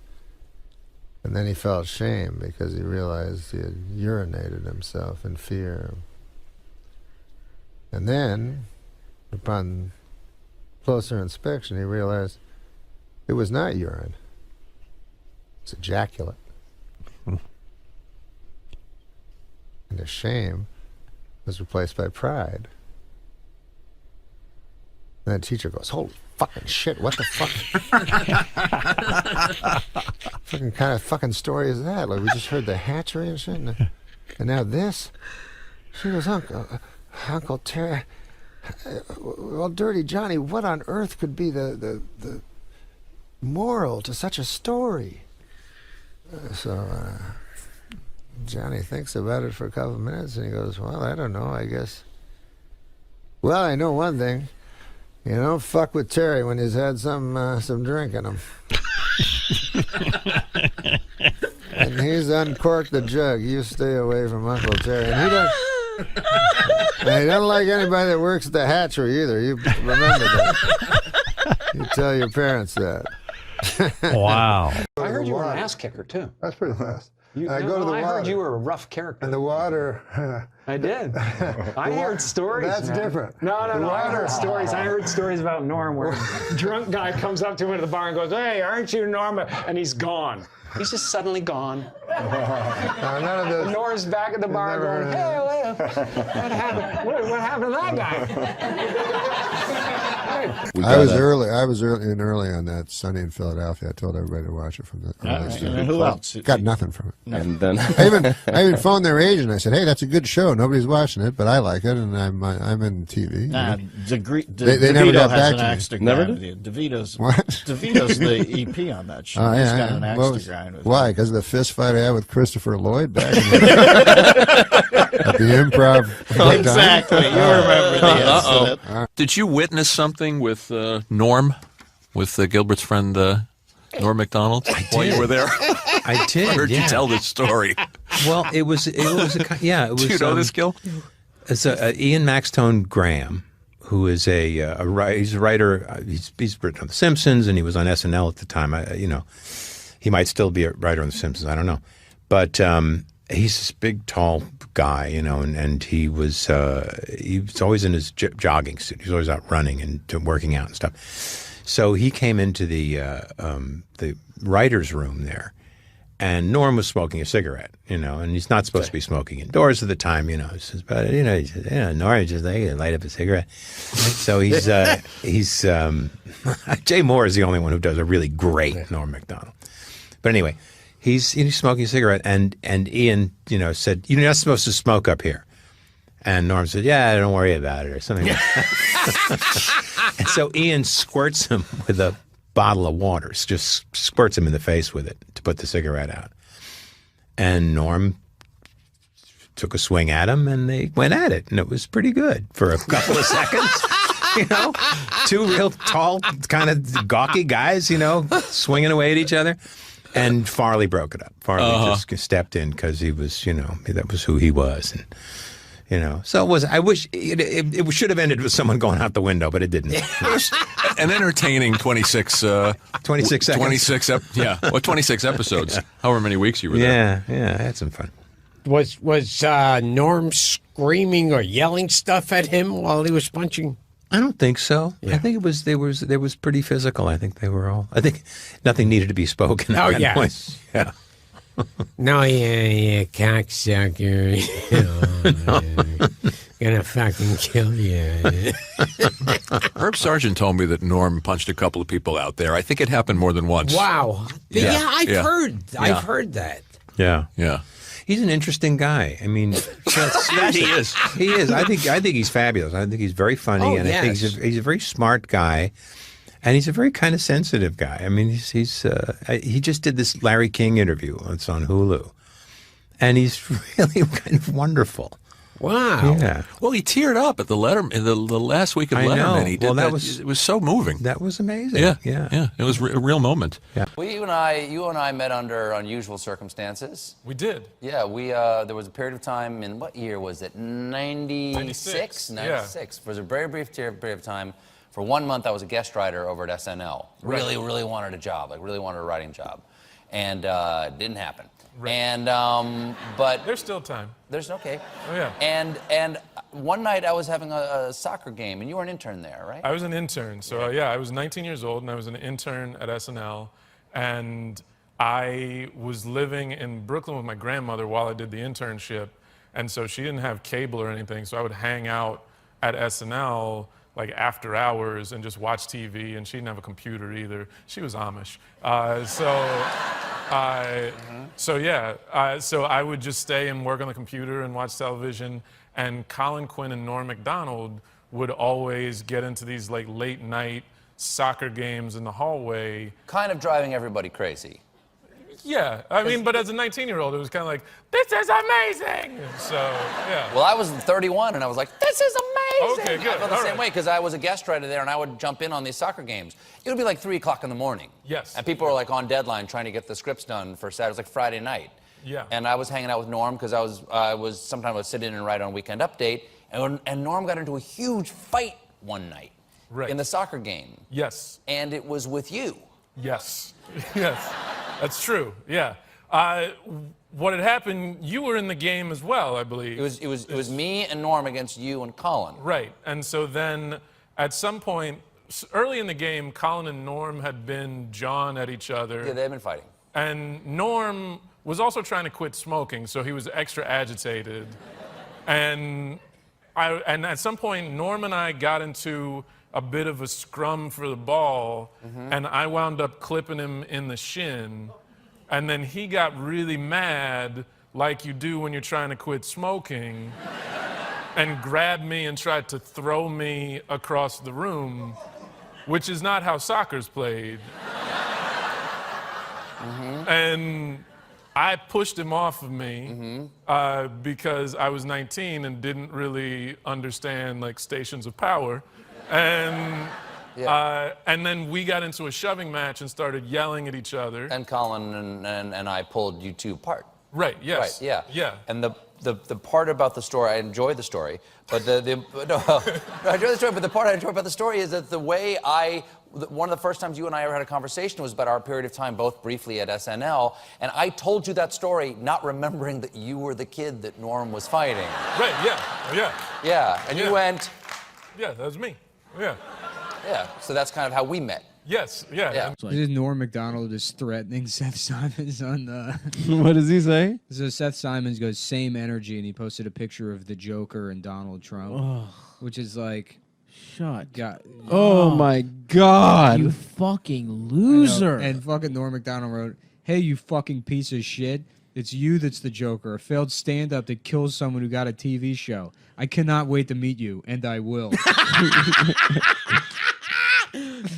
then he felt shame because he realized he had urinated himself in fear. And then, upon closer inspection, he realized it was not urine. It's ejaculate. And his shame was replaced by pride. And the teacher goes, holy fucking shit, what the fuck? Fucking kind of fucking story is that? Like, we just heard the hatchery and shit, and now this? She goes, Uncle Terry, well, Dirty Johnny, what on earth could be the moral to such a story? So Johnny thinks about it for a couple of minutes, and he goes, well, I don't know, I guess. Well, I know one thing. You don't fuck with Terry when he's had some drink in him. And he's uncorked the jug. You stay away from Uncle Terry. And he doesn't like anybody that works at the hatchery either. You remember that. You tell your parents that. Wow. I heard you were an ass kicker, too. That's pretty fast. I heard you were a rough character. And the water. I did. I heard stories. That's man. different. No. The I water. heard stories. I heard stories about Norm where a drunk guy comes up to him at the bar and goes, hey, aren't you Norm? And he's gone. He's just suddenly gone. None of those. Norm's back at the bar going, hey, what happened? What happened to that guy? I was early on that Sunday in Philadelphia. I told everybody to watch it from the. Who else? Got nothing from it. And then I even phoned their agent. I said, "Hey, that's a good show. Nobody's watching it, but I like it, and I'm in TV." They never got back to me. Never did. DeVito's What? DeVito's the EP on that show. Oh, He's yeah. got an axe to grind with. Why? Because of the fist fight I had with Christopher Lloyd back in at the Improv. Exactly. You remember the incident. Did you witness something with Norm, with Gilbert's friend Norm Macdonald while you were there? I did. I heard yeah. you tell this story. Well, it was It was. Do you know this, Gil? It's Ian Maxtone Graham, who is he's a writer. He's written on The Simpsons, and he was on SNL at the time. He might still be a writer on The Simpsons. I don't know, but he's this big, tall guy, and he was always in his jogging suit. He was always out running and working out and stuff. So he came into the writer's room there, and Norm was smoking a cigarette, and he's not supposed to be smoking indoors at the time, He says, but he says, Norm just light up a cigarette. So he's Jay Moore is the only one who does a really great Norm Macdonald. But anyway, he's smoking a cigarette, and Ian, said, you're not supposed to smoke up here. And Norm said, yeah, don't worry about it, or something like that. And so Ian squirts him with a bottle of water, just squirts him in the face with it to put the cigarette out. And Norm took a swing at him, and they went at it, and it was pretty good for a couple of seconds. Two real tall, kind of gawky guys, swinging away at each other. And Farley broke it up. Farley just stepped in because he was, that was who he was. And, so it was, I wish it should have ended with someone going out the window, but it didn't. An entertaining 26 seconds. 26 episodes. However many weeks you were there. Yeah, I had some fun. Was Norm screaming or yelling stuff at him while he was punching? I don't think so. Yeah. I think it was pretty physical. I think nothing needed to be spoken. Oh, at that point. Yeah. No, you cocksucker. Gonna fucking kill you. Herb Sargent told me that Norm punched a couple of people out there. I think it happened more than once. Wow. Yeah, I've heard that. Yeah. Yeah. He's an interesting guy. I mean, he is. He is. I think he's fabulous. I think he's very funny, and I think he's a very smart guy, and he's a very kind of sensitive guy. I mean, he just did this Larry King interview. It's on Hulu, and he's really kind of wonderful. Wow. Yeah. Well, he teared up at the last week of Letterman. I know. He did it was so moving. That was amazing. Yeah. It was a real moment. Yeah. Well, you and I met under unusual circumstances. We did. Yeah, there was a period of time in, what year was it? 96? 96. It was a very brief period of time. For 1 month, I was a guest writer over at SNL. Really wanted a job, really wanted a writing job. And it didn't happen. Right. And, but... There's still time. There's, okay. Oh, yeah. And one night I was having a soccer game, and you were an intern there, right? I was an intern. So, I was 19 years old, and I was an intern at SNL. And I was living in Brooklyn with my grandmother while I did the internship. And so she didn't have cable or anything, so I would hang out at SNL like after hours and just watch TV, and she didn't have a computer either. She was Amish. So I would just stay and work on the computer and watch television, and Colin Quinn and Norm Macdonald would always get into these like late night soccer games in the hallway. Kind of driving everybody crazy. Yeah, I mean, but as a 19-year-old, it was kind of like, this is amazing! So, yeah. Well, I was 31, and I was like, this is amazing! Okay, good. I felt the same way, because I was a guest writer there, and I would jump in on these soccer games. It would be like 3 o'clock in the morning. Yes. And people were like on deadline trying to get the scripts done for Saturday. It was like Friday night. Yeah. And I was hanging out with Norm, because sometimes I would sit in and write on Weekend Update, and Norm got into a huge fight one night. Right. In the soccer game. Yes. And it was with you. Yes. Yes. That's true. Yeah. What had happened? You were in the game as well, I believe. It was me and Norm against you and Colin. Right. And so then, at some point, early in the game, Colin and Norm had been jawing at each other. Yeah, they've been fighting. And Norm was also trying to quit smoking, so he was extra agitated. And at some point, Norm and I got into a bit of a scrum for the ball, and I wound up clipping him in the shin. And then he got really mad, like you do when you're trying to quit smoking, and grabbed me and tried to throw me across the room, which is not how soccer's played. And I pushed him off of me because I was 19 and didn't really understand like stations of power. And then we got into a shoving match and started yelling at each other. And Colin and I pulled you two apart. Right, yes. Right, yeah. Yeah. And the part about the story, I enjoy the story, but I enjoy the story, but the part I enjoy about the story is that the way one of the first times you and I ever had a conversation was about our period of time, both briefly at SNL, and I told you that story not remembering that you were the kid that Norm was fighting. Right, yeah, yeah. Yeah, and you went... Yeah, that was me, yeah. Yeah, so that's kind of how we met. Yes, yeah. This is Norm Macdonald is threatening Seth Simons on the... What does he say? So Seth Simons goes, same energy, and he posted a picture of the Joker and Donald Trump, which is like... Oh my God. You fucking loser. And fucking Norm Macdonald wrote, hey, you fucking piece of shit. It's you that's the Joker, a failed stand-up that kills someone who got a TV show. I cannot wait to meet you, and I will.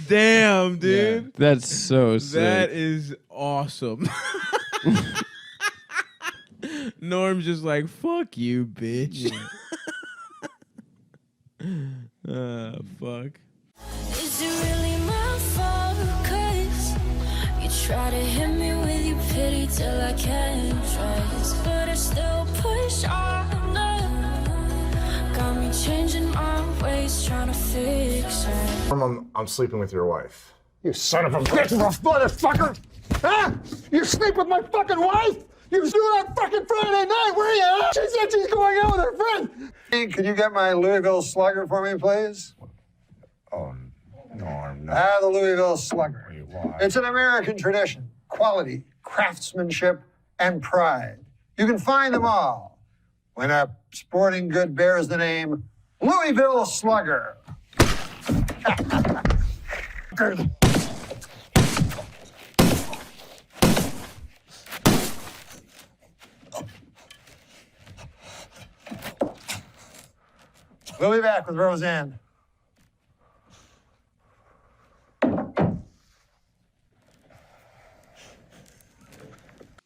Damn, dude. Yeah. That's so sick. That is awesome. Norm's just like, fuck you, bitch. Fuck. Is it really my fault? 'Cause you try to hit me with your pity till I can't trust, but I still push on. Got me changing my ways, trying to fix it. I'm sleeping with your wife. You son of a bitch, motherfucker! Huh? You sleep with my fucking wife? You was doing that fucking Friday night, were you? She said she's going out with her friend. Hey, could you get my Louisville Slugger for me, please? Oh, Norm, no. The Louisville Slugger. It's an American tradition, quality, craftsmanship, and pride. You can find them all when a sporting good bears the name Louisville Slugger. We'll be back with Roseanne.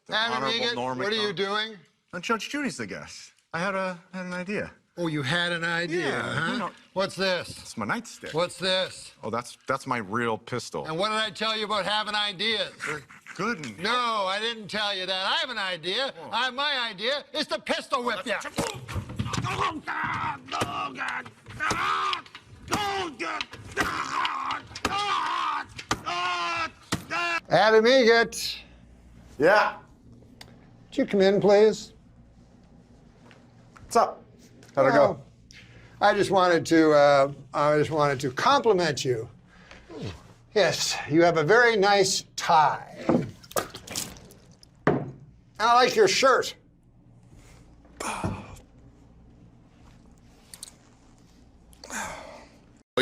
Honorable Norm what are you Macdonald. doing? Judge Judy's the guest. I had an idea. Oh, you had an idea, Yeah, huh? you know- What's this? It's my nightstick. What's this? Oh, that's my real pistol. And what did I tell you about having ideas? They're good. And... No, I didn't tell you that. I have an idea. My idea is to pistol whip you. Adam Egat. Yeah. Would you come in, please? What's up? How'd it go? I just wanted to compliment you. Yes, you have a very nice tie. And I like your shirt.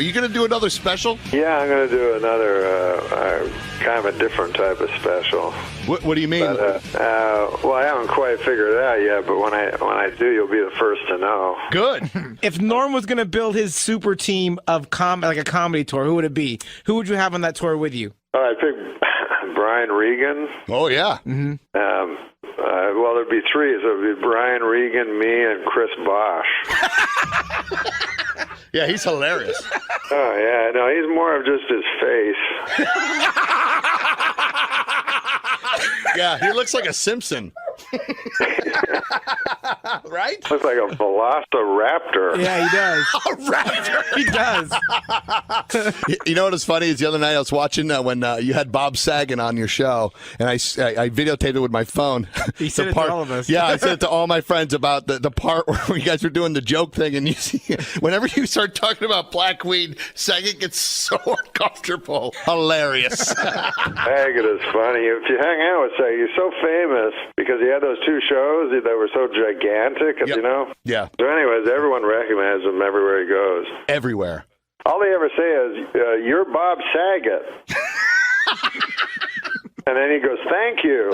Are you going to do another special? Yeah, I'm going to do another kind of a different type of special. What do you mean? But, well, I haven't quite figured it out yet, but when I do, you'll be the first to know. Good. If Norm was going to build his super team of like a comedy tour, who would it be? Who would you have on that tour with you? Oh, I picked Brian Regan. Oh, yeah. Mm-hmm. Well, there'd be three. So it'd be Brian Regan, me, and Chris Bosch. Yeah, he's hilarious. Oh, yeah. No, he's more of just his face. Yeah, he looks like a Simpson. Right? Looks like a velociraptor. Yeah, he does. A raptor. He does. You know what was funny is the other night I was watching when you had Bob Saget on your show, and I videotaped it with my phone. He said it to all of us. Yeah, I said it to all my friends about the part where you guys were doing the joke thing, and you see, whenever you start talking about blackweed, Saget gets so uncomfortable. Hilarious. Saget is funny. If you hang out with Saget, he's so famous because he had those two shows that were so gigantic, you know? Yeah. So anyways, everyone recognizes him everywhere he goes. Everywhere. All they ever say is, you're Bob Saget. And then he goes, thank you.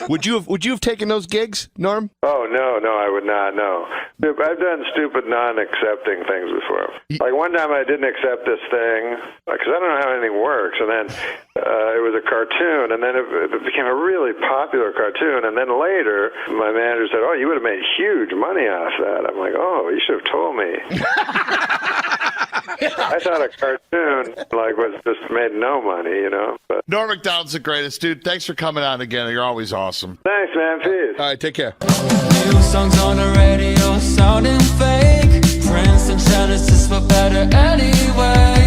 Would you have taken those gigs, Norm? Oh, no, I would not, no. I've done stupid non-accepting things before. Like one time I didn't accept this thing, because I don't know how anything works, and then it was a cartoon, and then it became a really popular cartoon, and then later my manager said, oh, you would have made huge money off that. I'm like, oh, you should have told me. I thought a cartoon was just made no money, you know. But Norm Macdonald's the greatest, dude. Thanks for coming on again. You're always awesome. Thanks, man. Peace. All right, take care. New songs on the radio sounding fake. Prince and Genesis, but better anyway.